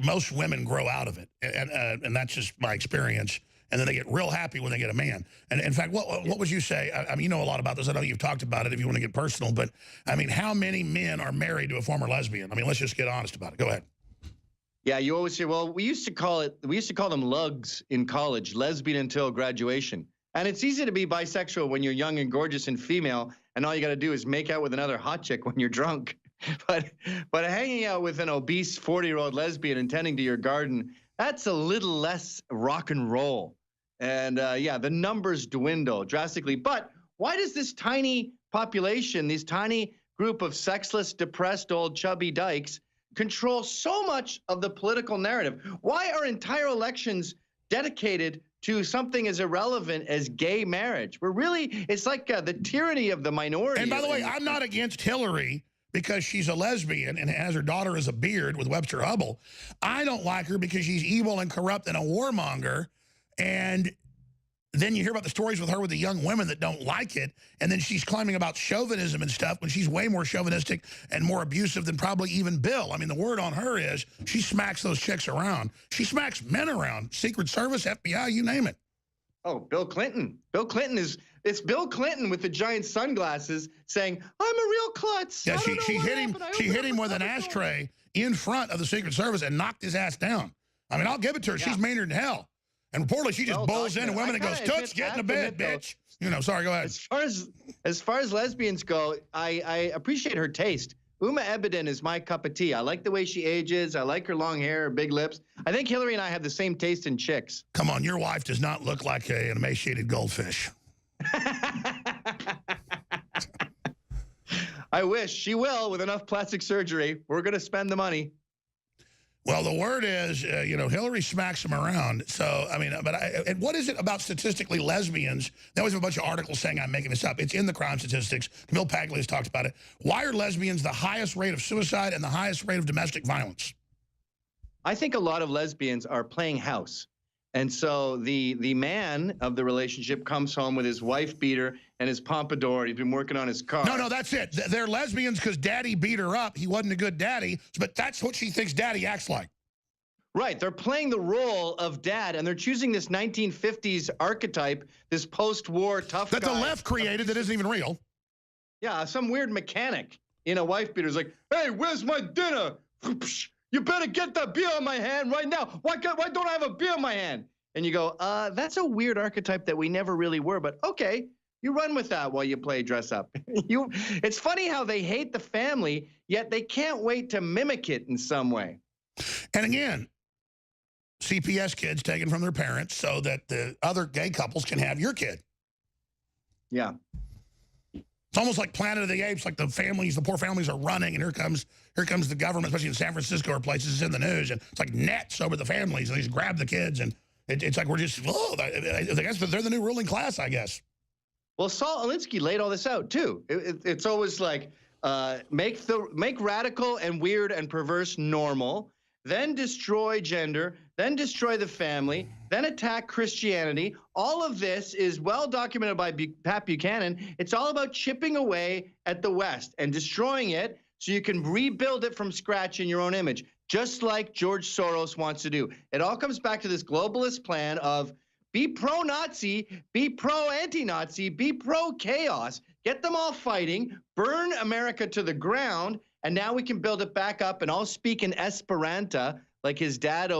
most women grow out of it, and that's just my experience. And then they get real happy when they get a man. And in fact, what would you say? I mean, you know a lot about this. I know you've talked about it if you want to get personal, but I mean, how many men are married to a former lesbian? I mean, let's just get honest about it. Go ahead. Yeah, you always hear, well, we used to call them lugs in college, lesbian until graduation. And it's easy to be bisexual when you're young and gorgeous and female, and all you got to do is make out with another hot chick when you're drunk. But hanging out with an obese 40-year-old lesbian and tending to your garden, that's a little less rock and roll. And yeah, the numbers dwindle drastically. But why does this tiny population, this tiny group of sexless, depressed, old, chubby dykes control so much of the political narrative? Why are entire elections dedicated to something as irrelevant as gay marriage? It's like the tyranny of the minority. And by the way, I'm not against Hillary because she's a lesbian and has her daughter as a beard with Webster Hubble. I don't like her because she's evil and corrupt and a warmonger. And then you hear about the stories with her with the young women that don't like it, and then she's claiming about chauvinism and stuff when she's way more chauvinistic and more abusive than probably even Bill. I mean, the word on her is she smacks those chicks around. She smacks men around, Secret Service, FBI, you name it. Oh, Bill Clinton. It's Bill Clinton with the giant sunglasses saying, I'm a real klutz. Yeah, she hit him with an ashtray in front of the Secret Service and knocked his ass down. I mean, I'll give it to her. Yeah. She's meaner than hell. And reportedly, she just bowls into women and goes, "Toots, get in the bed, bitch." You know, sorry, go ahead. As far as lesbians go, I appreciate her taste. Uma Ebeden is my cup of tea. I like the way she ages. I like her long hair, her big lips. I think Hillary and I have the same taste in chicks. Come on, your wife does not look like an emaciated goldfish. I wish. She will with enough plastic surgery. We're going to spend the money. Well, the word is, you know, Hillary smacks them around. So, I mean, and what is it about statistically lesbians? They always have a bunch of articles saying I'm making this up. It's in the crime statistics. Camille Pagley has talked about it. Why are lesbians the highest rate of suicide and the highest rate of domestic violence? I think a lot of lesbians are playing house. And so the man of the relationship comes home with his wife beater and his pompadour. He's been working on his car. No, that's it. They're lesbians because daddy beat her up. He wasn't a good daddy, but that's what she thinks daddy acts like. Right. They're playing the role of dad, and they're choosing this 1950s archetype, this post-war tough guy. That the left created that isn't even real. Yeah, some weird mechanic in a wife beater is like, hey, where's my dinner? You better get that beer in my hand right now. Why don't I have a beer in my hand? And you go, that's a weird archetype that we never really were, but okay, you run with that while you play dress up. It's funny how they hate the family, yet they can't wait to mimic it in some way. And again, CPS kids taken from their parents so that the other gay couples can have your kid. Yeah. It's almost like Planet of the Apes, like the poor families are running, and here comes the government, especially in San Francisco or places, it's in the news, and it's like nets over the families, and they just grab the kids, and it's like we're just, I guess they're the new ruling class, I guess. Well, Saul Alinsky laid all this out, too. It's always like, make radical and weird and perverse normal, then destroy gender, then destroy the family, then attack Christianity. All of this is well documented by Pat Buchanan. It's all about chipping away at the West and destroying it so you can rebuild it from scratch in your own image, just like George Soros wants to do. It all comes back to this globalist plan of be pro-Nazi, be pro-anti-Nazi, be pro-chaos, get them all fighting, burn America to the ground, and now we can build it back up and all speak in Esperanto, like his dad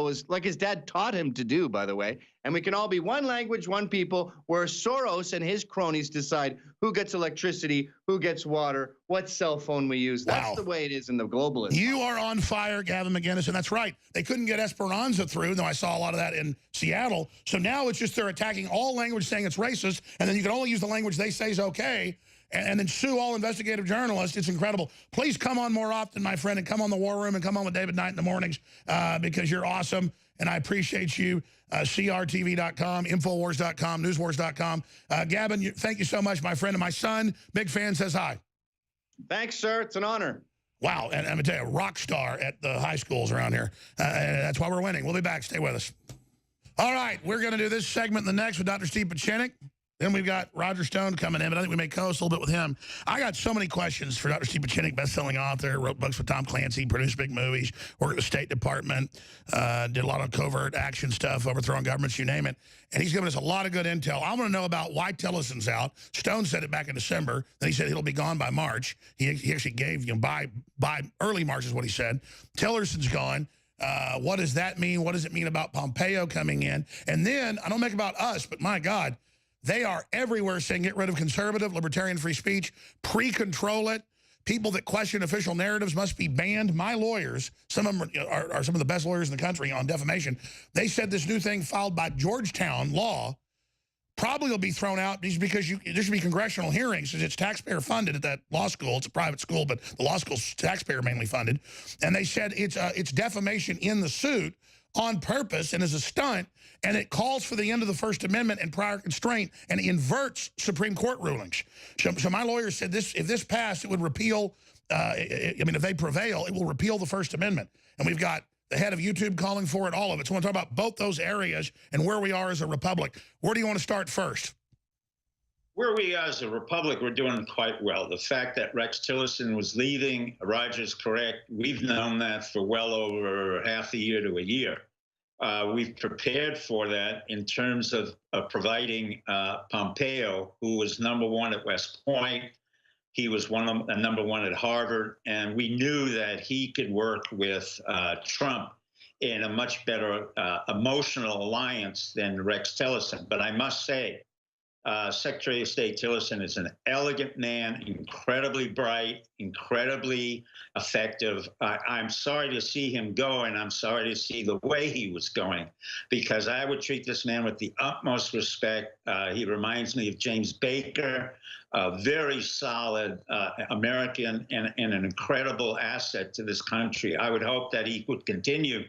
taught him to do, by the way. And we can all be one language, one people, where Soros and his cronies decide who gets electricity, who gets water, what cell phone we use. That's the way it is in the globalist. You are on fire, Gavin McInnes, and that's right. They couldn't get Esperanza through, though I saw a lot of that in Seattle. So now it's just they're attacking all language, saying it's racist, and then you can only use the language they say is okay, and then sue all investigative journalists. It's incredible. Please come on more often, my friend, and come on the War Room and come on with David Knight in the mornings because you're awesome, and I appreciate you. CRTV.com, Infowars.com, Newswars.com. Gavin, thank you so much, my friend. And my son, big fan, says hi. Thanks, sir. It's an honor. Wow. And I'm going to tell you, a rock star at the high schools around here. That's why we're winning. We'll be back. Stay with us. All right. We're going to do this segment in the next with Dr. Steve Pieczenik. Then we've got Roger Stone coming in, but I think we may co-host a little bit with him. I got so many questions for Dr. Steve Pieczenik, best-selling author, wrote books with Tom Clancy, produced big movies, worked at the State Department, did a lot of covert action stuff, overthrowing governments, you name it. And he's given us a lot of good intel. I want to know about why Tillerson's out. Stone said it back in December. Then he said it'll be gone by March. He actually gave, by early March is what he said. Tillerson's gone. What does that mean? What does it mean about Pompeo coming in? And then, I don't make about us, but my God, they are everywhere saying get rid of conservative, libertarian free speech, pre-control it. People that question official narratives must be banned. My lawyers, some of them are some of the best lawyers in the country on defamation. They said this new thing filed by Georgetown Law probably will be thrown out just because there should be congressional hearings since it's taxpayer funded at that law school. It's a private school, but the law school's taxpayer mainly funded. And they said it's defamation in the suit on purpose and as a stunt, and it calls for the end of the First Amendment and prior constraint and inverts Supreme Court rulings. So my lawyer said if this passed, it would repeal, if they prevail, it will repeal the First Amendment. And we've got the head of YouTube calling for it, all of it. So I want to talk about both those areas and where we are as a republic. Where do you want to start first? Where we are as a republic, we're doing quite well. The fact that Rex Tillerson was leaving, Roger's correct. We've known that for well over half a year to a year. We've prepared for that in terms of providing Pompeo, who was #1 at West Point. He was #1 at Harvard, and we knew that he could work with Trump in a much better emotional alliance than Rex Tillerson. But I must say, Secretary of State Tillerson is an elegant man, incredibly bright, incredibly effective. I'm sorry to see him go, and I'm sorry to see the way he was going, because I would treat this man with the utmost respect. He reminds me of James Baker, a very solid American and an incredible asset to this country. I would hope that he would continue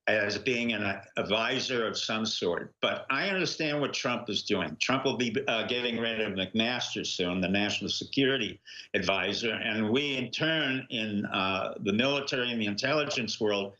as being an advisor of some sort. But I understand what Trump is doing. Trump will be getting rid of McMaster soon, the national security advisor. And we, in turn, in the military and the intelligence world,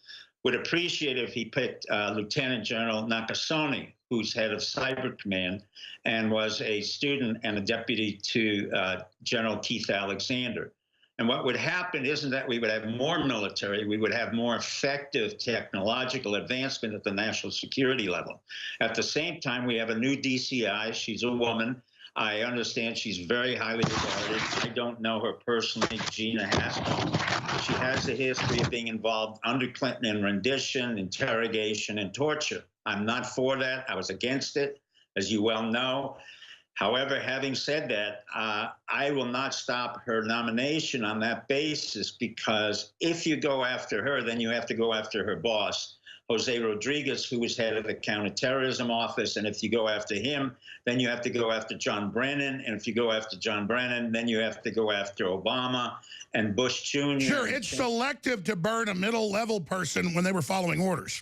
would appreciate if he picked Lieutenant General Nakasone, who's head of Cyber Command and was a student and a deputy to General Keith Alexander. And what would happen isn't that we would have more military, we would have more effective technological advancement at the national security level. At the same time, we have a new DCI. She's a woman. I understand she's very highly regarded. I don't know her personally, Gina Haspel. She has a history of being involved under Clinton in rendition, interrogation, and torture. I'm not for that. I was against it, as you well know. However, having said that, I will not stop her nomination on that basis, because if you go after her, then you have to go after her boss, Jose Rodriguez, who was head of the counterterrorism office. And if you go after him, then you have to go after John Brennan. And if you go after John Brennan, then you have to go after Obama and Bush Jr. Sure, it's selective to burn a middle-level person when they were following orders.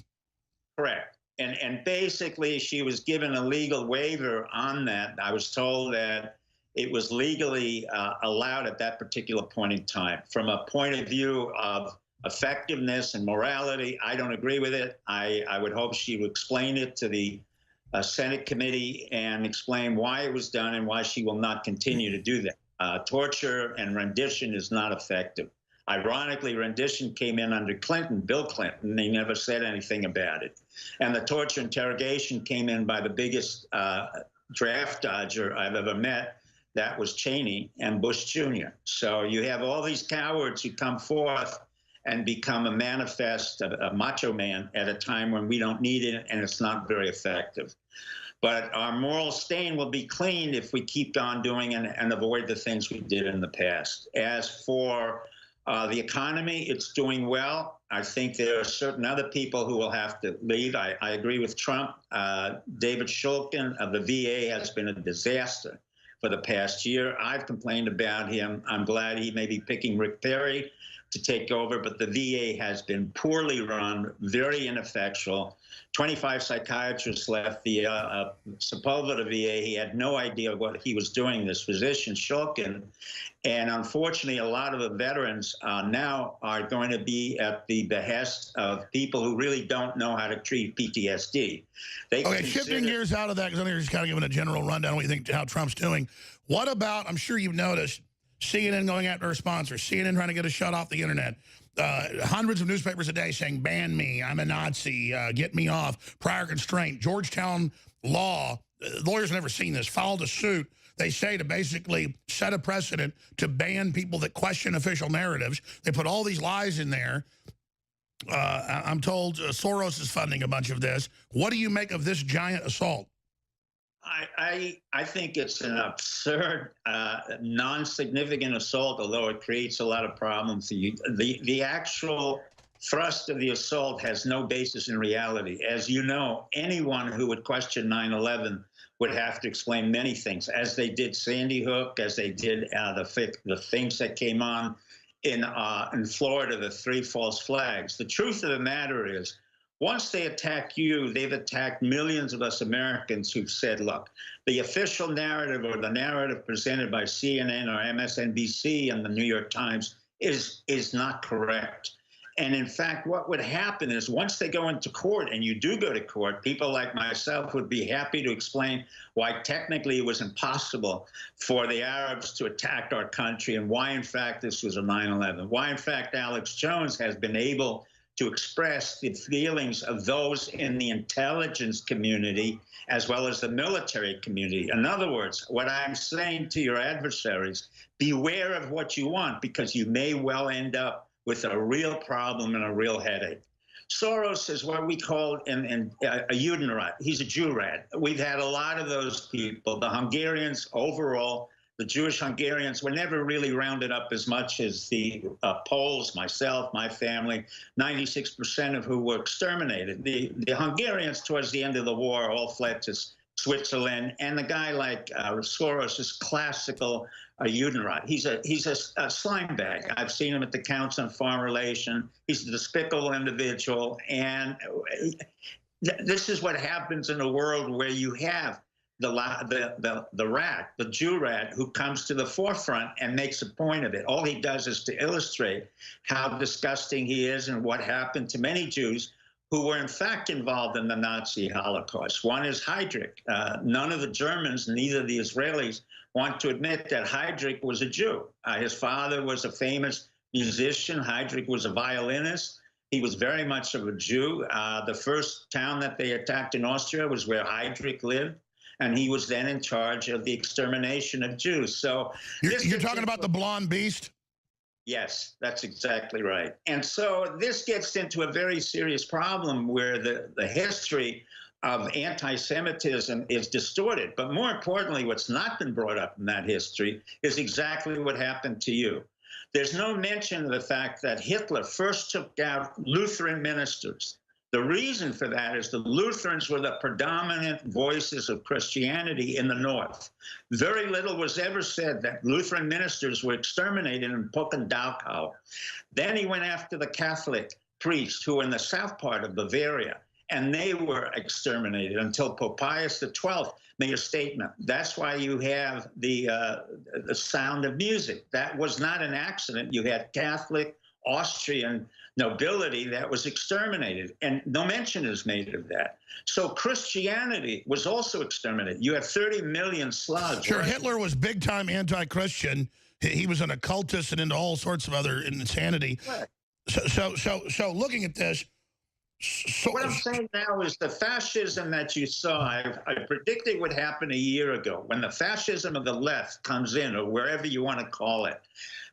Correct. And basically, she was given a legal waiver on that. I was told that it was legally allowed at that particular point in time. From a point of view of effectiveness and morality, I don't agree with it. I would hope she would explain it to the Senate committee and explain why it was done and why she will not continue to do that. Torture and rendition is not effective. Ironically, rendition came in under Clinton, Bill Clinton. They never said anything about it. And the torture interrogation came in by the biggest draft dodger I've ever met. That was Cheney and Bush Jr. So you have all these cowards who come forth and become a manifest, a macho man at a time when we don't need it, and it's not very effective. But our moral stain will be cleaned if we keep on doing and avoid the things we did in the past. As for the economy, it's doing well. I think there are certain other people who will have to leave. I agree with Trump. David Shulkin of the VA has been a disaster for the past year. I've complained about him. I'm glad he may be picking Rick Perry to take over, but the VA has been poorly run, very ineffectual. 25 psychiatrists left the Sepulveda VA. He had no idea what he was doing, this physician, Shulkin. And unfortunately, a lot of the veterans now are going to be at the behest of people who really don't know how to treat PTSD. Okay, shifting gears out of that, because I'm just kind of giving a general rundown of what you think how Trump's doing. What about, I'm sure you've noticed, CNN going after our sponsors, CNN trying to get us shut off the internet, hundreds of newspapers a day saying, ban me, I'm a Nazi, get me off, prior constraint. Georgetown Law, lawyers have never seen this, filed a suit, they say, to basically set a precedent to ban people that question official narratives. They put all these lies in there. I'm told Soros is funding a bunch of this. What do you make of this giant assault? I think it's an absurd, non-significant assault, although it creates a lot of problems. The actual thrust of the assault has no basis in reality. As you know, anyone who would question 9/11 would have to explain many things, as they did Sandy Hook, as they did the things that came on in Florida, the 3 false flags. The truth of the matter is, once they attack you, they've attacked millions of us Americans who've said, look, the official narrative or the narrative presented by CNN or MSNBC and the New York Times is not correct. And in fact, what would happen is once they go into court, and you do go to court, people like myself would be happy to explain why technically it was impossible for the Arabs to attack our country and why, in fact, this was a 9/11. Why, in fact, Alex Jones has been able to express the feelings of those in the intelligence community as well as the military community. In other words, what I'm saying to your adversaries, beware of what you want, because you may well end up with a real problem and a real headache. Soros is what we call a Judenrat. He's a Jew-rat. We've had a lot of those people. The Hungarians overall, the Jewish Hungarians were never really rounded up as much as the Poles, myself, my family, 96% of who were exterminated. The Hungarians, towards the end of the war, all fled to Switzerland. And the guy like Soros is classical Judenrat. He's a slime bag. I've seen him at the Council on Foreign Relations. He's a despicable individual. And this is what happens in a world where you have the rat, the Jew rat, who comes to the forefront and makes a point of it. All he does is to illustrate how disgusting he is and what happened to many Jews who were in fact involved in the Nazi Holocaust. One is Heydrich. None of the Germans, neither the Israelis, want to admit that Heydrich was a Jew. His father was a famous musician. Heydrich was a violinist. He was very much of a Jew. The first town that they attacked in Austria was where Heydrich lived, and he was then in charge of the extermination of Jews. So you're talking about the blonde beast? Yes, that's exactly right. And so this gets into a very serious problem where the history of anti-Semitism is distorted. But more importantly, what's not been brought up in that history is exactly what happened to you. There's no mention of the fact that Hitler first took out Lutheran ministers. The reason for that is the Lutherans were the predominant voices of Christianity in the North. Very little was ever said that Lutheran ministers were exterminated in Puck and Dachau. Then he went after the Catholic priests who were in the south part of Bavaria, and they were exterminated until Pope Pius XII made a statement. That's why you have the Sound of Music. That was not an accident. You had Catholic, Austrian nobility that was exterminated, and no mention is made of that. So Christianity was also exterminated. You have 30 million Slavs. Sure, Hitler was big-time anti-Christian. He was an occultist and into all sorts of other insanity. Right. So looking at this, what I'm saying now is the fascism that you saw, I predicted would happen a year ago, when the fascism of the left comes in, or wherever you want to call it.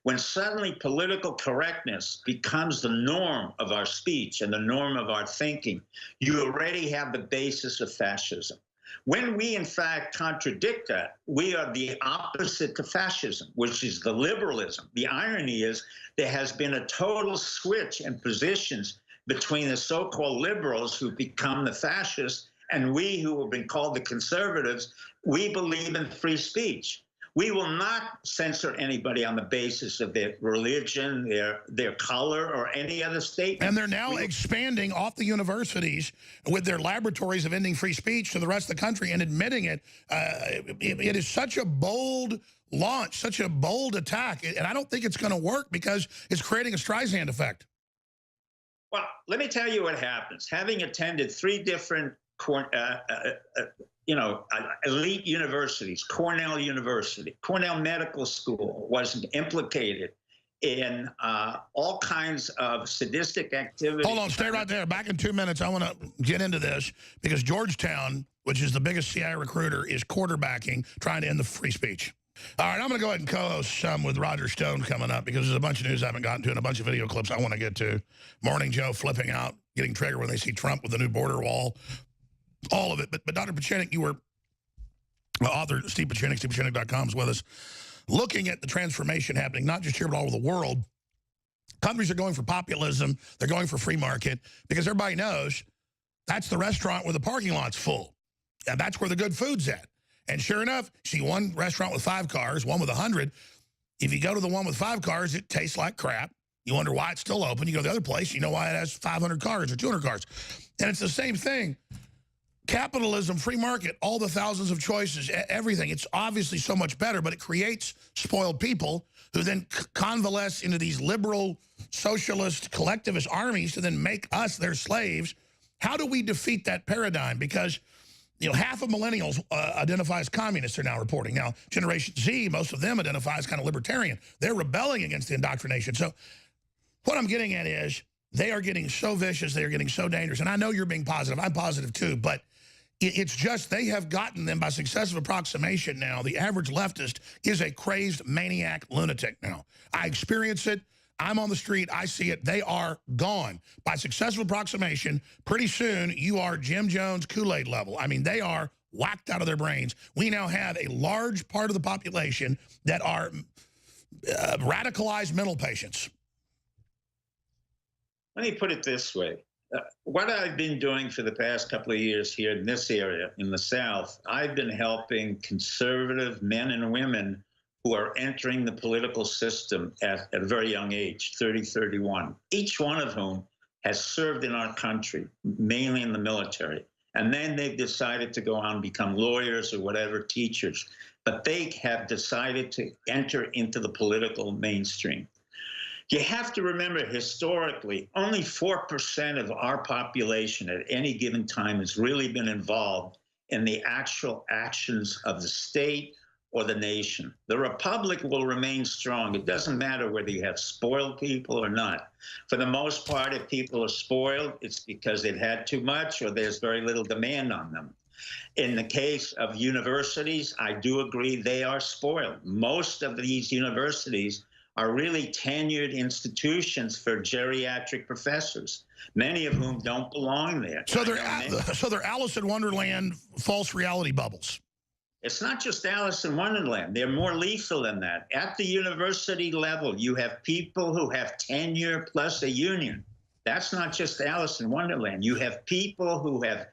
When suddenly political correctness becomes the norm of our speech and the norm of our thinking, you already have the basis of fascism. When we, in fact, contradict that, we are the opposite to fascism, which is the liberalism. The irony is there has been a total switch in positions between the so-called liberals who become the fascists and we who have been called the conservatives. We believe in free speech. We will not censor anybody on the basis of their religion, their color, or any other statement. And they're now expanding off the universities with their laboratories of ending free speech to the rest of the country and admitting it. It is such a bold launch, such a bold attack, and I don't think it's going to work because it's creating a Streisand effect. Well, let me tell you what happens. Having attended 3 different elite universities, Cornell University, Cornell Medical School was implicated in all kinds of sadistic activity. Hold on, stay right there. Back in 2 minutes, I want to get into this because Georgetown, which is the biggest CIA recruiter, is quarterbacking, trying to end the free speech. All right, I'm going to go ahead and co-host some with Roger Stone coming up because there's a bunch of news I haven't gotten to and a bunch of video clips I want to get to. Morning Joe flipping out, getting triggered when they see Trump with the new border wall, all of it. But Dr. Pieczenik, you were author Steve Pieczenik, StevePieczenik.com is with us, looking at the transformation happening, not just here but all over the world. Countries are going for populism. They're going for free market because everybody knows that's the restaurant where the parking lot's full. And that's where the good food's at. And sure enough, see one restaurant with 5 cars, one with 100. If you go to the one with 5 cars, it tastes like crap. You wonder why it's still open. You go to the other place, you know why it has 500 cars or 200 cars. And it's the same thing. Capitalism, free market, all the thousands of choices, everything. It's obviously so much better, but it creates spoiled people who then convalesce into these liberal, socialist, collectivist armies to then make us their slaves. How do we defeat that paradigm? Because half of millennials identify as communists, are now reporting. Now, Generation Z, most of them identify as kind of libertarian. They're rebelling against the indoctrination. So what I'm getting at is they are getting so vicious, they are getting so dangerous. And I know you're being positive. I'm positive too. But it's just they have gotten them by successive approximation now. The average leftist is a crazed maniac lunatic now. I experience it. I'm on the street. I see it. They are gone. By successful approximation, pretty soon you are Jim Jones Kool-Aid level. I mean, they are whacked out of their brains. We now have a large part of the population that are radicalized mental patients. Let me put it this way. What I've been doing for the past couple of years here in this area, in the South, I've been helping conservative men and women who are entering the political system at a very young age, 30, 31, each one of whom has served in our country, mainly in the military. And then they've decided to go on and become lawyers or whatever, teachers. But they have decided to enter into the political mainstream. You have to remember, historically, only 4% of our population at any given time has really been involved in the actual actions of the state or the nation. The republic will remain strong. It doesn't matter whether you have spoiled people or not. For the most part, if people are spoiled, it's because they've had too much or there's very little demand on them. In the case of universities, I do agree they are spoiled. Most of these universities are really tenured institutions for geriatric professors, many of whom don't belong there. So they're Alice in Wonderland false reality bubbles. It's not just Alice in Wonderland. They're more lethal than that. At the university level, you have people who have tenure plus a union. That's not just Alice in Wonderland. You have people who have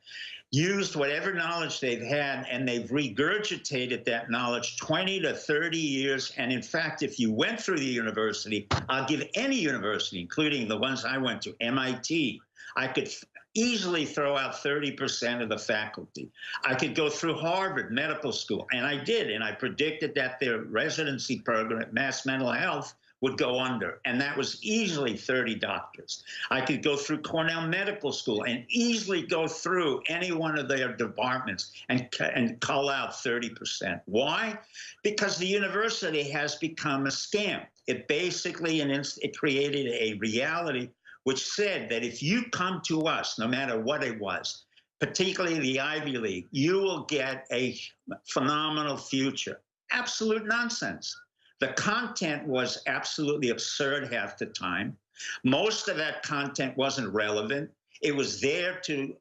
used whatever knowledge they've had, and they've regurgitated that knowledge 20 to 30 years. And in fact, if you went through the university, I'll give any university, including the ones I went to, MIT, I could easily throw out 30% of the faculty. I could go through Harvard Medical School, and I did, and I predicted that their residency program at Mass Mental Health would go under, and that was easily 30 doctors. I could go through Cornell Medical School and easily go through any one of their departments and cull out 30%. Why? Because the university has become a scam. It basically it created a reality which said that if you come to us, no matter what it was, particularly the Ivy League, you will get a phenomenal future. Absolute nonsense. The content was absolutely absurd half the time. Most of that content wasn't relevant. It was there to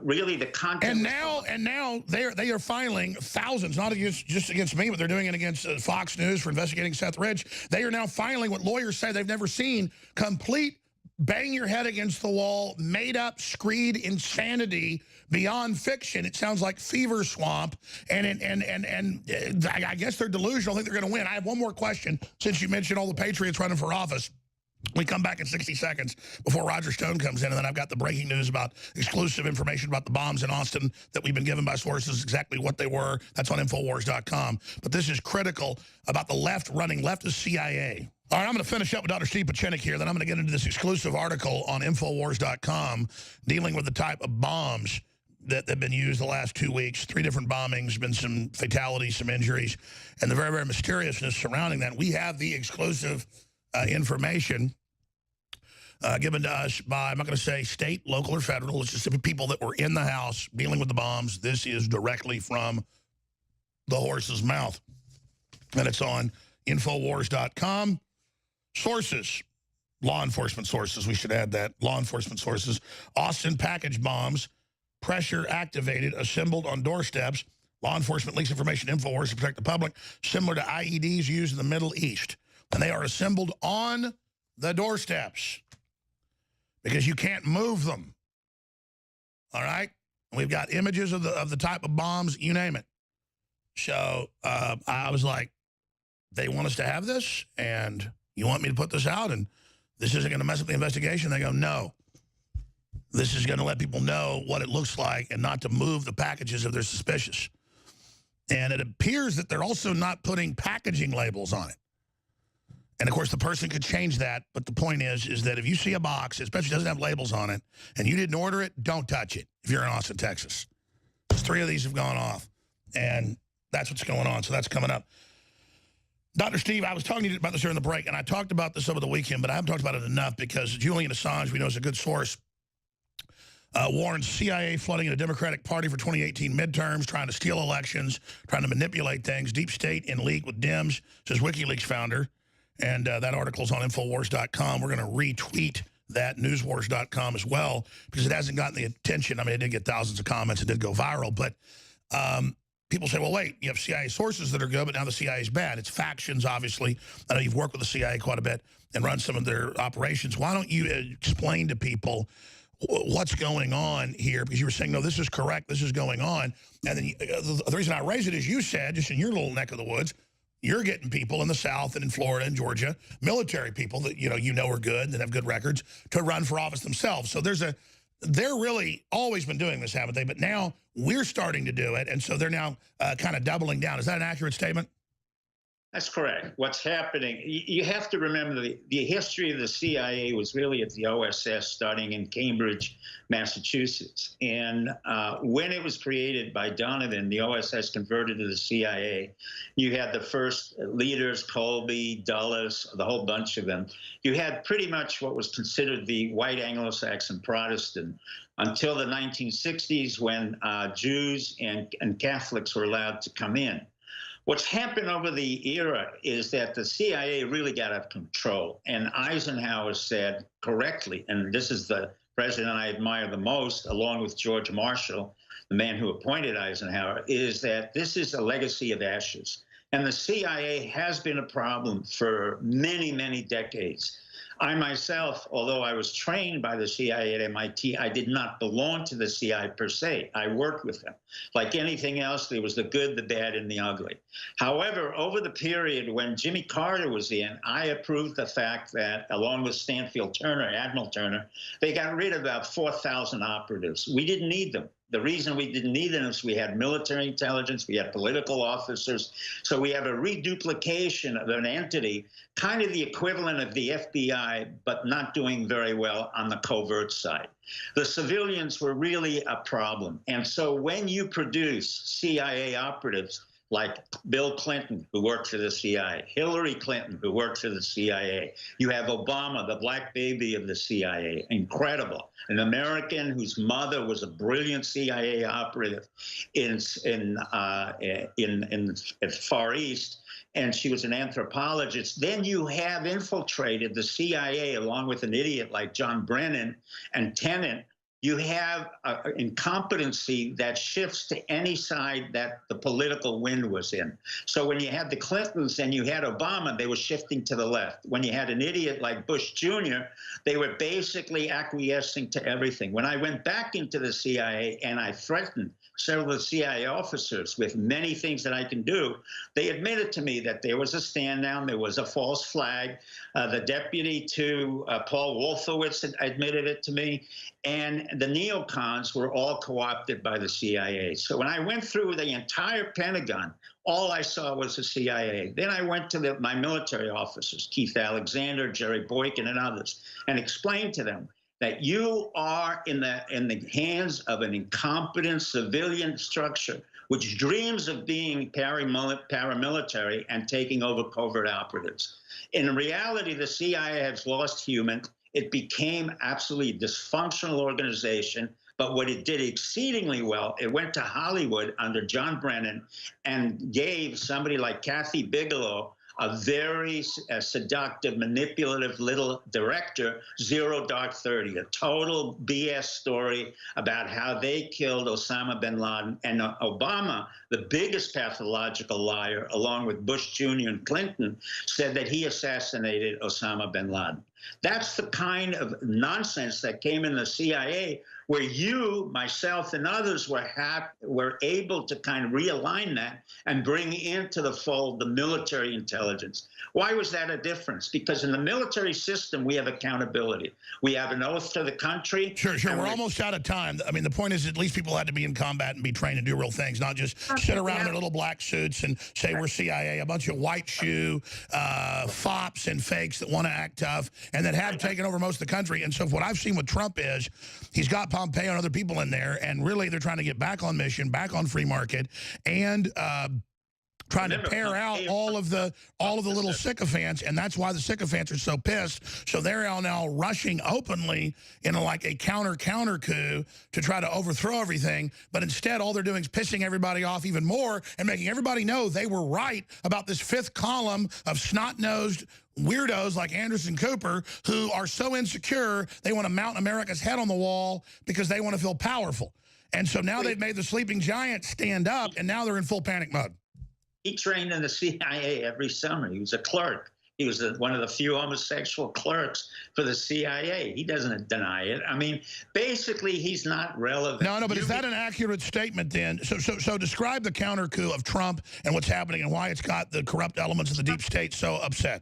really the content. And now they are filing thousands, not just against me, but they're doing it against Fox News for investigating Seth Rich. They are now filing what lawyers say they've never seen: complete bang your head against the wall, made up, screed insanity beyond fiction. It sounds like Fever Swamp, and I guess they're delusional. I think they're going to win. I have one more question, since you mentioned all the patriots running for office. We come back in 60 seconds before Roger Stone comes in, and then I've got the breaking news about exclusive information about the bombs in Austin that we've been given by sources, exactly what they were. That's on Infowars.com. But this is critical about the left running leftist CIA. All right, I'm going to finish up with Dr. Steve Pieczenik here. Then I'm going to get into this exclusive article on Infowars.com dealing with the type of bombs that have been used the last 2 weeks. 3 different bombings, been some fatalities, some injuries, and the very, very mysteriousness surrounding that. We have the exclusive information given to us by, I'm not going to say state, local, or federal. It's just people that were in the house dealing with the bombs. This is directly from the horse's mouth. And it's on Infowars.com. Sources, law enforcement sources, we should add that, law enforcement sources. Austin package bombs, pressure activated, assembled on doorsteps. Law enforcement leaks information to Infowars to protect the public, similar to IEDs used in the Middle East. And they are assembled on the doorsteps because you can't move them. All right? We've got images of the type of bombs, you name it. So I was like, they want us to have this, and you want me to put this out, and this isn't going to mess up the investigation? They go, no. This is going to let people know what it looks like and not to move the packages if they're suspicious. And it appears that they're also not putting packaging labels on it. And, of course, the person could change that, but the point is that if you see a box, especially doesn't have labels on it, and you didn't order it, don't touch it if you're in Austin, Texas. 3 of these have gone off, and that's what's going on. So that's coming up. Dr. Steve, I was talking to you about this during the break, and I talked about this over the weekend, but I haven't talked about it enough because Julian Assange, we know, is a good source, warns CIA flooding in the Democratic Party for 2018 midterms, trying to steal elections, trying to manipulate things, deep state in league with Dems, says WikiLeaks founder. And that article's on Infowars.com. We're going to retweet that, newswars.com as well, because it hasn't gotten the attention. I mean, it did get thousands of comments. It did go viral, but people say, well, wait, you have CIA sources that are good, but now the CIA is bad. It's factions, obviously. I know you've worked with the CIA quite a bit and run some of their operations. Why don't you explain to people what's going on here? Because you were saying, no, this is correct, this is going on. And then the reason I raise it is you said, just in your little neck of the woods, you're getting people in the South and in Florida and Georgia, military people that you know are good and have good records, to run for office themselves. So they're really always been doing this, haven't they? But now we're starting to do it, and so they're now kind of doubling down. Is that an accurate statement? That's correct. What's happening, you have to remember the history of the CIA was really at the OSS, starting in Cambridge, Massachusetts. And when it was created by Donovan, the OSS converted to the CIA. You had the first leaders, Colby, Dulles, the whole bunch of them. You had pretty much what was considered the white Anglo-Saxon Protestant until the 1960s, when Jews and Catholics were allowed to come in. What's happened over the era is that the CIA really got out of control. And Eisenhower said correctly, and this is the president I admire the most, along with George Marshall, the man who appointed Eisenhower, is that this is a legacy of ashes. And the CIA has been a problem for many, many decades. I myself, although I was trained by the CIA at MIT, I did not belong to the CIA per se. I worked with them. Like anything else, there was the good, the bad, and the ugly. However, over the period when Jimmy Carter was in, I approved the fact that, along with Stanfield Turner, Admiral Turner, they got rid of about 4,000 operatives. We didn't need them. The reason we didn't need them is we had military intelligence, we had political officers, so we have a reduplication of an entity, kind of the equivalent of the FBI, but not doing very well on the covert side. The civilians were really a problem. And so when you produce CIA operatives like Bill Clinton, who worked for the CIA, Hillary Clinton, who worked for the CIA. You have Obama, the black baby of the CIA, incredible. An American whose mother was a brilliant CIA operative in Far East, and she was an anthropologist. Then you have infiltrated the CIA along with an idiot like John Brennan and Tenet. You have incompetency that shifts to any side that the political wind was in. So when you had the Clintons and you had Obama, they were shifting to the left. When you had an idiot like Bush Jr., they were basically acquiescing to everything. When I went back into the CIA and I threatened several of the CIA officers with many things that I can do, they admitted to me that there was a stand down, there was a false flag. The deputy to Paul Wolfowitz admitted it to me. And the neocons were all co-opted by the CIA. So when I went through the entire Pentagon, all I saw was the CIA. Then I went to my military officers, Keith Alexander, Jerry Boykin, and others, and explained to them that you are in the hands of an incompetent civilian structure which dreams of being paramilitary and taking over covert operatives. In reality, the CIA has lost human. it became absolutely dysfunctional organization. But what it did exceedingly well, it went to Hollywood under John Brennan and gave somebody like Kathy Bigelow, a very seductive, manipulative little director, Zero Dark 30, a total BS story about how they killed Osama bin Laden. And Obama, the biggest pathological liar, along with Bush Jr. and Clinton, said that he assassinated Osama bin Laden. That's the kind of nonsense that came in the CIA, where you, myself, and others were able to kind of realign that and bring into the fold the military intelligence. Why was that a difference? Because in the military system, we have accountability. We have an oath to the country. Sure. We're almost out of time. I mean, the point is at least people had to be in combat and be trained to do real things, not just sit around in their little black suits and say we're CIA, a bunch of white shoe fops and fakes that want to act tough and that have taken over most of the country. And so what I've seen with Trump is he's got Pompeo and other people in there, and really they're trying to get back on mission, back on free market, and trying to pare out all of the little sycophants, and that's why the sycophants are so pissed. So they're all now rushing openly in like a counter coup to try to overthrow everything. But instead, all they're doing is pissing everybody off even more and making everybody know they were right about this fifth column of snot-nosed weirdos like Anderson Cooper who are so insecure they want to mount America's head on the wall because they want to feel powerful. And so now they've made the sleeping giant stand up, and now they're in full panic mode. He trained in the CIA every summer. He was a clerk. He was one of the few homosexual clerks for the CIA. He doesn't deny it. I mean, basically, he's not relevant. No, but is that an accurate statement then? So describe the counter coup of Trump and what's happening and why it's got the corrupt elements of the deep state so upset.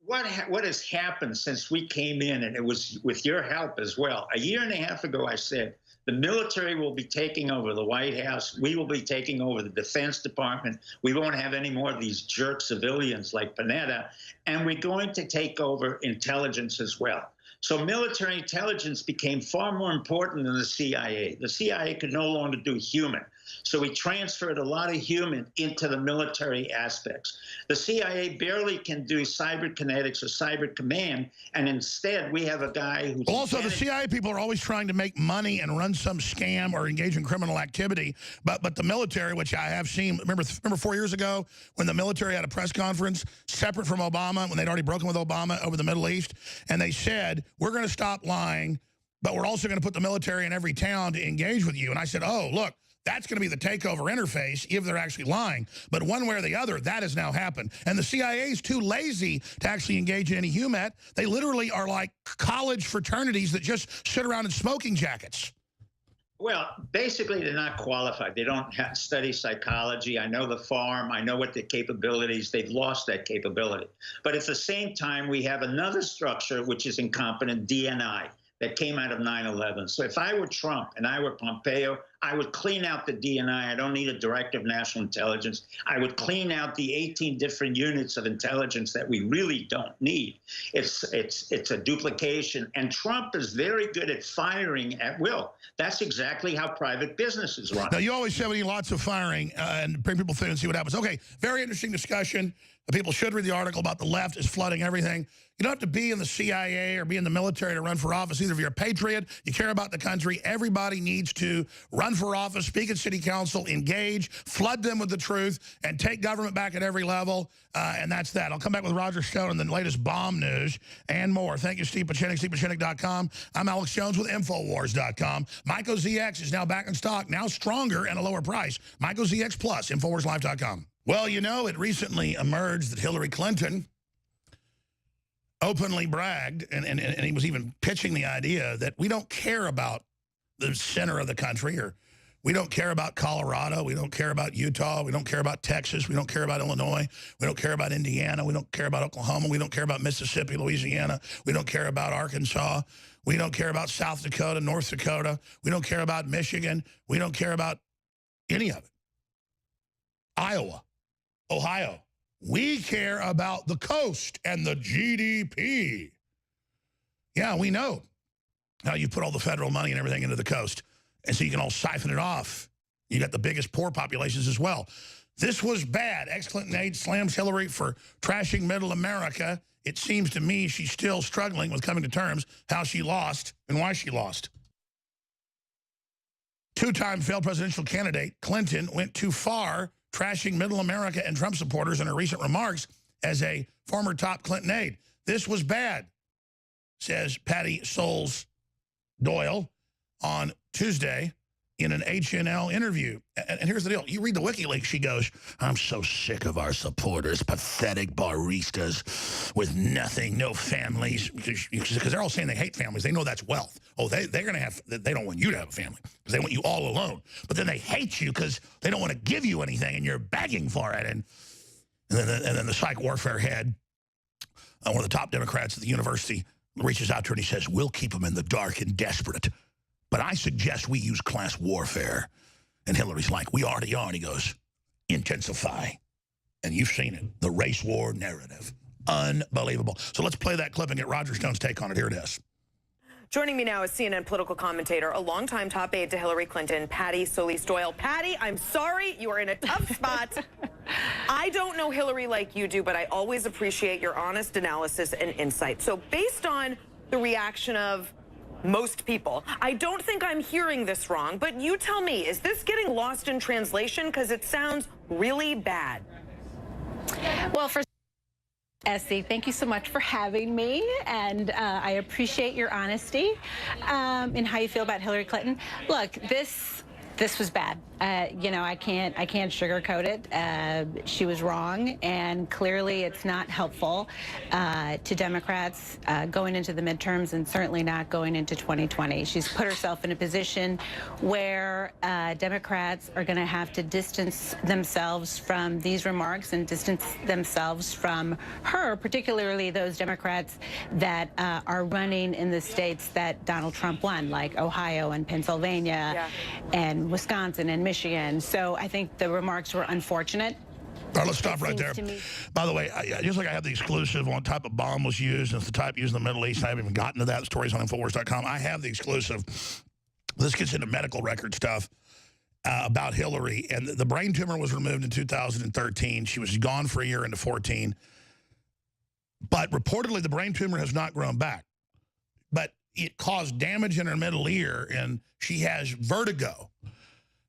What has happened since we came in, and it was with your help as well. A year and a half ago, I said, the military will be taking over the White House. We will be taking over the Defense Department. We won't have any more of these jerk civilians like Panetta. And we're going to take over intelligence as well. So military intelligence became far more important than the CIA. The CIA could no longer do human. So we transferred a lot of human into the military aspects. The CIA barely can do cyberkinetics or cyber command, and instead we have a guy who's... Also, the CIA people are always trying to make money and run some scam or engage in criminal activity, but the military, which I have seen, remember 4 years ago when the military had a press conference separate from Obama, when they'd already broken with Obama over the Middle East, and they said, we're going to stop lying, but we're also going to put the military in every town to engage with you. And I said, oh, look, that's going to be the takeover interface if they're actually lying. But one way or the other, that has now happened. And the CIA is too lazy to actually engage in any human. They literally are like college fraternities that just sit around in smoking jackets. Well, basically, they're not qualified. They don't study psychology. I know the farm. I know what the capabilities. They've lost that capability. But at the same time, we have another structure which is incompetent, DNI, that came out of 9/11. So if I were Trump and I were Pompeo, I would clean out the DNI. I don't need a director of national intelligence. I would clean out the 18 different units of intelligence that we really don't need. It's a duplication. And Trump is very good at firing at will. That's exactly how private businesses run. Now, you always say we need lots of firing and bring people through and see what happens. Okay, very interesting discussion. People should read the article about the left is flooding everything. You don't have to be in the CIA or be in the military to run for office. Either if you're a patriot, you care about the country, everybody needs to run for office, speak at city council, engage, flood them with the truth, and take government back at every level. And that's that. I'll come back with Roger Stone and the latest bomb news and more. Thank you, Steve Pieczenik, StevePieczenik.com. I'm Alex Jones with Infowars.com. Myco ZX is now back in stock, now stronger and a lower price. Myco ZX Plus, InfoWarsLive.com. Well, you know, it recently emerged that Hillary Clinton openly bragged, and he was even pitching the idea that we don't care about the center of the country, or we don't care about Colorado, we don't care about Utah, we don't care about Texas, we don't care about Illinois, we don't care about Indiana, we don't care about Oklahoma, we don't care about Mississippi, Louisiana, we don't care about Arkansas, we don't care about South Dakota, North Dakota, we don't care about Michigan, we don't care about any of it. Iowa, Ohio. We care about the coast and the GDP. Yeah, we know how you put all the federal money and everything into the coast, and so you can all siphon it off. You got the biggest poor populations as well. This was bad. Ex-Clinton aide slams Hillary for trashing middle America. It seems to me she's still struggling with coming to terms how she lost and why she lost. Two-time failed presidential candidate Clinton went too far trashing middle America and Trump supporters in her recent remarks as a former top Clinton aide. This was bad, says Patty Souls Doyle on Tuesday in an HNL interview. And here's the deal. You read the WikiLeaks, she goes, I'm so sick of our supporters, pathetic baristas with nothing, no families, because they're all saying they hate families. They know that's wealth. Oh, they're going to have, they don't want you to have a family because they want you all alone. But then they hate you because they don't want to give you anything and you're begging for it. And then the psych warfare head, one of the top Democrats at the university, reaches out to her and he says, we'll keep them in the dark and desperate. But I suggest we use class warfare. And Hillary's like, we already are. And he goes, intensify. And you've seen it, the race war narrative. Unbelievable. So let's play that clip and get Roger Stone's take on it. Here it is. Joining me now is CNN political commentator, a longtime top aide to Hillary Clinton, Patty Solis Doyle. Patty, I'm sorry, you are in a tough spot. I don't know Hillary like you do, but I always appreciate your honest analysis and insight. So based on the reaction of most people, I don't think I'm hearing this wrong, but you tell me, is this getting lost in translation? Because it sounds really bad. Well, for Essie, thank you so much for having me, and I appreciate your honesty in how you feel about Hillary Clinton. Look, this was bad. You know, I can't sugarcoat it. She was wrong, and clearly it's not helpful to Democrats going into the midterms, and certainly not going into 2020. She's put herself in a position where Democrats are going to have to distance themselves from these remarks and distance themselves from her, particularly those Democrats that are running in the states that Donald Trump won, like Ohio and Pennsylvania and Wisconsin and Michigan. So I think the remarks were unfortunate. All right, let's stop right there. By the way, just like I have the exclusive on what type of bomb was used, and it's the type used in the Middle East. I haven't even gotten to that. The story's on Infowars.com. I have the exclusive. This gets into medical record stuff about Hillary. And the brain tumor was removed in 2013. She was gone for a year into 14. But reportedly, the brain tumor has not grown back. But it caused damage in her middle ear, and she has vertigo.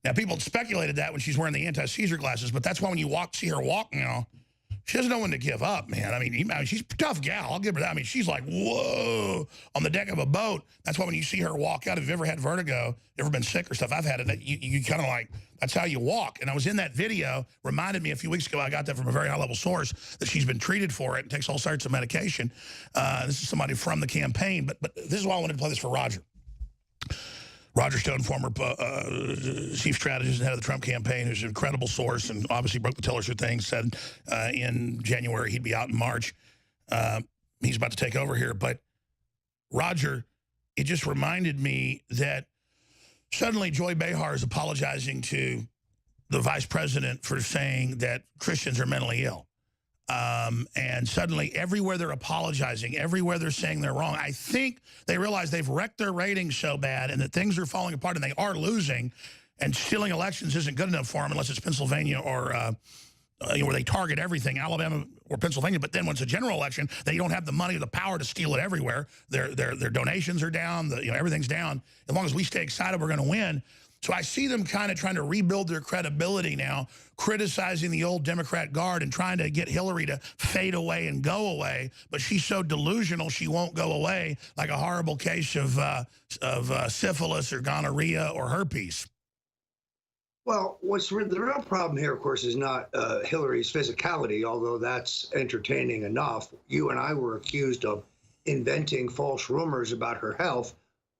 Now, people speculated that when she's wearing the anti-seizure glasses, but that's why when you see her walk now, she doesn't know when to give up, man. I mean, she's a tough gal. I'll give her that. I mean, she's like, whoa, on the deck of a boat. That's why when you see her walk out, if you've ever had vertigo, ever been sick or stuff, I've had it, you kind of like, that's how you walk. And I was in that video, reminded me a few weeks ago, I got that from a very high-level source, that she's been treated for it and takes all sorts of medication. This is somebody from the campaign, but this is why I wanted to play this for Roger. Roger Stone, former chief strategist and head of the Trump campaign, who's an incredible source and obviously broke the Tillerson thing, said in January he'd be out in March. He's about to take over here. But, Roger, it just reminded me that suddenly Joy Behar is apologizing to the vice president for saying that Christians are mentally ill. And suddenly everywhere they're apologizing, everywhere they're saying they're wrong, I think they realize they've wrecked their ratings so bad and that things are falling apart and they are losing, and stealing elections isn't good enough for them unless it's Pennsylvania or where they target everything, Alabama or Pennsylvania. But then when it's a general election, they don't have the money or the power to steal it everywhere. Their donations are down, everything's down. As long as we stay excited, we're going to win. So I see them kind of trying to rebuild their credibility now, criticizing the old Democrat guard and trying to get Hillary to fade away and go away. But she's so delusional she won't go away, like a horrible case of syphilis or gonorrhea or herpes. Well, the real problem here, of course, is not Hillary's physicality, although that's entertaining enough. You and I were accused of inventing false rumors about her health,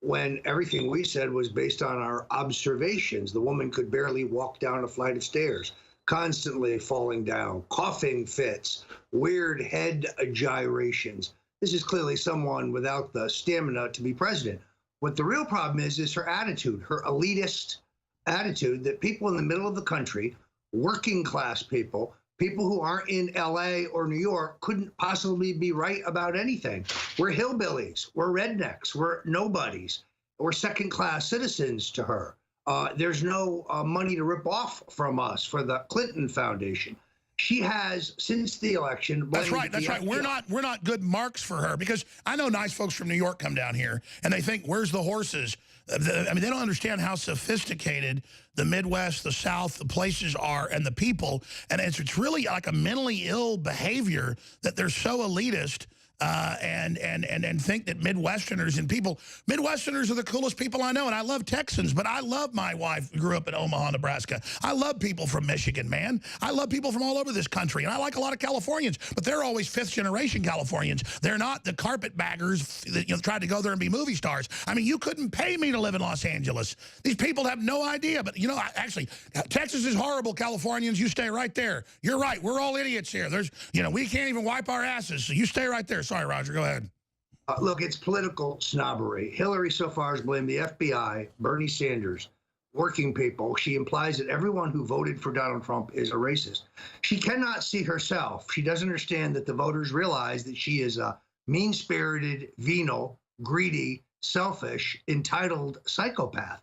when everything we said was based on our observations. The woman could barely walk down a flight of stairs, constantly falling down, coughing fits, weird head gyrations. This is clearly someone without the stamina to be president. What the real problem is her attitude, her elitist attitude that people in the middle of the country, working class people who aren't in LA or New York couldn't possibly be right about anything. We're hillbillies, we're rednecks, we're nobodies, we're second-class citizens to her. There's no money to rip off from us for the Clinton Foundation. She has, since the election. That's right. That's right. We're not good marks for her, because I know nice folks from New York come down here and they think, where's the horses? I mean, they don't understand how sophisticated the Midwest, the South, the places are, and the people. And it's really like a mentally ill behavior that they're so elitist. And think that Midwesterners and people, Midwesterners are the coolest people I know, and I love Texans, but I love my wife who grew up in Omaha, Nebraska. I love people from Michigan, man. I love people from all over this country, and I like a lot of Californians, but they're always fifth-generation Californians. They're not the carpetbaggers that tried to go there and be movie stars. I mean, you couldn't pay me to live in Los Angeles. These people have no idea, but, actually, Texas is horrible, Californians. You stay right there. You're right. We're all idiots here. We can't even wipe our asses, so you stay right there. Sorry, Roger, go ahead. Look, it's political snobbery. Hillary so far has blamed the FBI, Bernie Sanders, working people. She implies that everyone who voted for Donald Trump is a racist. She cannot see herself. She doesn't understand that the voters realize that she is a mean-spirited, venal, greedy, selfish, entitled psychopath.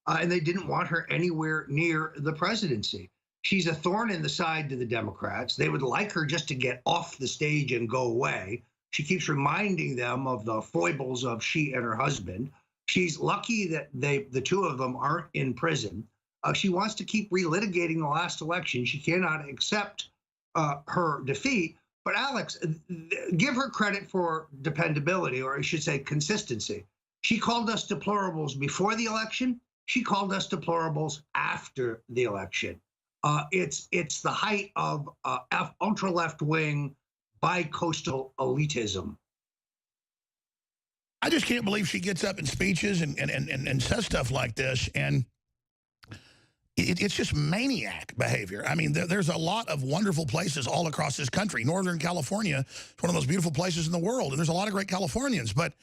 And they didn't want her anywhere near the presidency. She's a thorn in the side to the Democrats. They would like her just to get off the stage and go away. She keeps reminding them of the foibles of she and her husband. She's lucky that the two of them aren't in prison. She wants to keep relitigating the last election. She cannot accept her defeat. But Alex, give her credit for dependability, or I should say consistency. She called us deplorables before the election. She called us deplorables after the election. It's the height of ultra left-wing bi-coastal elitism. I just can't believe she gets up in speeches and says stuff like this, and it's just maniac behavior. I mean, there's a lot of wonderful places all across this country. Northern California is one of those beautiful places in the world, and there's a lot of great Californians, but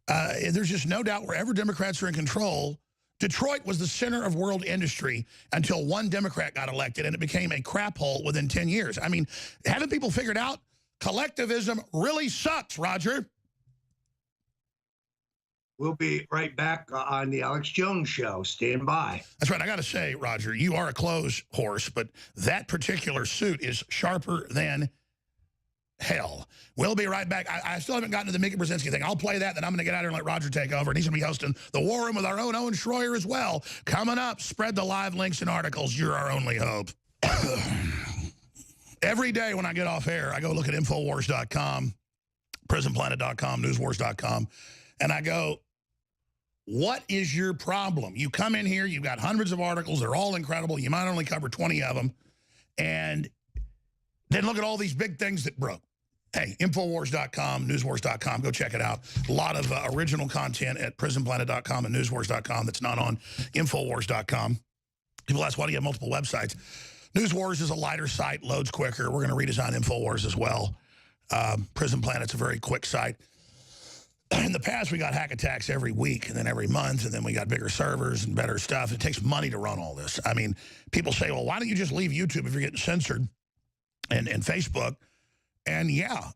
there's just no doubt wherever Democrats are in control, Detroit was the center of world industry until one Democrat got elected, and it became a crap hole within 10 years. I mean, haven't people figured out collectivism really sucks, Roger? We'll be right back on the Alex Jones Show. Stand by. That's right. I got to say, Roger, you are a clothes horse, but that particular suit is sharper than hell. We'll be right back. I still haven't gotten to the Mickey Brzezinski thing. I'll play that, then I'm going to get out here and let Roger take over. And he's going to be hosting the War Room with our own Owen Schroyer as well. Coming up, spread the live links and articles. You're our only hope. Every day when I get off air, I go look at Infowars.com, PrisonPlanet.com, NewsWars.com, and I go, what is your problem? You come in here, you've got hundreds of articles. They're all incredible. You might only cover 20 of them. And then look at all these big things that broke. Hey, Infowars.com, NewsWars.com, go check it out. A lot of original content at PrisonPlanet.com and NewsWars.com that's not on Infowars.com. People ask, why do you have multiple websites? NewsWars is a lighter site, loads quicker. We're going to redesign Infowars as well. Prison Planet's a very quick site. In the past, we got hack attacks every week and then every month, and then we got bigger servers and better stuff. It takes money to run all this. I mean, people say, well, why don't you just leave YouTube if you're getting censored and Facebook? And yeah,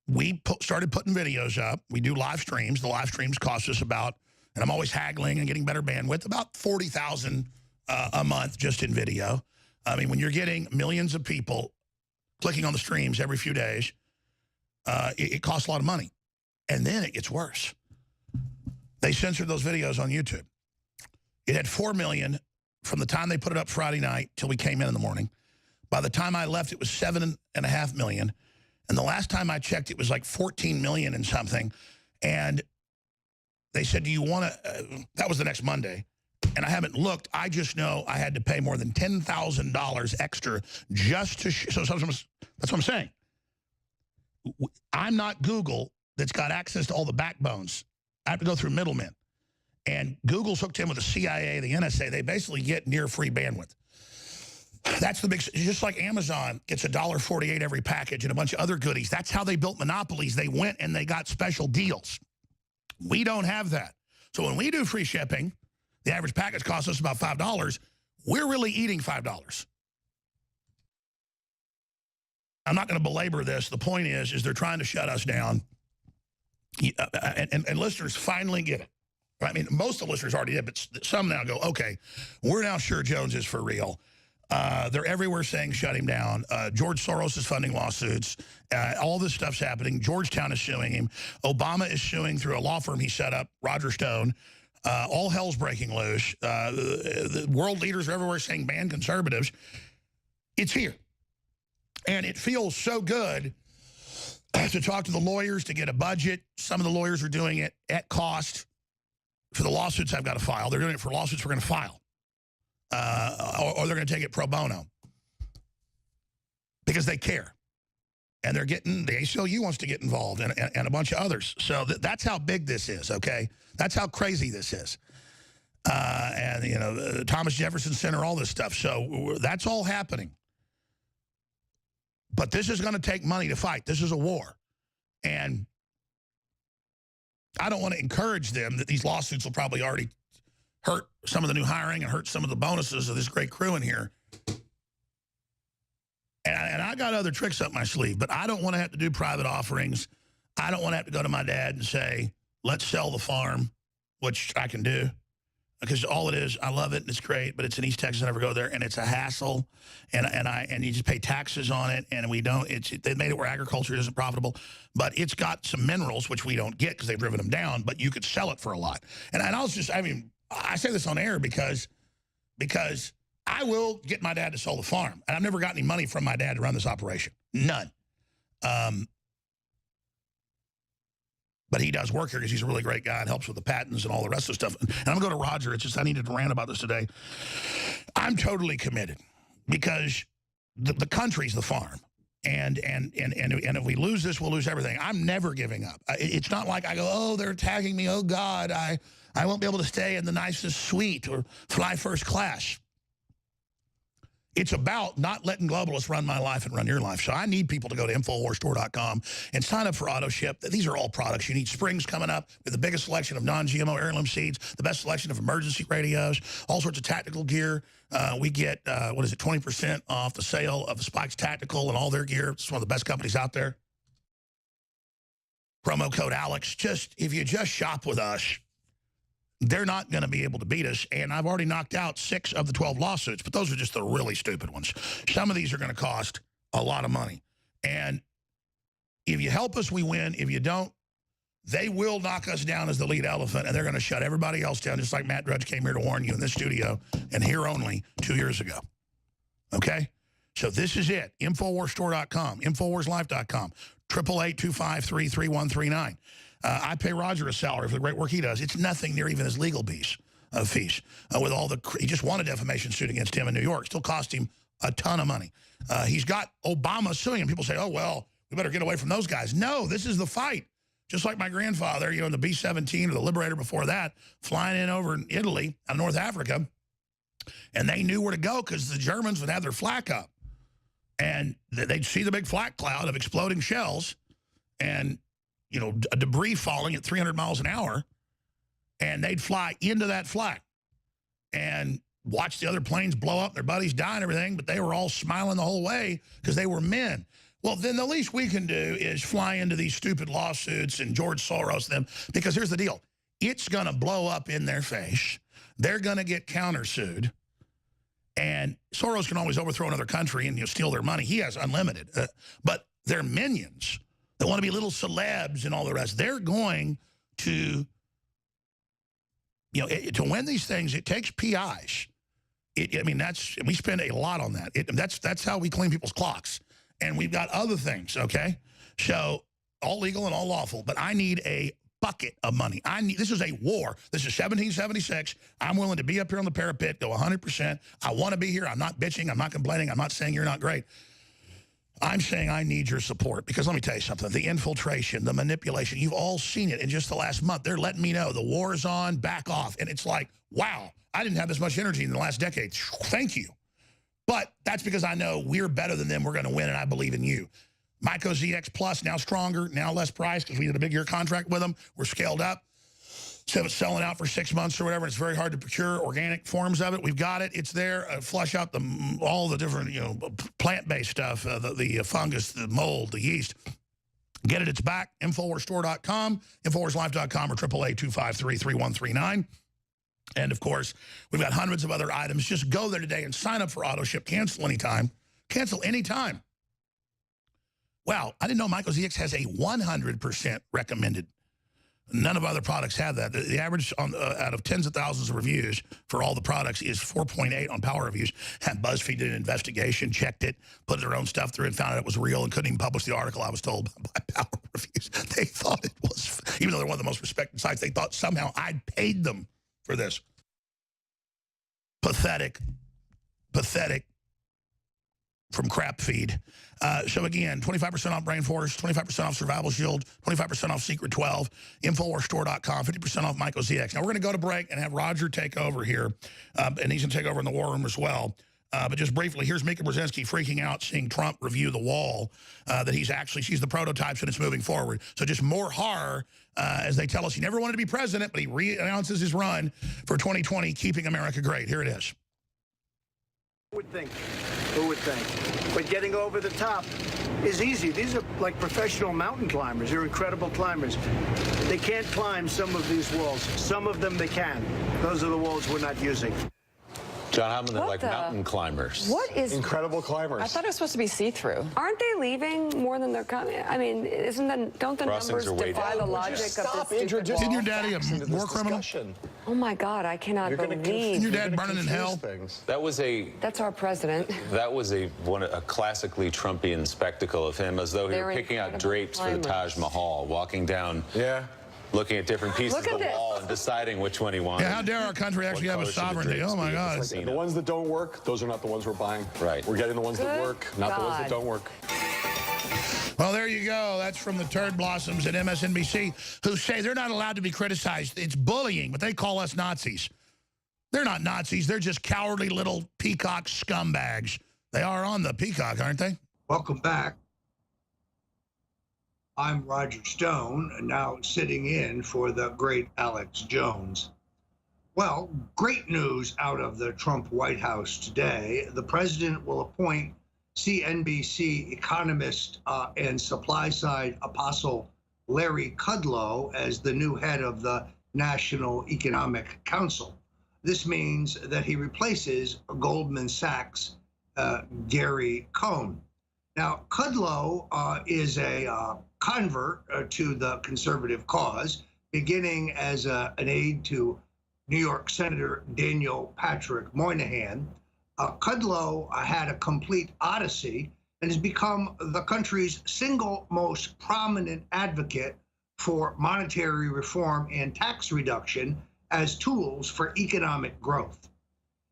we started putting videos up. We do live streams. The live streams cost us about, and I'm always haggling and getting better bandwidth, about $40,000 a month just in video. I mean, when you're getting millions of people clicking on the streams every few days, it costs a lot of money. And then it gets worse. They censored those videos on YouTube. It had 4 million from the time they put it up Friday night till we came in the morning. By the time I left, it was 7.5 million. And the last time I checked, it was like 14 million and something. And they said, do you want to, that was the next Monday. And I haven't looked. I just know I had to pay more than $10,000 extra just to, so that's what I'm saying. I'm not Google that's got access to all the backbones. I have to go through middlemen. And Google's hooked in with the CIA, the NSA. They basically get near free bandwidth. That's the big, just like Amazon gets $1.48 every package and a bunch of other goodies. That's how they built monopolies. They went and they got special deals. We don't have that. So when we do free shipping, the average package costs us about $5. We're really eating $5. I'm not going to belabor this. The point is they're trying to shut us down. And listeners finally get it. I mean, most of the listeners already did, but some now go, okay, we're now sure Jones is for real. They're everywhere saying shut him down. George Soros is funding lawsuits. All this stuff's happening. Georgetown is suing him. Obama is suing through a law firm he set up, Roger Stone. All hell's breaking loose. The world leaders are everywhere saying ban conservatives. It's here. And it feels so good to talk to the lawyers, to get a budget. Some of the lawyers are doing it at cost for the lawsuits I've got to file. They're doing it for lawsuits we're going to file. Or they're going to take it pro bono because they care. And they're getting, the ACLU wants to get involved and a bunch of others. So that's how big this is, okay? That's how crazy this is. And, you know, the Thomas Jefferson Center, all this stuff. So that's all happening. But this is going to take money to fight. This is a war. And I don't want to encourage them that these lawsuits will probably already hurt some of the new hiring and hurt some of the bonuses of this great crew in here. And I got other tricks up my sleeve, but I don't want to have to do private offerings. I don't want to have to go to my dad and say, let's sell the farm, which I can do. Because all it is, I love it, and it's great, but it's in East Texas. I never go there, and it's a hassle, and you just pay taxes on it, and we don't. They made it where agriculture isn't profitable, but it's got some minerals which we don't get because they've driven them down. But you could sell it for a lot. And I was just, I mean, I say this on air because I will get my dad to sell the farm, and I've never got any money from my dad to run this operation, none. But he does work here because he's a really great guy and helps with the patents and all the rest of the stuff. And I'm going to go to Roger. It's just I needed to rant about this today. I'm totally committed because the country's the farm. And if we lose this, we'll lose everything. I'm never giving up. It's not like I go, oh, they're attacking me. Oh, God, I won't be able to stay in the nicest suite or fly first class. It's about not letting globalists run my life and run your life. So I need people to go to InfoWarsStore.com and sign up for AutoShip. These are all products you need. Spring's coming up with the biggest selection of non-GMO heirloom seeds, the best selection of emergency radios, all sorts of tactical gear. We get, 20% off the sale of the Spikes Tactical and all their gear. It's one of the best companies out there. Promo code Alex. If you just shop with us, they're not going to be able to beat us, and I've already knocked out 6 of the 12 lawsuits, but those are just the really stupid ones. Some of these are going to cost a lot of money, and if you help us, we win. If you don't, they will knock us down as the lead elephant, and they're going to shut everybody else down, just like Matt Drudge came here to warn you in this studio, and here only 2 years ago. Okay? So this is it. InfoWarsStore.com, InfoWarsLife.com, 888-253-3139. I pay Roger a salary for the great work he does. It's nothing near even his legal fees. With all he just won a defamation suit against him in New York. Still cost him a ton of money. He's got Obama suing him. People say, oh, well, we better get away from those guys. No, this is the fight. Just like my grandfather, in the B-17 or the Liberator before that, flying in over in Italy and North Africa. And they knew where to go because the Germans would have their flak up. And they'd see the big flak cloud of exploding shells and a debris falling at 300 miles an hour, and they'd fly into that flak and watch the other planes blow up, their buddies die and everything, but they were all smiling the whole way because they were men. Well, then the least we can do is fly into these stupid lawsuits and George Soros them, because here's the deal. It's going to blow up in their face. They're going to get countersued, and Soros can always overthrow another country and steal their money. He has unlimited, but their minions that want to be little celebs and all the rest, they're going to, to win these things, it takes PIs. We spend a lot on that. That's how we clean people's clocks. And we've got other things, okay? So all legal and all lawful, but I need a bucket of money. This is a war. This is 1776. I'm willing to be up here on the parapet, go 100%. I want to be here. I'm not bitching. I'm not complaining. I'm not saying you're not great. I'm saying I need your support because let me tell you something. The infiltration, the manipulation, you've all seen it in just the last month. They're letting me know the war is on, back off. And it's like, wow, I didn't have this much energy in the last decade. Thank you. But that's because I know we're better than them. We're going to win, and I believe in you. Myco ZX Plus, now stronger, now less price because we did a big year contract with them. We're scaled up. So it's selling out for 6 months or whatever. It's very hard to procure organic forms of it. We've got it. It's there. Flush out all the different, plant-based stuff, the fungus, the mold, the yeast. Get it, it's back, InfoWarsStore.com, InfoWarsLife.com, or 888-253-3139. And, of course, we've got hundreds of other items. Just go there today and sign up for AutoShip. Cancel anytime. Cancel anytime. Wow, I didn't know Michael ZX has a 100% recommended. None of other products have that. The average on out of tens of thousands of reviews for all the products is 4.8 on Power Reviews. And BuzzFeed did an investigation, checked it, put their own stuff through, and found out it was real and couldn't even publish the article, I was told, by Power Reviews. They thought it was, even though they're one of the most respected sites, they thought somehow I'd paid them for this. Pathetic. Pathetic. From Crap Feed. So again, 25% off Brain Force, 25% off Survival Shield, 25% off Secret 12, InfoWarsStore.com, 50% off Michael ZX. Now we're going to go to break and have Roger take over here, and he's going to take over in the war room as well. But just briefly, here's Mika Brzezinski freaking out seeing Trump review the wall, that she's the prototypes and it's moving forward. So just more horror as they tell us he never wanted to be president, but he re-announces his run for 2020, keeping America great. Here it is. Who would think? But getting over the top is easy. These are like professional mountain climbers. They're incredible climbers. They can't climb some of these walls. Some of them they can. Those are the walls we're not using. John Hammond, they're like mountain climbers. What is incredible climbers? I thought it was supposed to be see-through. Aren't they leaving more than they're coming? I mean, don't the numbers defy the logic of this stupid wall? Isn't your daddy a war criminal? Oh my God, I cannot believe. Isn't your dad burning in hell? That's our president. That was a classically Trumpian spectacle of him, as though he were picking out drapes for the Taj Mahal, walking down. Yeah. Looking at different pieces of the wall and deciding which one he wanted. Yeah, how dare our country actually have a sovereignty? Oh, my God. Like the ones that don't work, those are not the ones we're buying. Right. We're getting the ones that work, not the ones that don't work. Well, there you go. That's from the Turd Blossoms at MSNBC, who say they're not allowed to be criticized. It's bullying, but they call us Nazis. They're not Nazis. They're just cowardly little peacock scumbags. They are on the peacock, aren't they? Welcome back. I'm Roger Stone, now sitting in for the great Alex Jones. Well, great news out of the Trump White House today. The president will appoint CNBC economist and supply-side apostle Larry Kudlow as the new head of the National Economic Council. This means that he replaces Goldman Sachs' Gary Cohn. Now, Kudlow is a convert to the conservative cause, beginning as an aide to New York Senator Daniel Patrick Moynihan. Kudlow had a complete odyssey and has become the country's single most prominent advocate for monetary reform and tax reduction as tools for economic growth.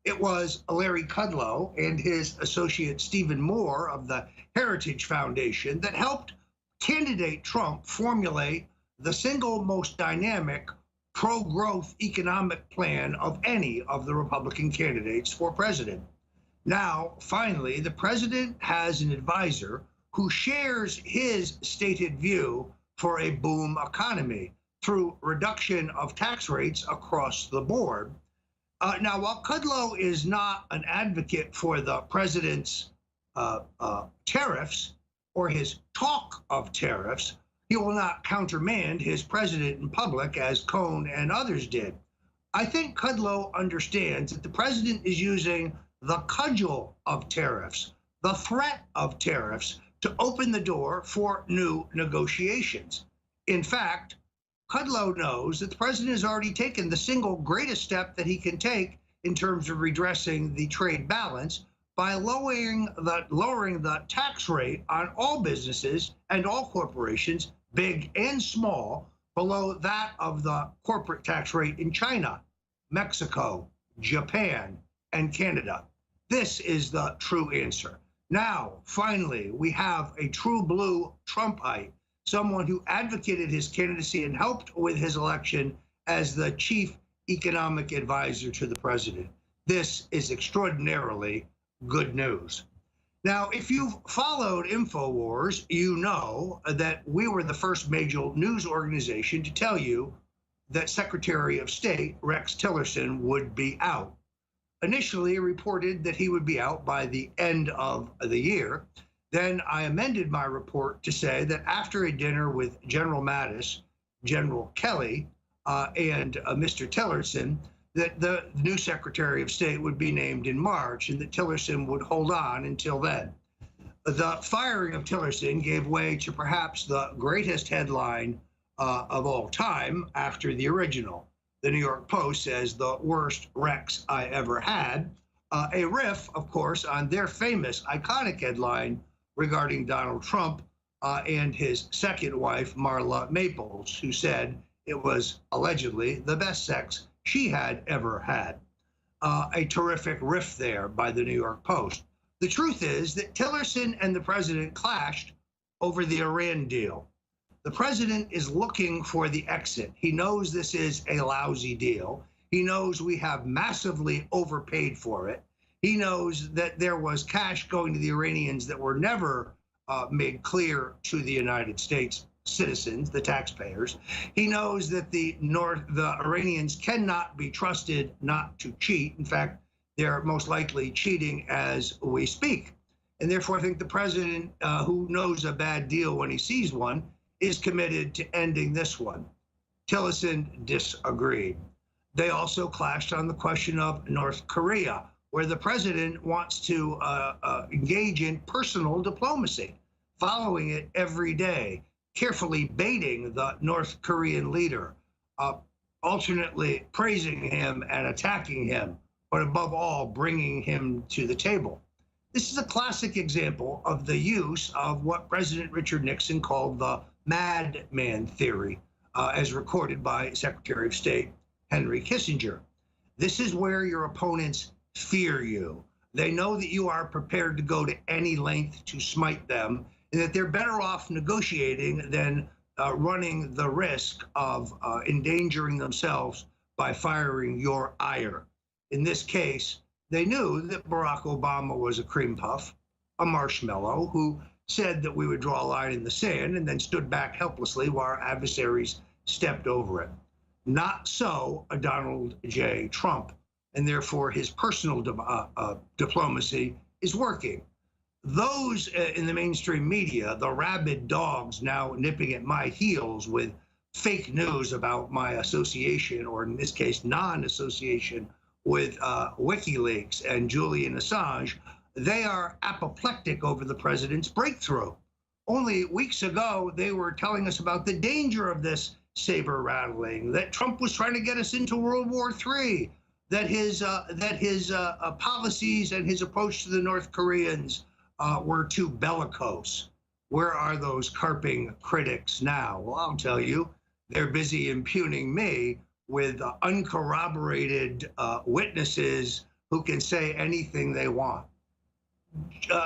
It was Larry Kudlow and his associate Stephen Moore of the Heritage Foundation that helped candidate Trump formulate the single most dynamic pro-growth economic plan of any of the Republican candidates for president. Now, finally, the president has an advisor who shares his stated view for a boom economy through reduction of tax rates across the board. Now, while Kudlow is not an advocate for the president's tariffs or his talk of tariffs, he will not countermand his president in public as Cohn and others did. I think Kudlow understands that the president is using the cudgel of tariffs, the threat of tariffs, to open the door for new negotiations. In fact, Kudlow knows that the president has already taken the single greatest step that he can take in terms of redressing the trade balance by lowering the tax rate on all businesses and all corporations, big and small, below that of the corporate tax rate in China, Mexico, Japan, and Canada. This is the true answer. Now, finally, we have a true blue Trumpite, someone who advocated his candidacy and helped with his election as the chief economic advisor to the president. This is extraordinarily good news. Now, if you've followed InfoWars, you know that we were the first major news organization to tell you that Secretary of State Rex Tillerson would be out. Initially reported that he would be out by the end of the year. Then I amended my report to say that after a dinner with General Mattis, General Kelly, and Mr. Tillerson, that the new Secretary of State would be named in March and that Tillerson would hold on until then. The firing of Tillerson gave way to perhaps the greatest headline of all time after the original. The New York Post says the worst Rex I ever had. A riff, of course, on their famous iconic headline regarding Donald Trump and his second wife, Marla Maples, who said it was allegedly the best sex she had ever had. A terrific riff there by the New York Post. The truth is that Tillerson and the president clashed over the Iran deal. The president is looking for the exit. He knows this is a lousy deal. He knows we have massively overpaid for it. He knows that there was cash going to the Iranians that were never made clear to the United States citizens, the taxpayers. He knows that the Iranians cannot be trusted not to cheat. In fact, they're most likely cheating as we speak. And therefore, I think the president, who knows a bad deal when he sees one, is committed to ending this one. Tillerson disagreed. They also clashed on the question of North Korea, where the president wants to engage in personal diplomacy, following it every day, carefully baiting the North Korean leader, alternately praising him and attacking him, but above all, bringing him to the table. This is a classic example of the use of what President Richard Nixon called the madman theory, as recorded by Secretary of State Henry Kissinger. This is where your opponents fear you. They know that you are prepared to go to any length to smite them, and that they're better off negotiating than running the risk of endangering themselves by firing your ire. In this case, they knew that Barack Obama was a cream puff, a marshmallow, who said that we would draw a line in the sand and then stood back helplessly while our adversaries stepped over it. Not so a Donald J. Trump, and therefore his personal diplomacy is working. Those in the mainstream media, the rabid dogs now nipping at my heels with fake news about my association, or in this case, non-association, with WikiLeaks and Julian Assange, they are apoplectic over the president's breakthrough. Only weeks ago, they were telling us about the danger of this saber rattling, that Trump was trying to get us into World War III, that his policies and his approach to the North Koreans were too bellicose. Where are those carping critics now? Well, I'll tell you, they're busy impugning me with uncorroborated witnesses who can say anything they want.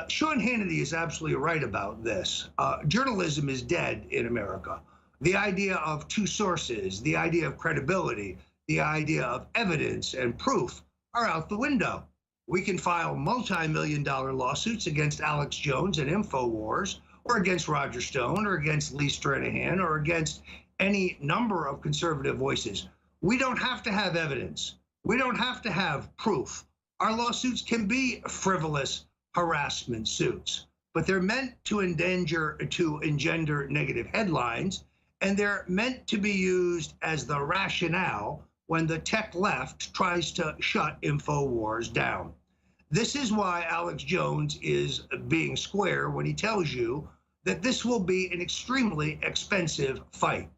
Sean Hannity is absolutely right about this. Journalism is dead in America. The idea of two sources, the idea of credibility, the idea of evidence and proof are out the window. We can file multi-million-dollar lawsuits against Alex Jones and InfoWars, or against Roger Stone, or against Lee Stranahan, or against any number of conservative voices. We don't have to have evidence. We don't have to have proof. Our lawsuits can be frivolous harassment suits, but they're meant to engender negative headlines, and they're meant to be used as the rationale when the tech left tries to shut InfoWars down. This is why Alex Jones is being square when he tells you that this will be an extremely expensive fight.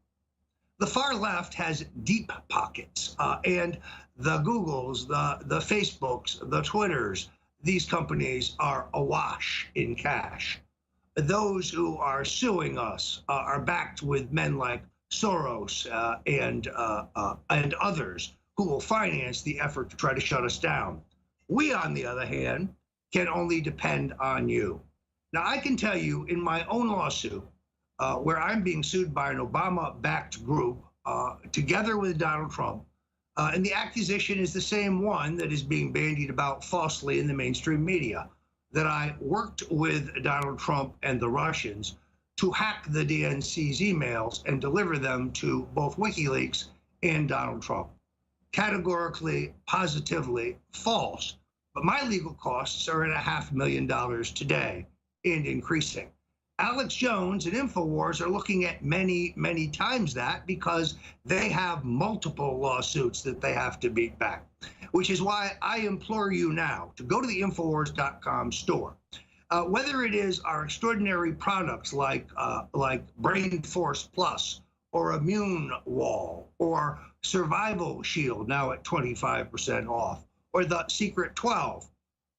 The far left has deep pockets, and the Googles, the Facebooks, the Twitters, these companies are awash in cash. Those who are suing us are backed with men like Soros and others who will finance the effort to try to shut us down. We, on the other hand, can only depend on you. Now, I can tell you in my own lawsuit, where I'm being sued by an Obama-backed group, together with Donald Trump, and the accusation is the same one that is being bandied about falsely in the mainstream media, that I worked with Donald Trump and the Russians to hack the DNC's emails and deliver them to both WikiLeaks and Donald Trump. Categorically, positively false. But my legal costs are at $500,000 today. and increasing. Alex Jones and InfoWars are looking at many, many times that because they have multiple lawsuits that they have to beat back, which is why I implore you now to go to the Infowars.com store. Whether it is our extraordinary products like Brain Force Plus or Immune Wall or Survival Shield, now at 25% off, or the Secret 12,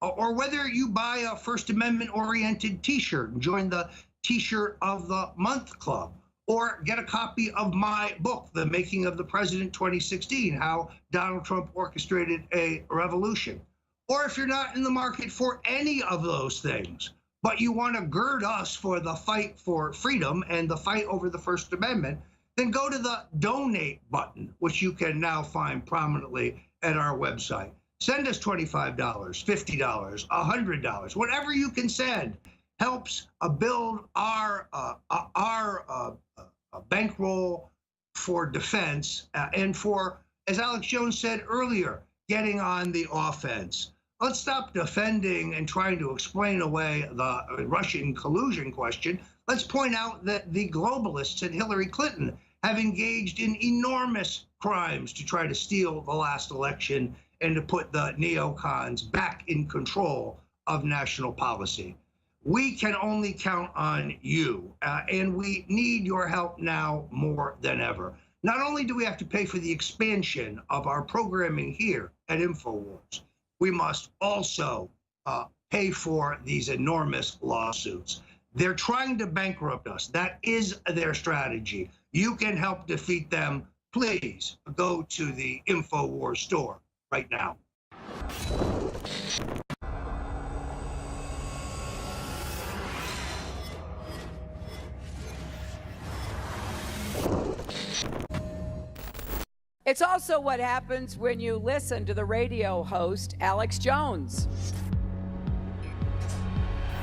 or whether you buy a First Amendment-oriented T-shirt and join the T-shirt of the Month Club, or get a copy of my book, The Making of the President 2016, How Donald Trump Orchestrated a Revolution. Or if you're not in the market for any of those things, but you want to gird us for the fight for freedom and the fight over the First Amendment, then go to the donate button, which you can now find prominently at our website. Send us $25, $50, $100, whatever you can send helps build our bankroll for defense and for, as Alex Jones said earlier, getting on the offense. Let's stop defending and trying to explain away the Russian collusion question. Let's point out that the globalists and Hillary Clinton have engaged in enormous crimes to try to steal the last election and to put the neocons back in control of national policy. We can only count on you, and we need your help now more than ever. Not only do we have to pay for the expansion of our programming here at InfoWars, we must also pay for these enormous lawsuits. They're trying to bankrupt us. That is their strategy. You can help defeat them. Please go to the InfoWars store right now. It's also what happens when you listen to the radio host, Alex Jones,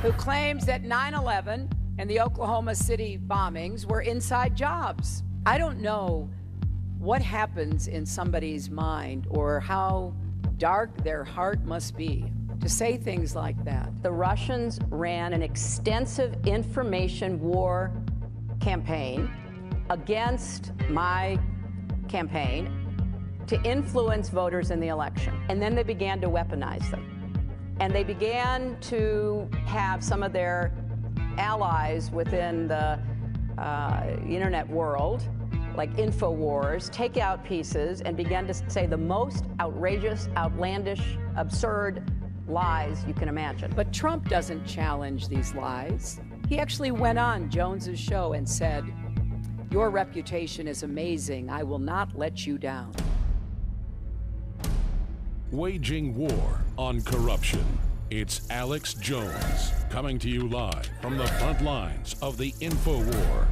who claims that 9/11 and the Oklahoma City bombings were inside jobs. I don't know what happens in somebody's mind or how dark their heart must be to say things like that. The Russians ran an extensive information war campaign against my campaign to influence voters in the election. And then they began to weaponize them. And they began to have some of their allies within the internet world, like InfoWars, take out pieces and began to say the most outrageous, outlandish, absurd lies you can imagine. But Trump doesn't challenge these lies. He actually went on Jones's show and said, "Your reputation is amazing. I will not let you down." Waging war on corruption. It's Alex Jones coming to you live from the front lines of the InfoWar.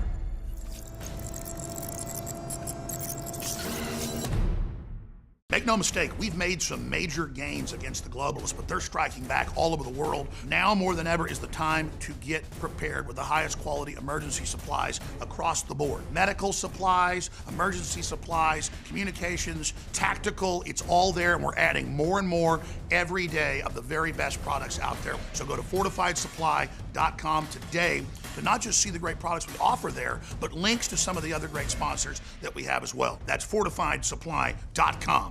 Make no mistake, we've made some major gains against the globalists, but they're striking back all over the world. Now more than ever is the time to get prepared with the highest quality emergency supplies across the board. Medical supplies, emergency supplies, communications, tactical, it's all there, and we're adding more and more every day of the very best products out there. So go to fortifiedsupply.com today to not just see the great products we offer there, but links to some of the other great sponsors that we have as well. That's fortifiedsupply.com.